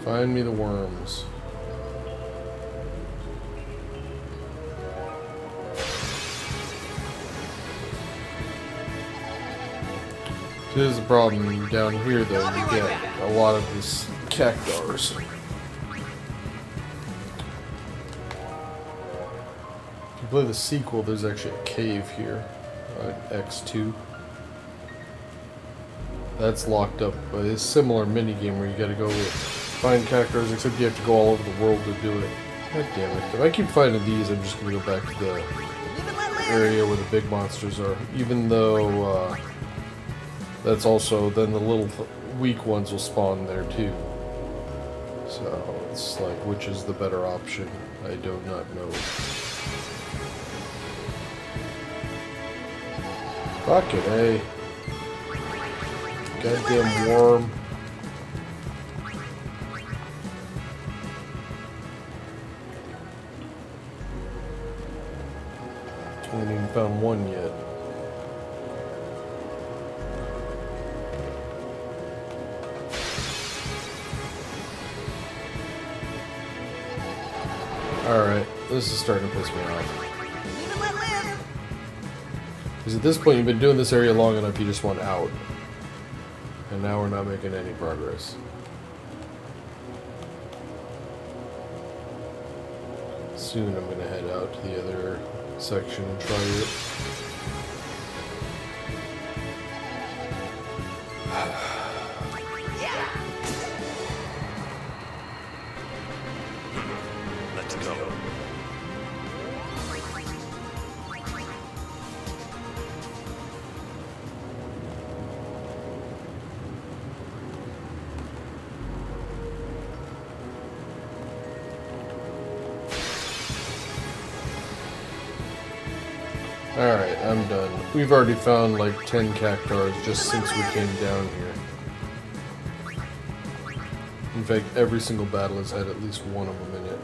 Find me the worms. Here's the problem down here, though. You get a lot of these cactars. If you play the sequel, there's actually a cave here, X2. That's locked up by a similar minigame where you gotta go find cactars, except you have to go all over the world to do it. God damn it. If I keep finding these, I'm just gonna go back to the area where the big monsters are. Even though, that's also, then the little weak ones will spawn there too. So, it's like, which is the better option? I do not know. Fuck it, eh? Goddamn worm. I haven't even found one yet. Alright, this is starting to piss me off. Because at this point you've been doing this area long enough, you just want out. And now we're not making any progress. Soon I'm going to head out to the other section and try it. Let's go. Alright, I'm done. We've already found like 10 cactars just since we came down here. In fact, every single battle has had at least one of them in it.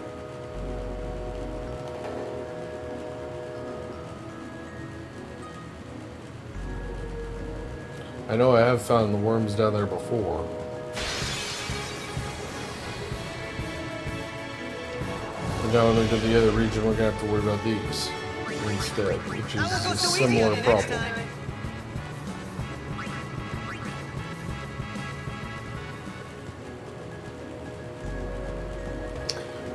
I know I have found the worms down there before. And now when we go to the other region, we're going to have to worry about these instead, which is a similar problem.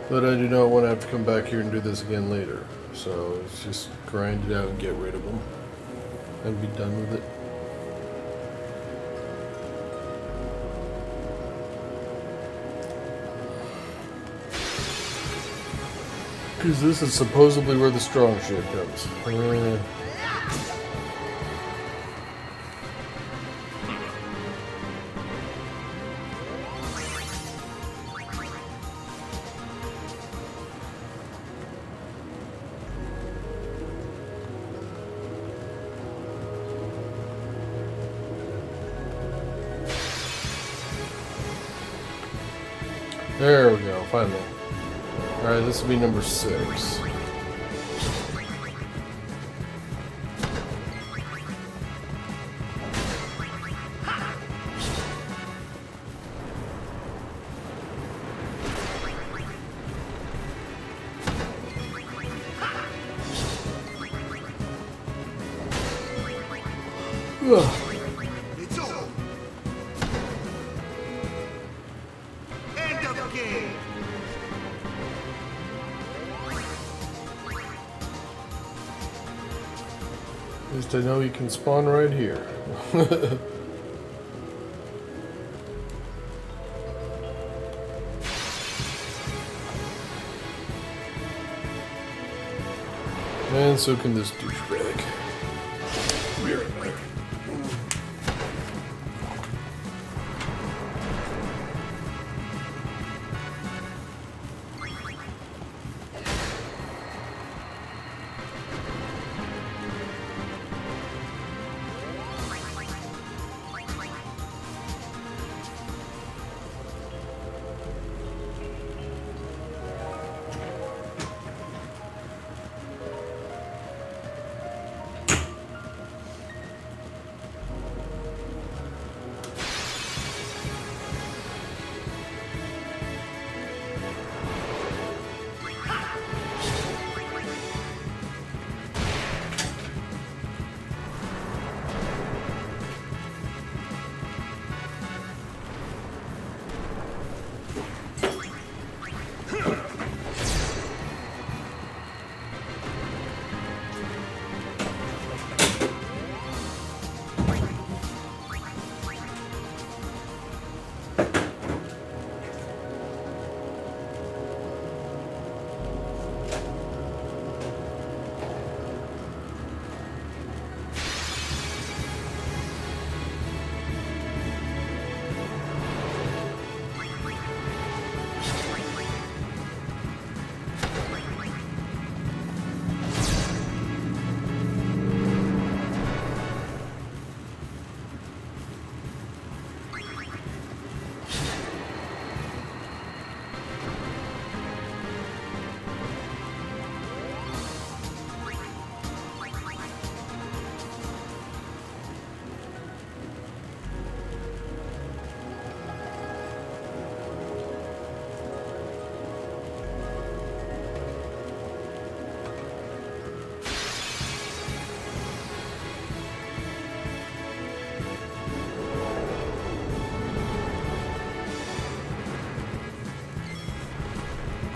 But I do not want to have to come back here and do this again later. So let's just grind it out and get rid of them. And be done with it. Because this is supposedly where the strong shit comes. There we go, finally. Alright, this will be number 6. It's over. End of game. At least I know you can spawn right here. And so can this douchebag. Be right back.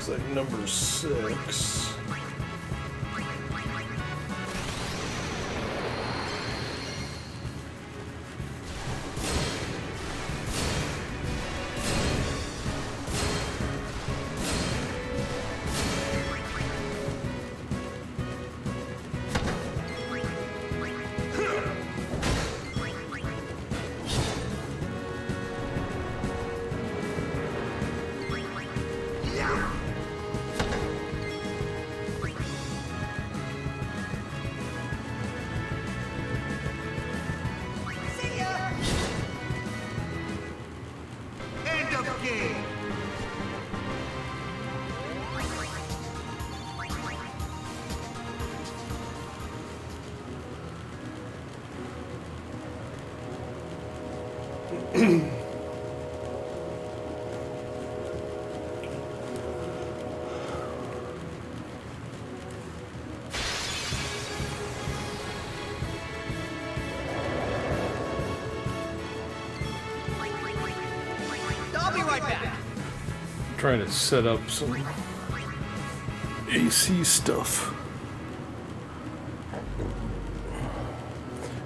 Like number 6. I'll be right back. Trying to set up some AC stuff.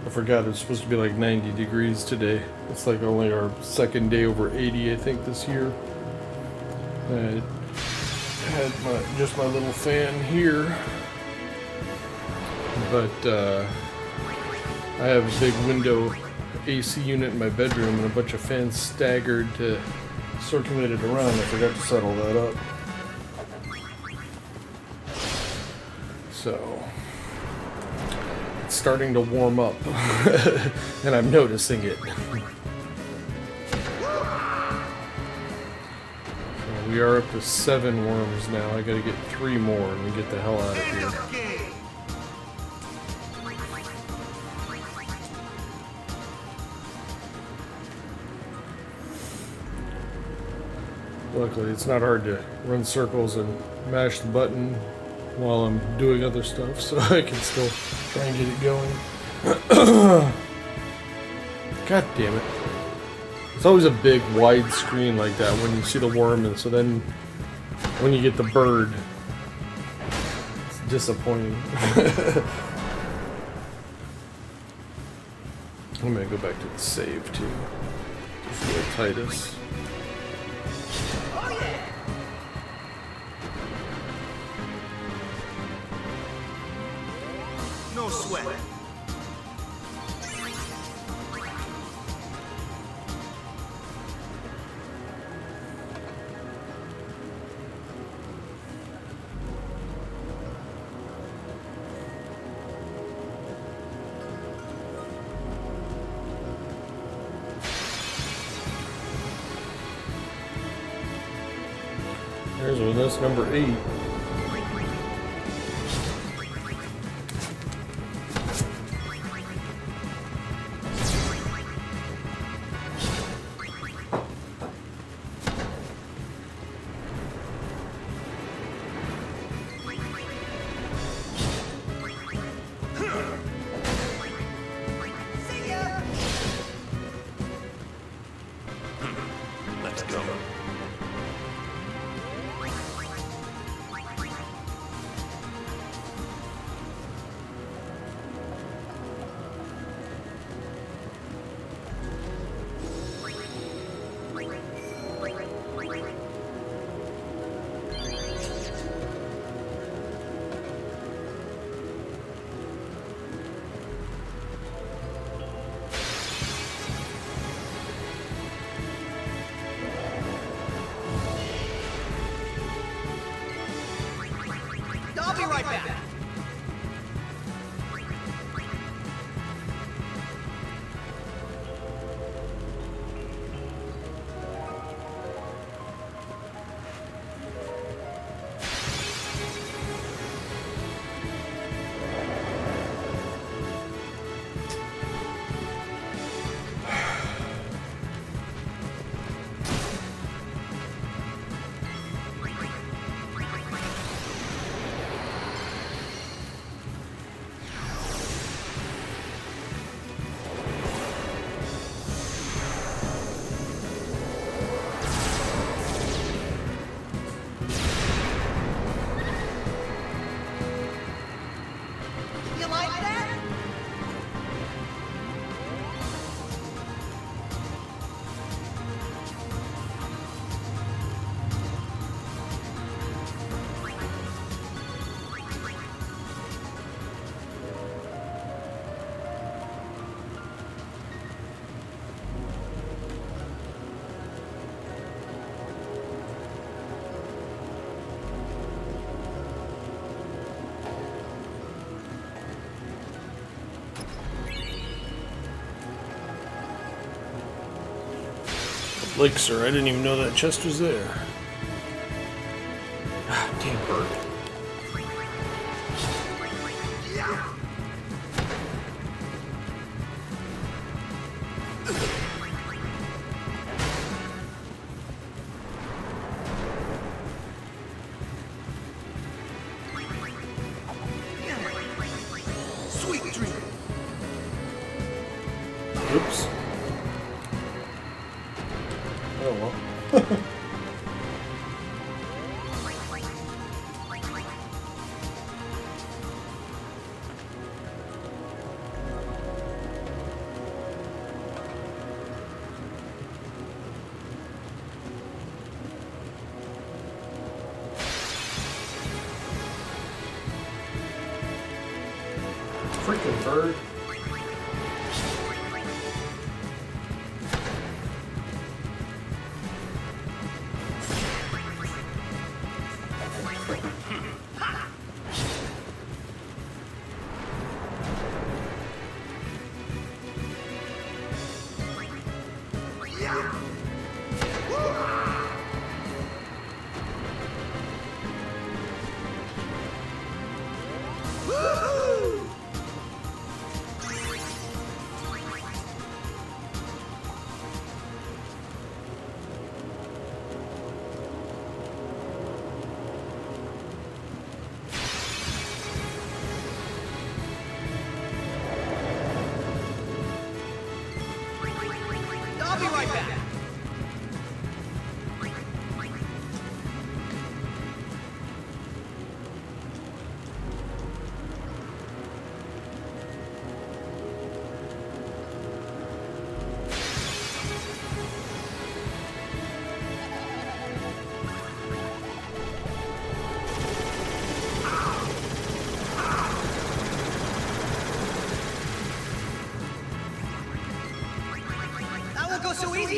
I forgot it's supposed to be like 90 degrees today. It's like only our second day over 80, I think, this year. I had just my little fan here, but I have a big window AC unit in my bedroom and a bunch of fans staggered to circulate it around. I forgot to settle that up. So it's starting to warm up and I'm noticing it. So at we are up to 7 worms now. I gotta get 3 more and we get the hell out of here. Luckily, it's not hard to run circles and mash the button while I'm doing other stuff, so I can still try and get it going. God damn it. It's always a big, wide screen like that when you see the worm, and so then when you get the bird, it's disappointing. I'm gonna go back to the save, too. Just go Titus. No sweat. There's one. That's number 8. Let's go. I'll be right back. You like that? Elixir, I didn't even know that chest was there. Ah, damn bird. Sweet dream. Oops. Oh well. Freaking bird.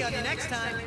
on you next time.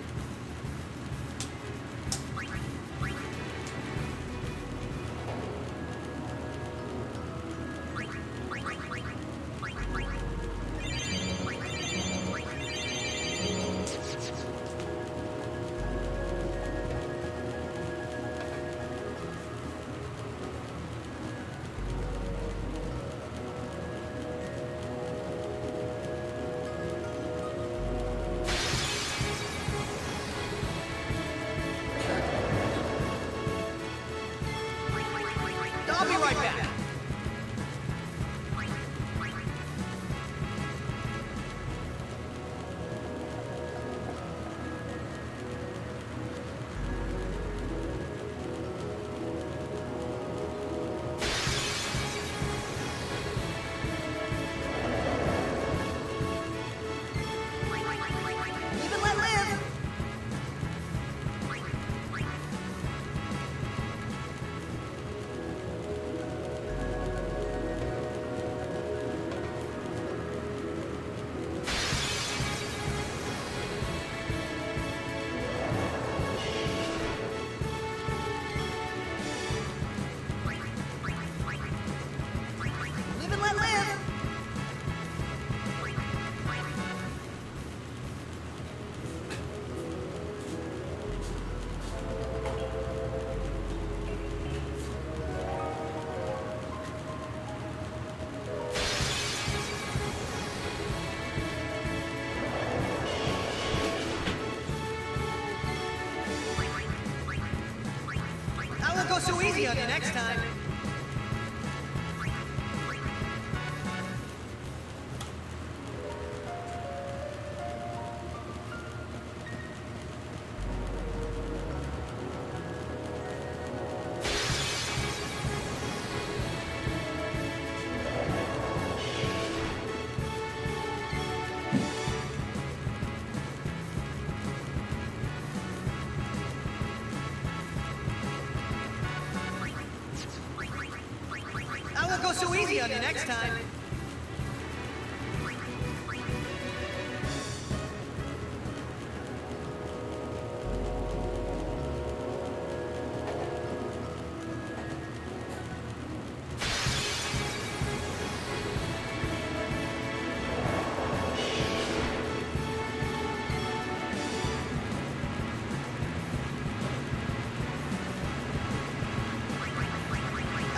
I'll be right back. Live and let live. Live and let live. I won't go so easy on you next time. I won't go so easy on you next time.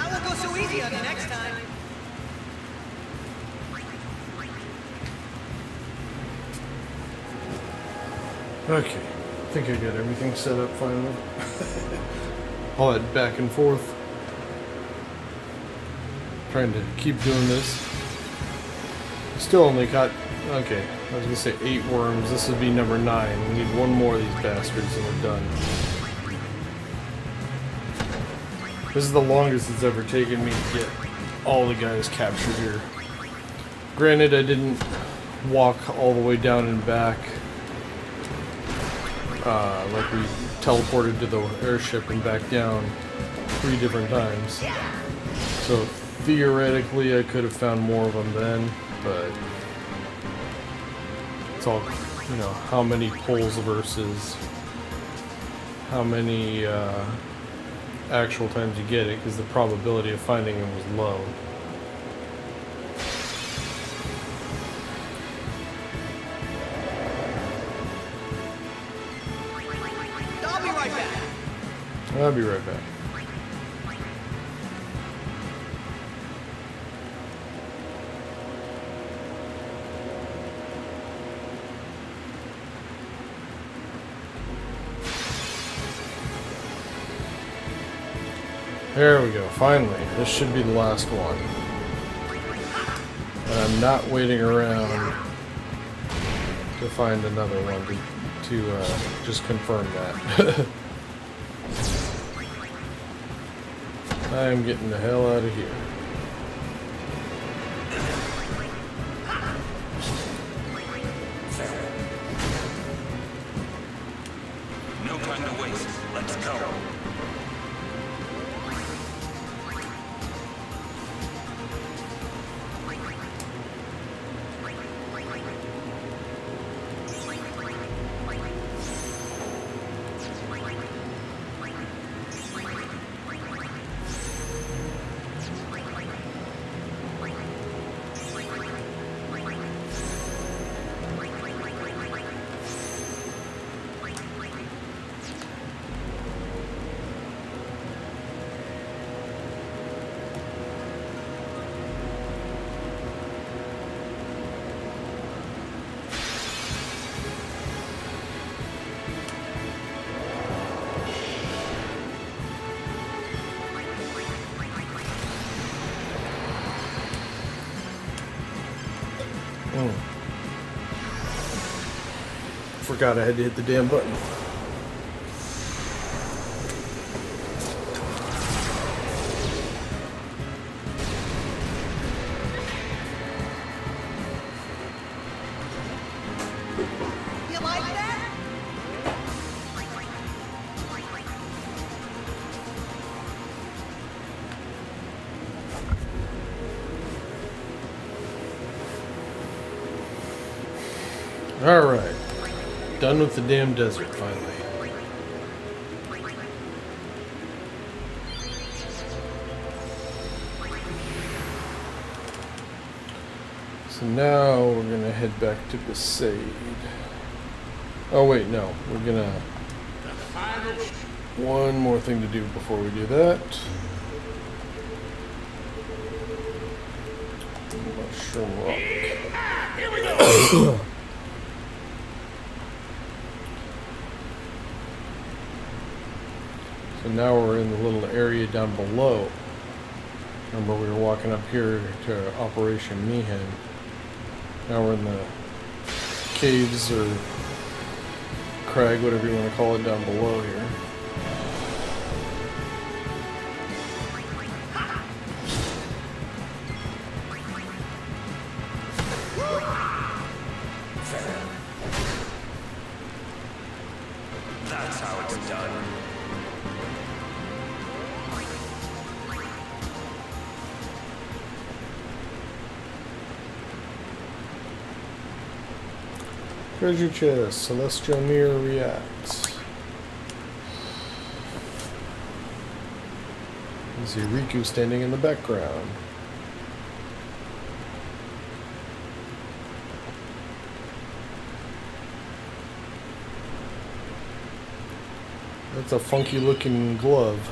I won't go so easy on you next time. Okay, I think I got everything set up finally. All that back and forth. Trying to keep doing this. Still only got, okay, I was gonna say 8 worms. This would be number 9. We need one more of these bastards and we're done. This is the longest it's ever taken me to get all the guys captured here. Granted, I didn't walk all the way down and back. Like we teleported to the airship and back down 3 different times. So theoretically I could have found more of them then, but it's all, you know, how many pulls versus how many actual times you get it, because the probability of finding them was low. I'll be right back. I'll be right back. There we go, finally. This should be the last one. And I'm not waiting around to find another one to just confirm that. I am getting the hell out of here. No time to waste. Let's go. forgot I had to hit the damn button. You like that? Alright. Done with the damn desert, finally. So now we're gonna head back to Besaid. Oh wait, no. We're gonna... One more thing to do before we do that. Mushroom rock. Here we go! So now we're in the little area down below. Remember we were walking up here to Operation Meehan. Now we're in the caves or crag, whatever you want to call it, down below here. That's how it's done. Treasure chest, celestial mirror reacts. You see Riku standing in the background. That's a funky looking glove.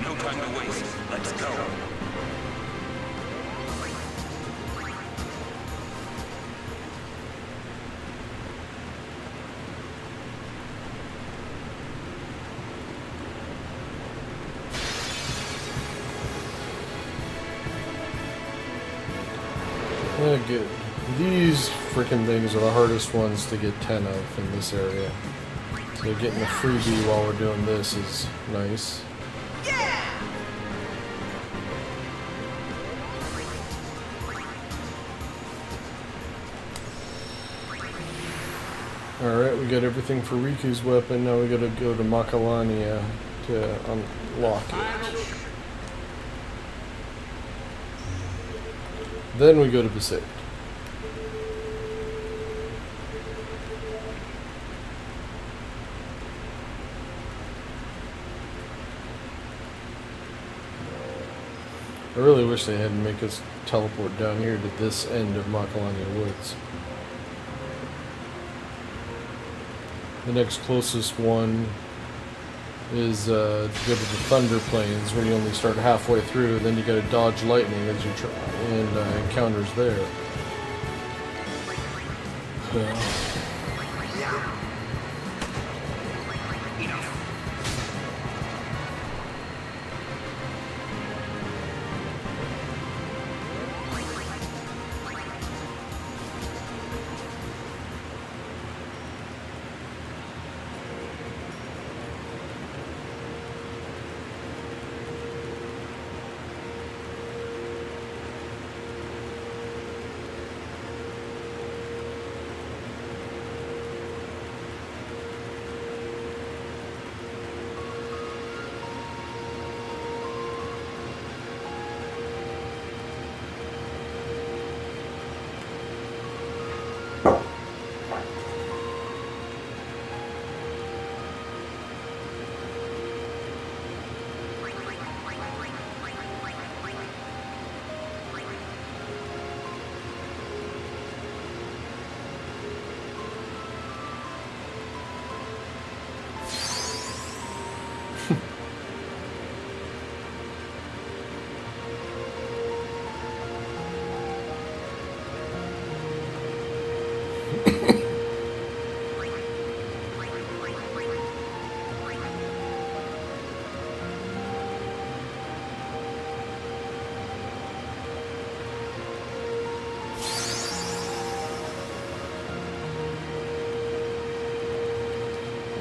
No time to waste. Let's go. Oh, good. These freaking things are the hardest ones to get 10 of in this area. So getting a freebie while we're doing this is nice. Alright, we got everything for Riku's weapon. Now we gotta go to Makalania to unlock it. Then we go to Besaid. I really wish they hadn't make us teleport down here to this end of Makalania Woods. The next closest one is to go to the Thunder Plains, where you only start halfway through, then you gotta dodge lightning as you try, and encounters there. So.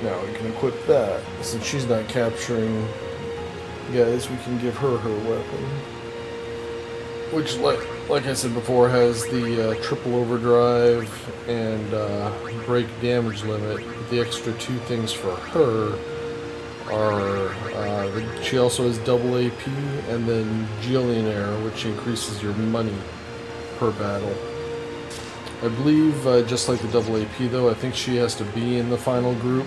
Now we can equip that. Since she's not capturing guys, we can give her her weapon. Which, like I said before, has the triple overdrive and break damage limit. But the extra 2 things for her are she also has double AP and then Gillionaire, which increases your money per battle. I believe, just like the double AP though, I think she has to be in the final group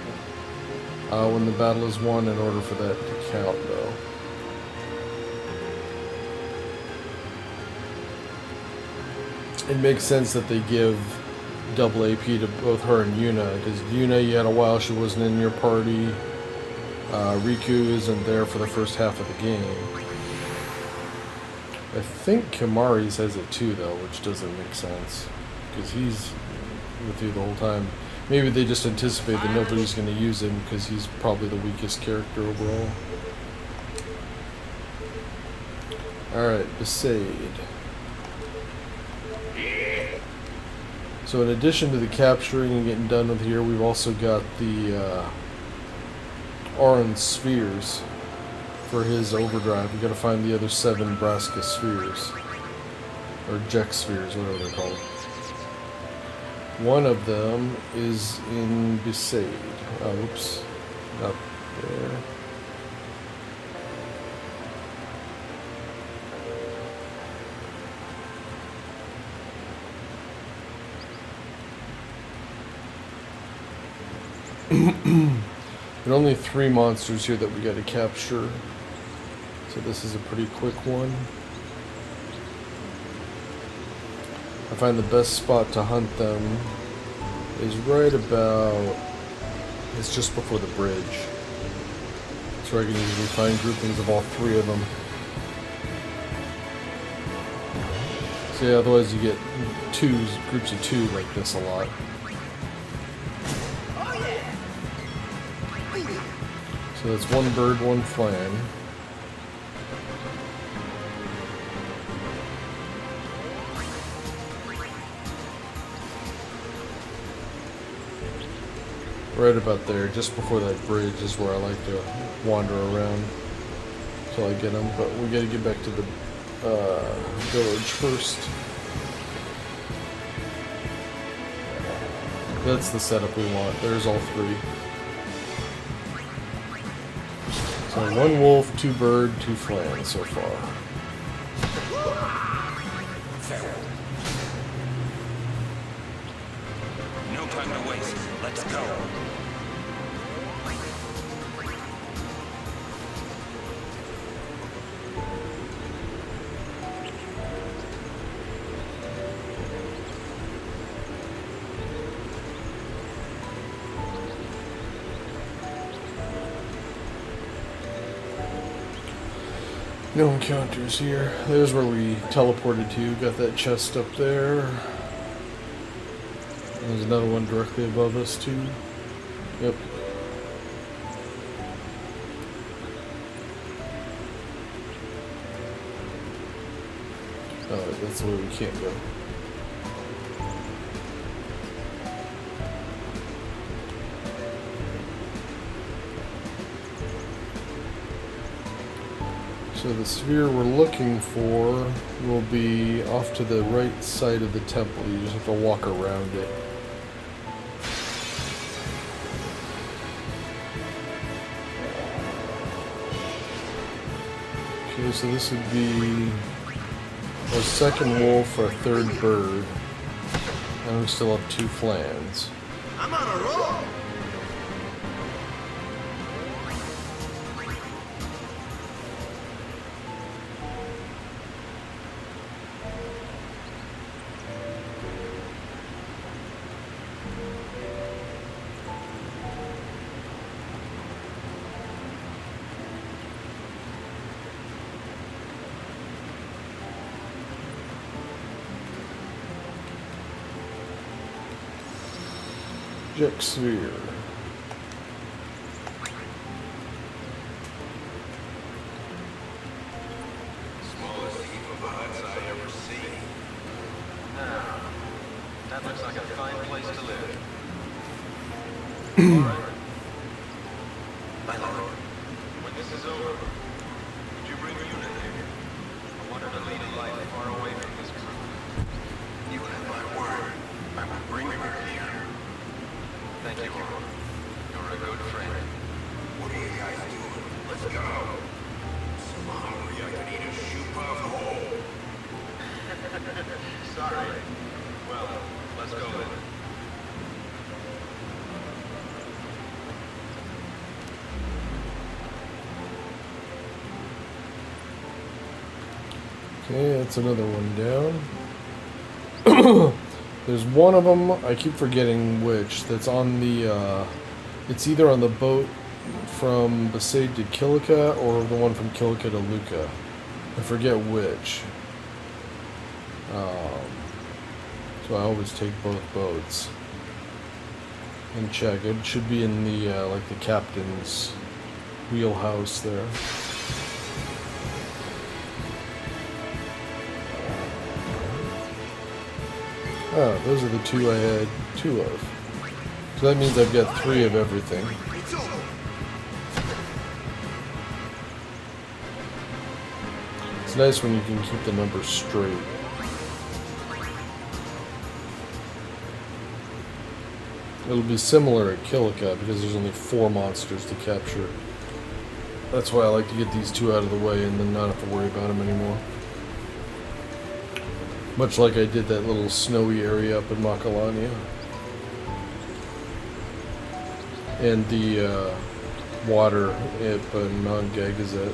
when the battle is won in order for that to count though. It makes sense that they give double AP to both her and Yuna, because Yuna, you had a while she wasn't in your party. Riku isn't there for the first half of the game. I think Kimari's has it too, though, which doesn't make sense, because he's with you the whole time. Maybe they just anticipate that nobody's going to use him because he's probably the weakest character overall. Alright, Besaid. So in addition to the capturing and getting done with here, we've also got the Auron spheres for his overdrive. We've got to find the other 7 Braska spheres. Or Jek spheres, whatever they're called. One of them is in Besaid. Oh, oops. Up there. But only 3 monsters here that we got to capture. So this is a pretty quick one. I find the best spot to hunt them is right about, it's just before the bridge. So I can usually find groupings of all 3 of them. So yeah, otherwise you get groups of 2 like this a lot. So that's 1 bird, 1 flan. Right about there, just before that bridge is where I like to wander around until I get them. But we gotta get back to the village first. That's the setup we want. There's all 3. So 1 wolf, 2 bird, 2 flan so far. No time to waste. Let's go. No encounters here. There's where we teleported to. Got that chest up there. There's another one directly above us too. Yep. Oh, that's the way we can't go. So the sphere we're looking for will be off to the right side of the temple. You just have to walk around it. Okay, so this would be our 2nd wolf, our 3rd bird. And we still have 2 flans. I'm on a roll. Jek sphere. Smallest heap of huts I ever seen. Now, that looks like a fine place to live. Alright, Okay, that's another one down. There's one of them, I keep forgetting which, that's on the, it's either on the boat from Besaid to Kilika or the one from Kilika to Luca. I forget which. So I always take both boats. And check, it should be in the, like the captain's wheelhouse there. Oh, those are the two I had 2 of. So that means I've got 3 of everything. It's nice when you can keep the numbers straight. It'll be similar at Kilika because there's only 4 monsters to capture. That's why I like to get these 2 out of the way and then not have to worry about them anymore. Much like I did that little snowy area up in Makalania. And the water at Mount Gagazet.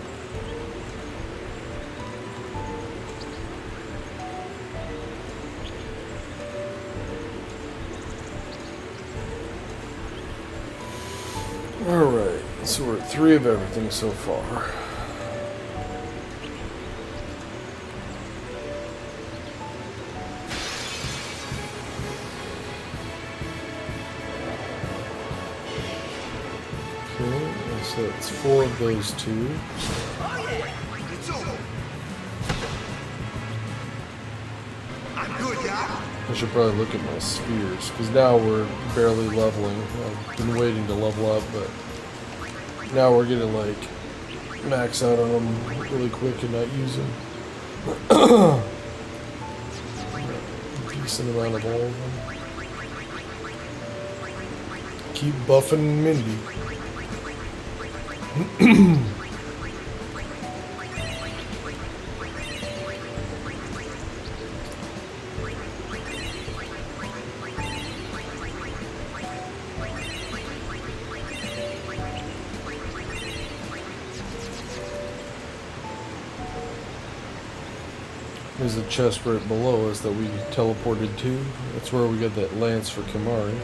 Alright, so we're at 3 of everything so far. So it's 4 of those 2. I should probably look at my spheres, because now we're barely leveling. I've been waiting to level up, but now we're gonna like max out on them really quick and not use them. Decent amount of all of them. Keep buffing Mindy. There's a chest right below us that we teleported to. That's where we got that lance for Kimari.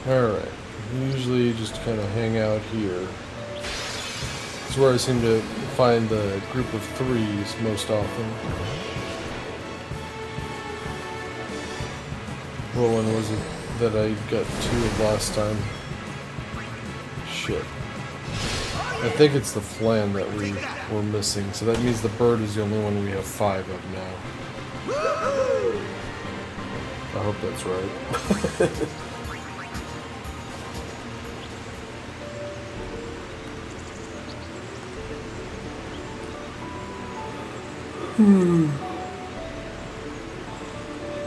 Alright. Usually just kind of hang out here. It's where I seem to find the group of 3s most often. What one was it that I got 2 of last time? Shit. I think it's the flan that we were missing, so that means the bird is the only one we have 5 of now. I hope that's right.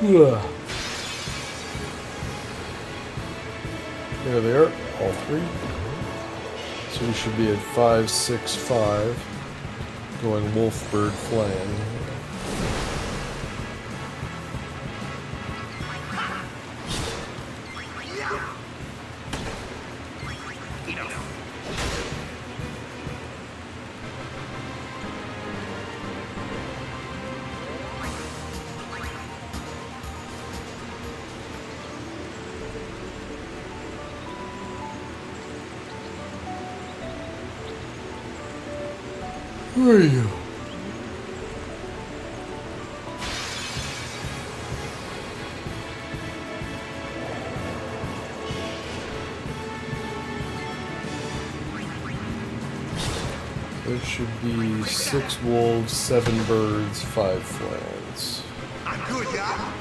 Yeah. There they are, all 3. So we should be at 5, 6, 5, going Wolfbird Flan. Where are you? There should be 6 wolves, 7 birds, 5 flans. I'm good, yeah?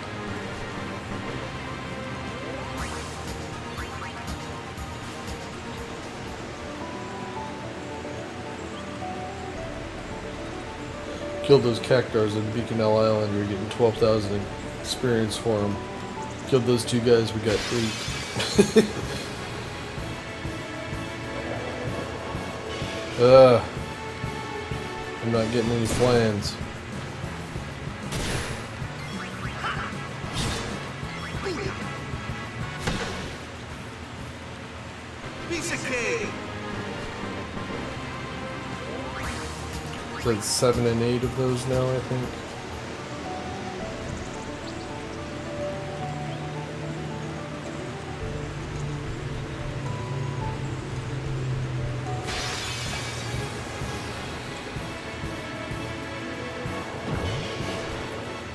Killed those cactars on Beacon L Island, you're getting 12,000 experience for them. Killed those 2 guys, we got 8. I'm not getting any flans. to 7 and 8 of those now, I think.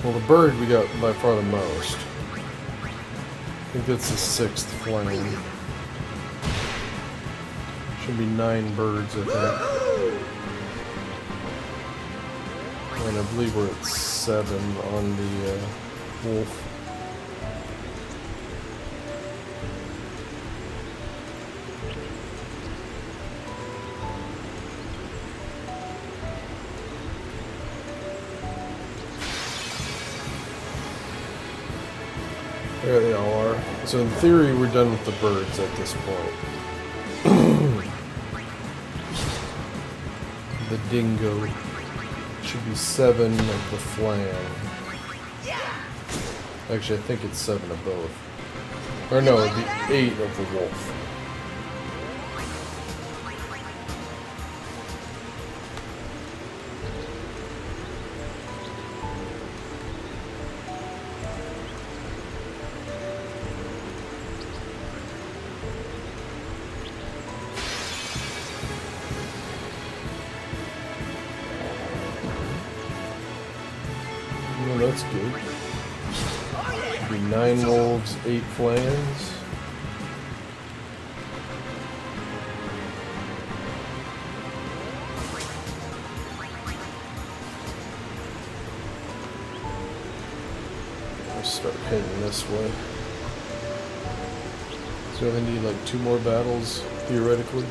Well, the bird we got by far the most. I think that's the 6th flame. Should be 9 birds, I think. And I believe we're at 7 on the wolf. There they all are. So in theory, we're done with the birds at this point. The dingo. Should be 7 of the flan. Actually, I think it's 7 of both. Or no, it'd be 8 of the wolf. That's good. Be 9 wolves, 8 flans. Let's start heading this way. So we only need like 2 more battles, theoretically.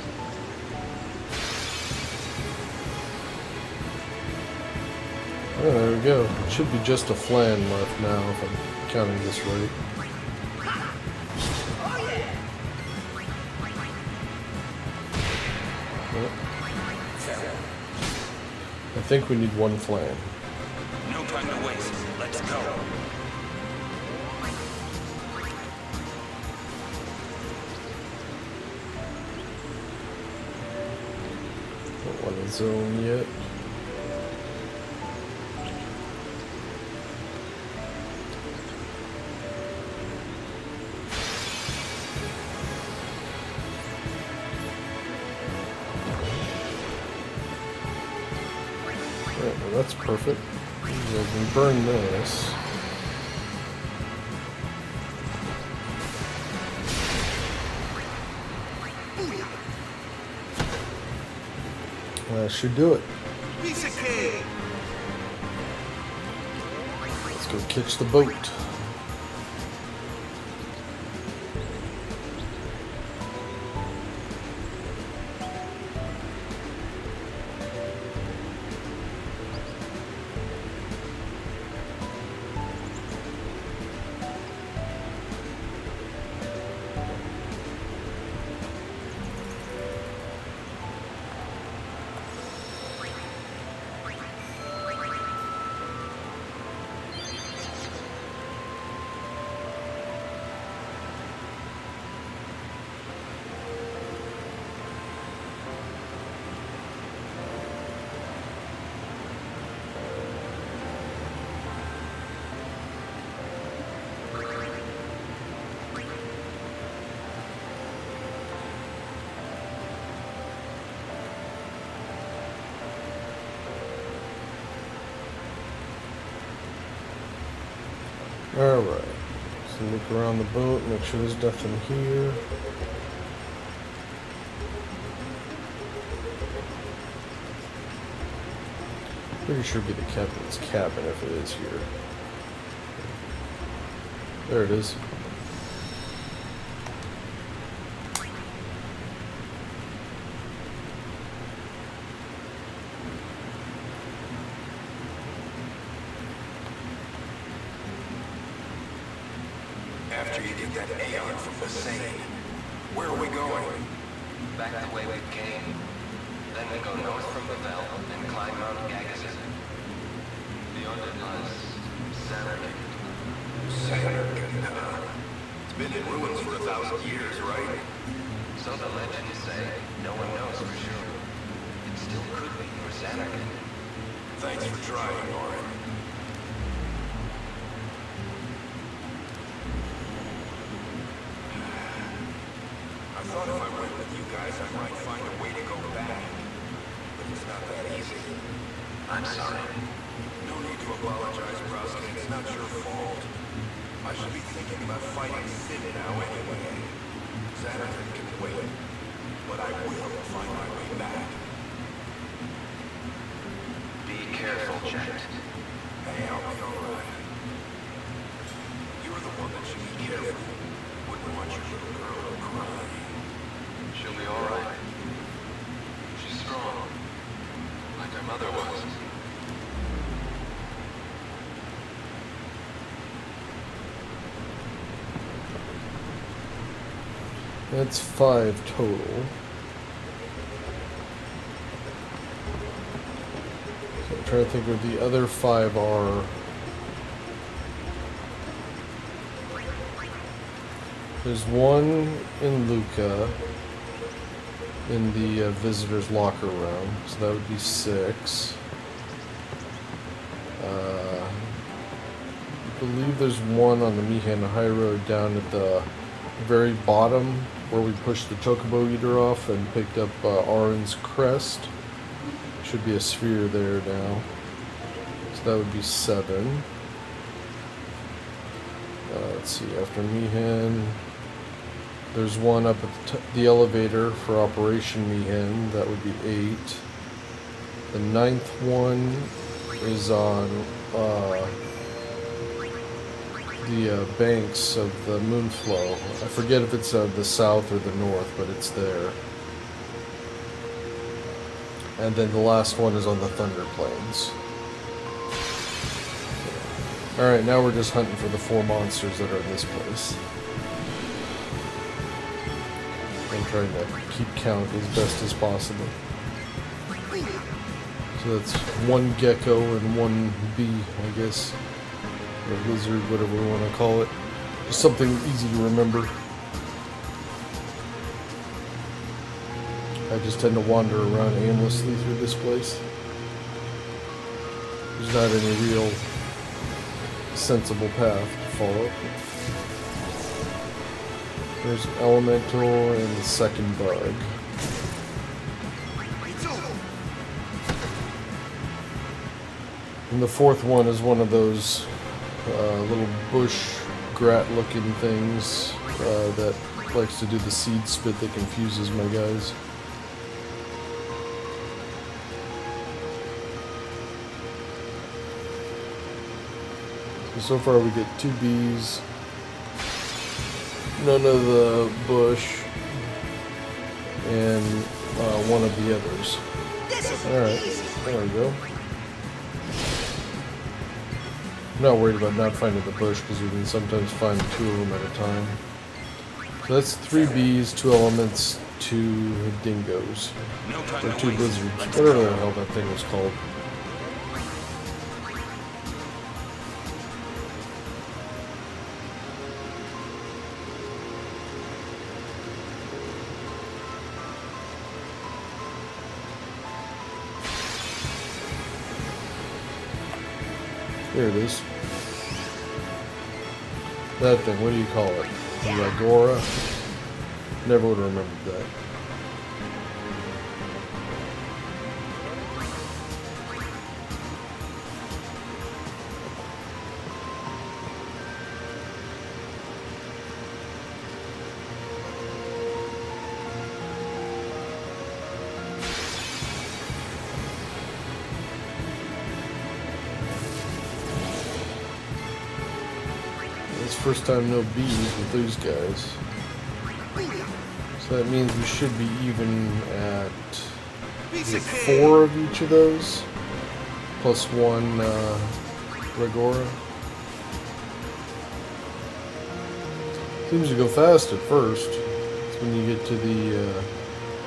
Oh, there we go. It should be just a flan left now, if I'm counting this right. Oh. I think we need 1 flan. No time to waste. Let's go. Don't want to zone yet. That's perfect. I can burn this. That should do it. Let's go catch the boat. Alright, so look around the boat, make sure there's nothing here. Pretty sure it'd be the captain's cabin if it is here. There it is. After you get that Aeon from the Seine, where are we going? Back the way we came. Then we go north from the belt and climb Mount Gagasin. Beyond it lies Zanarkand. Zanarkand, huh? It's been in ruins for 1,000 years, right? So the legends say. No one knows for sure. It still could be for Zanarkand. Thanks for trying, Orin. I thought if I went with you guys, I might find a way to go back. But it's not that easy. I'm sorry. No need to apologize, Brosnan. It's not your fault. I should be thinking about fighting Sin now anyway. Zanarkand can wait. But I will find my way back. Be careful, Jet. Hey, I'll be alright. You're the one that should be careful. Wouldn't want your little girl to cry. She'll be alright. She's strong. Like her mother was. That's 5 total. So I'm trying to think what the other 5 are. There's one in Luca in the visitor's locker room, so that would be 6. I believe there's one on the Mihan High Road down at the very bottom where we pushed the Chocobo Eater off and picked up Aron's crest. Should be a sphere there now. So that would be 7. Let's see, after Mihan, there's one up at the elevator for Operation Mihan. That would be 8. The 9th one is on the banks of the Moonflow. I forget if it's the south or the north, but it's there. And then the last one is on the Thunder Plains. Alright, now we're just hunting for the 4 monsters that are in this place. I'm trying to keep count as best as possible. So that's 1 gecko and 1 bee, I guess. Or lizard, whatever we want to call it. Just something easy to remember. I just tend to wander around aimlessly through this place. There's not any real sensible path to follow. There's Elemental and the second bug. And the 4th one is one of those little bush grat looking things that likes to do the seed spit that confuses my guys. So far we get 2 bees, none of the bush, and 1 of the others. Alright, there we go. I'm not worried about not finding the bush because we can sometimes find 2 of them at a time. So that's 3 bees, 2 elements, 2 dingoes. Or 2 lizards, whatever the hell that thing was called. There it is. That thing, what do you call it? The Agora? Never would have remembered that. First time no bees with those guys. So that means we should be even at 4 of each of those. Plus 1 Regora. Seems to go fast at first. It's when you get to the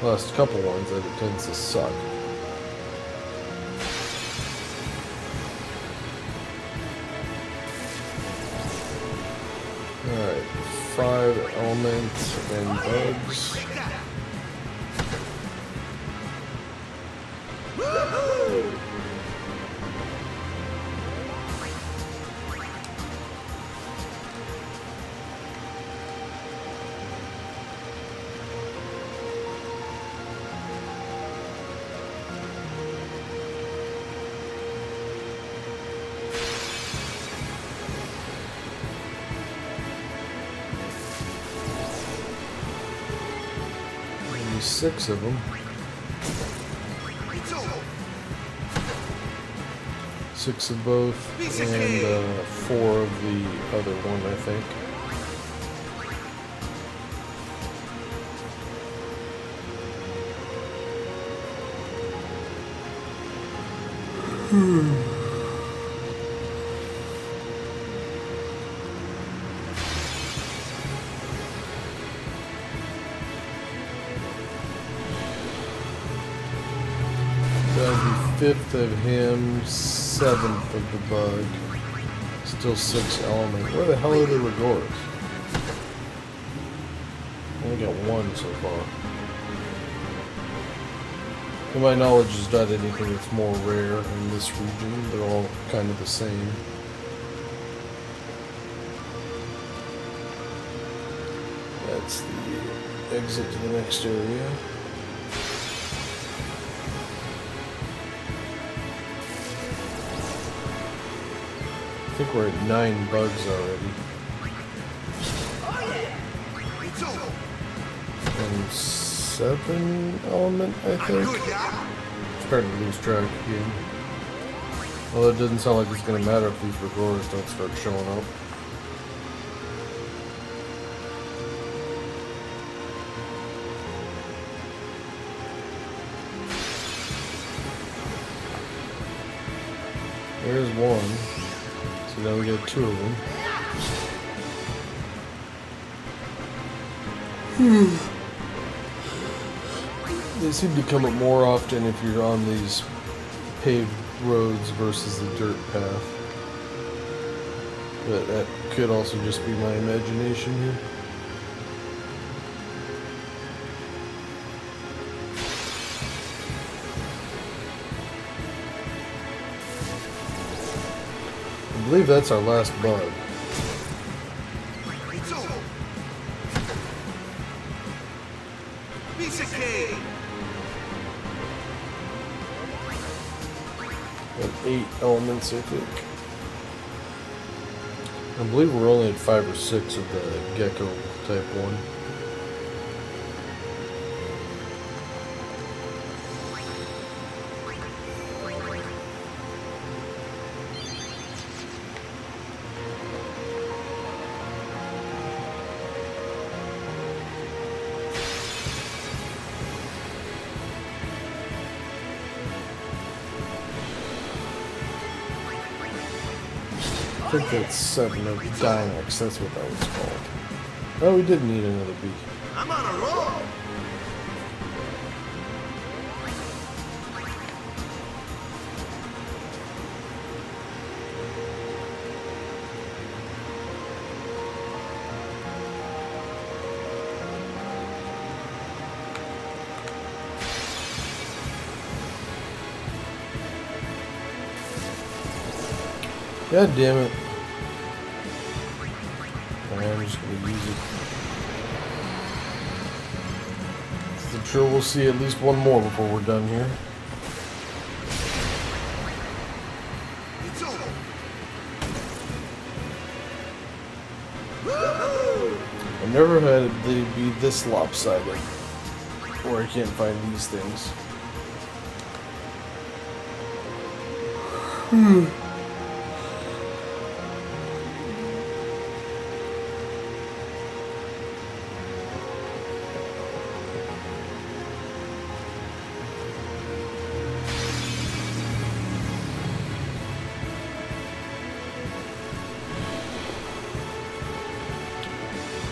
last couple ones that it tends to suck. Alright, 5 elements and bugs. least 6 of them. 6 of both, and 4 of the other one, I think. That'll be 5th of him, 7th of the bug. Still 6 element. Where the hell are the Regoras? I only got 1 so far. To my knowledge, there's not anything that's more rare in this region. They're all kind of the same. That's the exit to the next area. I think we're at 9 bugs already. And 7 element, I think. Starting to lose track again. Well, it doesn't sound like it's going to matter if these Regoras don't start showing up. There's 1. So now we got 2 of them. They seem to come up more often if you're on these paved roads versus the dirt path. But that could also just be my imagination here. I believe that's our last bug. Got 8 elements, I think. I believe we're only at 5 or 6 of the gecko type one. I think that's 7 of Dynex, that's what that was called. Oh, we did need another bee. I'm on a roll! God damn it. I'm just going to use it. I'm sure we'll see at least one more before we're done here. I've never had it be this lopsided where I can't find these things.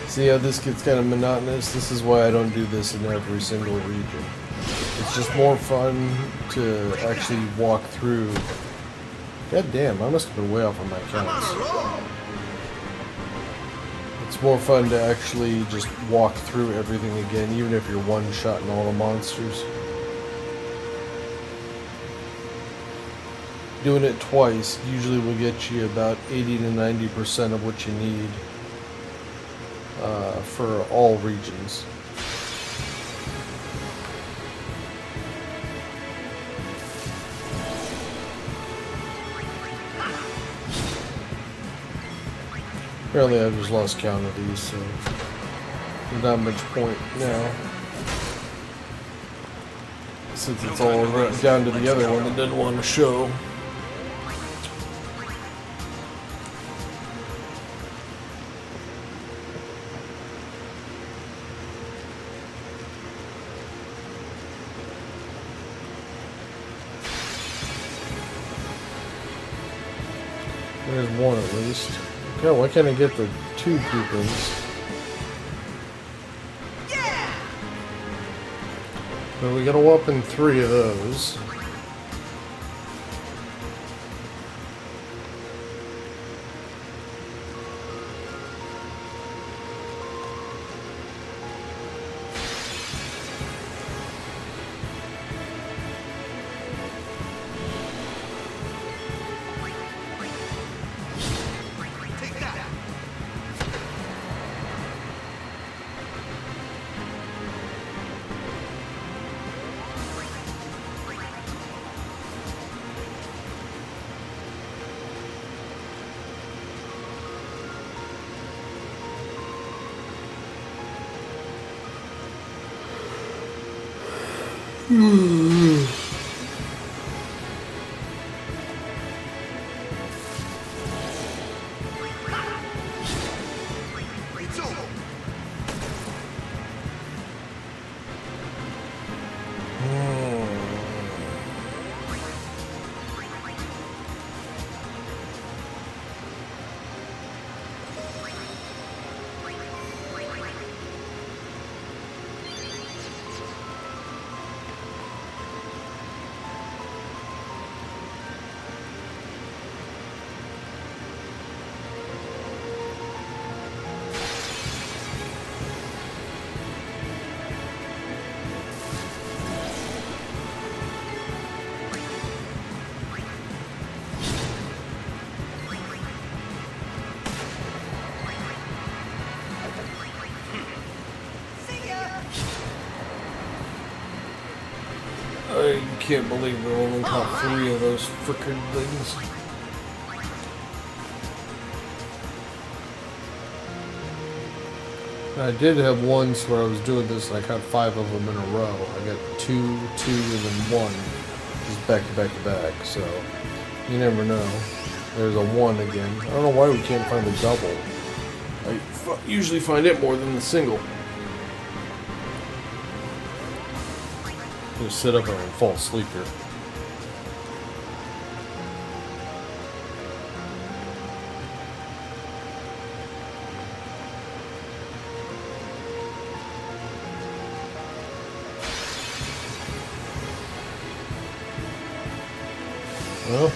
See how this gets kind of monotonous? This is why I don't do this in every single region. It's just more fun to actually walk through. God damn, I must have been way off on my counts. It's more fun to actually just walk through everything again, even if you're one-shotting all the monsters. Doing it twice usually will get you about 80 to 90% of what you need. For all regions. Apparently I've just lost count of these, so there's not much point now. since it's all down to the other one that didn't want to show. There's one at least. Okay, why can't I get the 2 groupings? So we gotta open 3 of those. I can't believe we only caught 3 of those frickin' things. I did have once where I was doing this and I caught 5 of them in a row. I got 2, 2, and then 1. Just back to back to back, so you never know. There's a 1 again. I don't know why we can't find the double. I usually find it more than the single. Just sit up and fall asleep here. Well,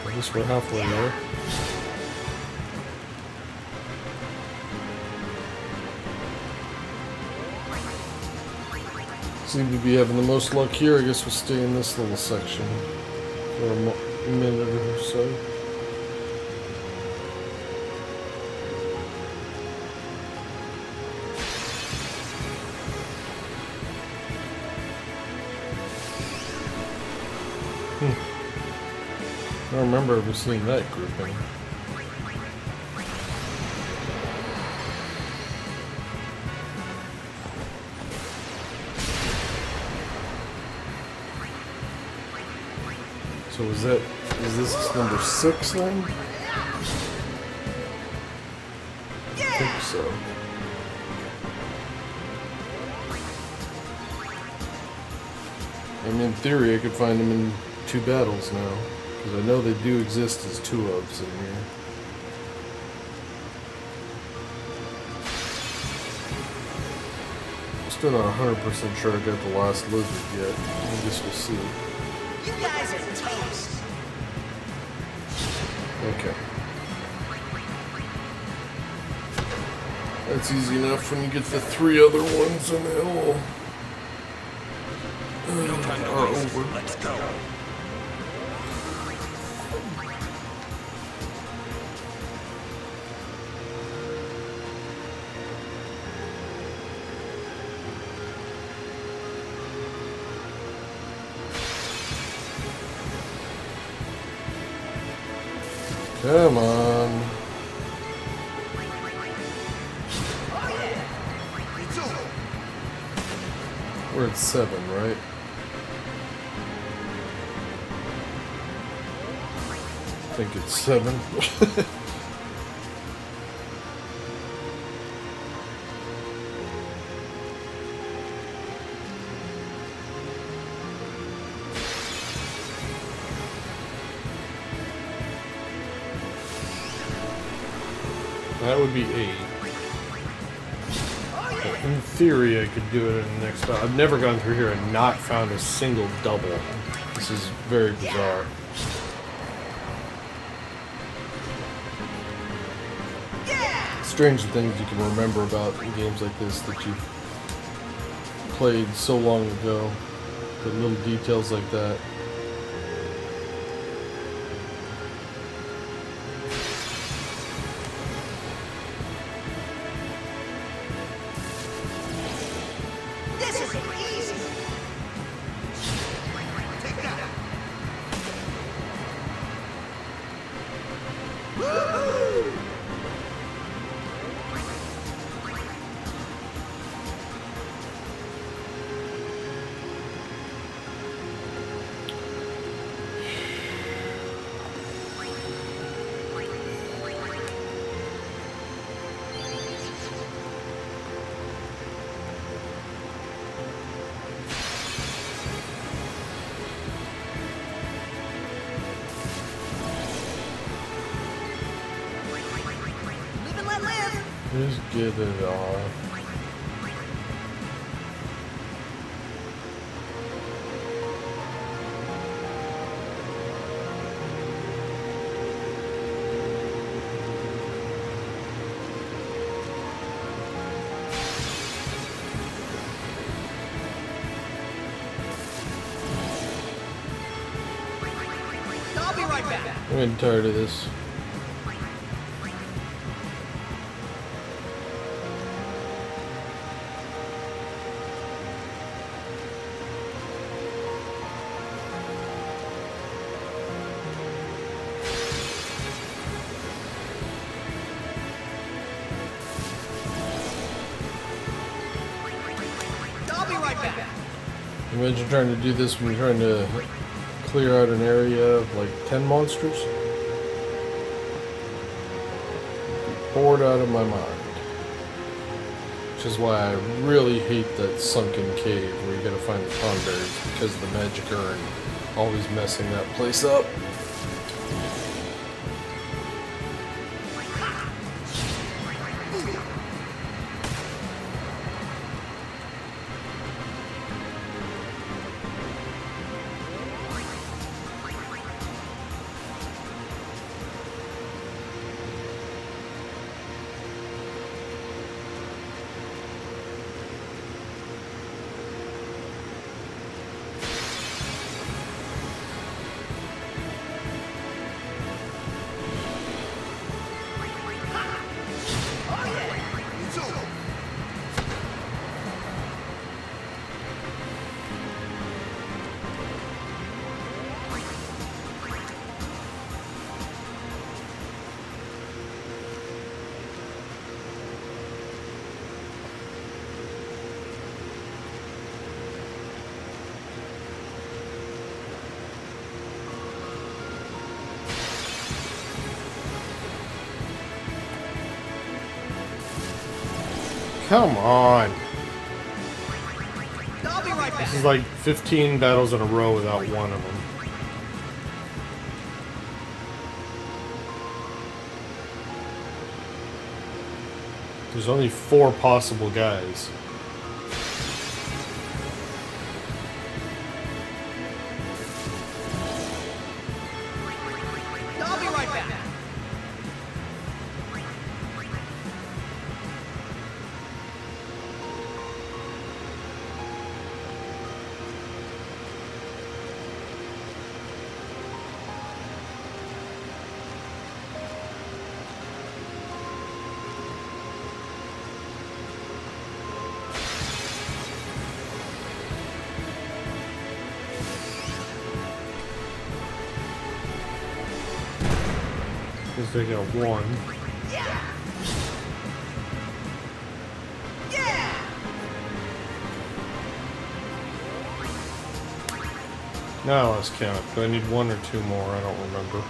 I guess we're halfway there. Seem to be having the most luck here. I guess we'll stay in this little section for a minute or so. I don't remember ever seeing that grouping. So is this number 6 then? I think so. And in theory I could find them in 2 battles now. Because I know they do exist as 2-ofs in here. Still not 100% sure I got the last lizard yet. I guess we'll see. You guys are toast. Okay. That's easy enough when you get the 3 other ones and they all are over. Let's go. Come on. We're at 7, right? think it's 7. That would be 8. In theory, I could do it in the next time. I've never gone through here and not found a single double. This is very bizarre. Strange things you can remember about games like this that you've played so long ago. The little details like that. This is easy. Take that. Woo-hoo! Just get it all. I'll be right back. I'm getting tired of this. Imagine trying to do this when you're trying to clear out an area of like 10 monsters. Bored out of my mind. Which is why I really hate that sunken cave where you gotta find the Tonberries, because of the magic urn always messing that place up. Come on. I'll be right back. This is like 15 battles in a row without one of them. There's only 4 possible guys. I'll be right back. Because they got 1. Now let's count. Do I need 1 or 2 more? I don't remember.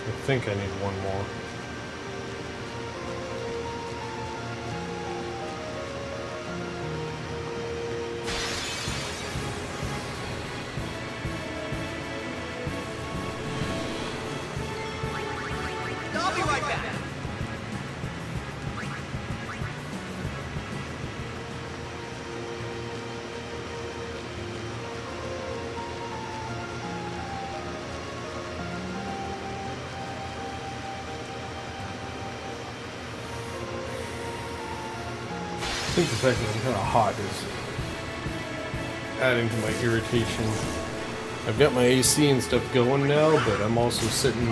I think I need one more. I'll be right back. I think the fact that I'm kind of hot is adding to my irritation. I've got my AC and stuff going now, but I'm also sitting...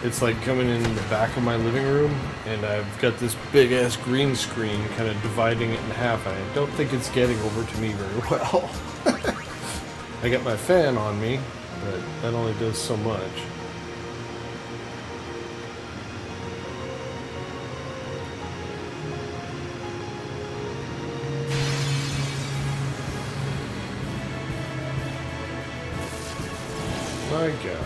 It's like coming in the back of my living room, and I've got this big-ass green screen kind of dividing it in half, and I don't think it's getting over to me very well. I got my fan on me, but that only does so much. My God.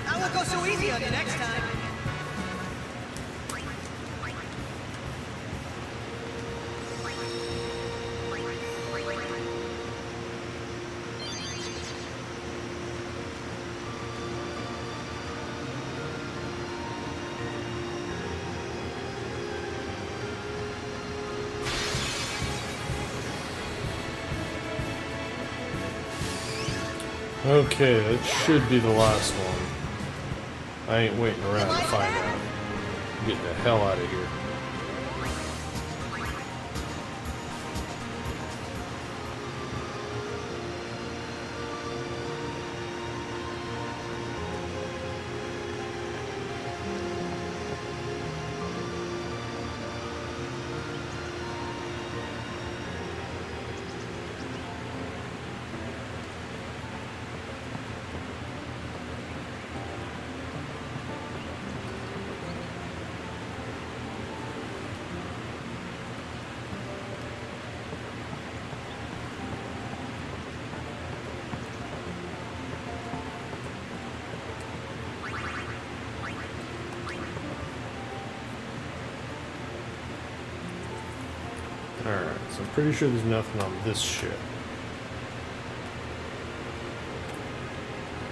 I won't go so easy on you next time. Okay, that should be the last one. I ain't waiting around to find out. I'm getting the hell out of here. Alright, so I'm pretty sure there's nothing on this ship.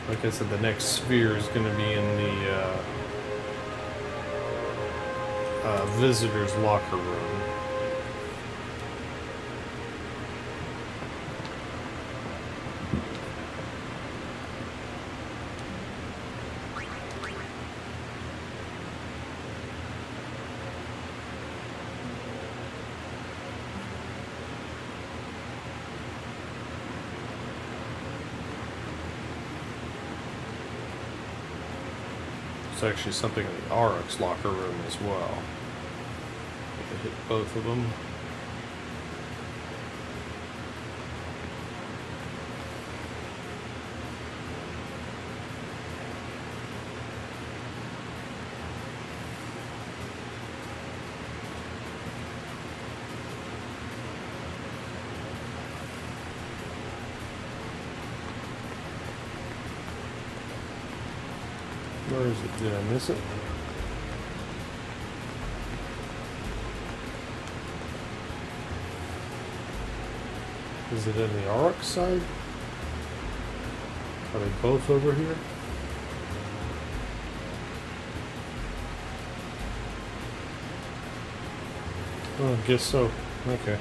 Like I said, the next sphere is going to be in the visitor's locker room. There's actually something in the Aeons locker room as well. I hit both of them. Where is it? Did I miss it? Is it in the Aeons side? Are they both over here? Oh, I guess so. Okay.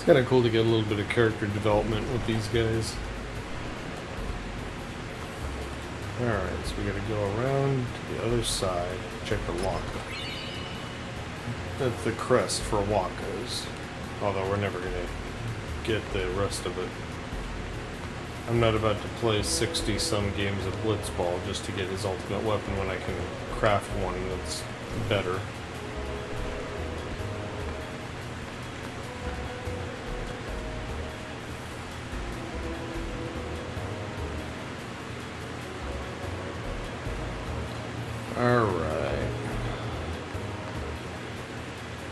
Kind of cool to get a little bit of character development with these guys. Alright, so we gotta go around to the other side, check the Waka. That's the crest for Wakas. Although we're never gonna get the rest of it. I'm not about to play 60-some games of Blitzball just to get his ultimate weapon when I can craft one that's better. Alright.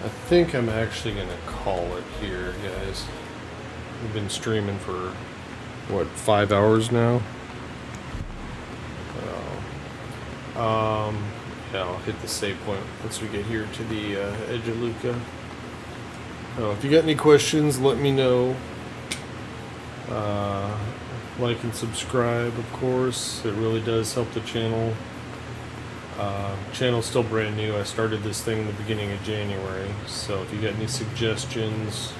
I think I'm actually going to call it here, guys. We've been streaming for, what, 5 hours now? Yeah, I'll hit the save point once we get here to the edge of Luca. If you got any questions, let me know. Like and subscribe, of course. It really does help the channel. Channel's still brand new. I started this thing in the beginning of January, so if you got any suggestions,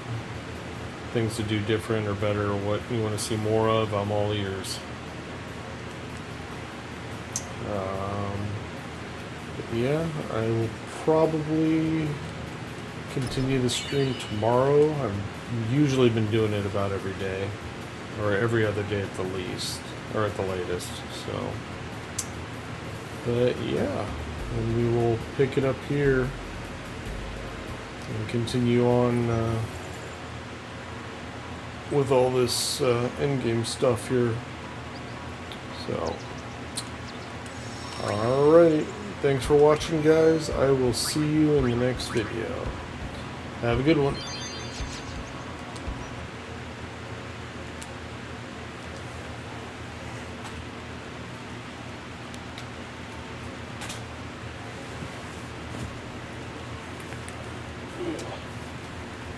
things to do different or better, or what you want to see more of, I'm all ears. Yeah, I will probably continue the stream tomorrow. I've usually been doing it about every day, or every other day at the least, or at the latest, so. But yeah, and we will pick it up here and continue on with all this endgame stuff here. So, alright, thanks for watching, guys. I will see you in the next video. Have a good one.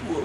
Whoa.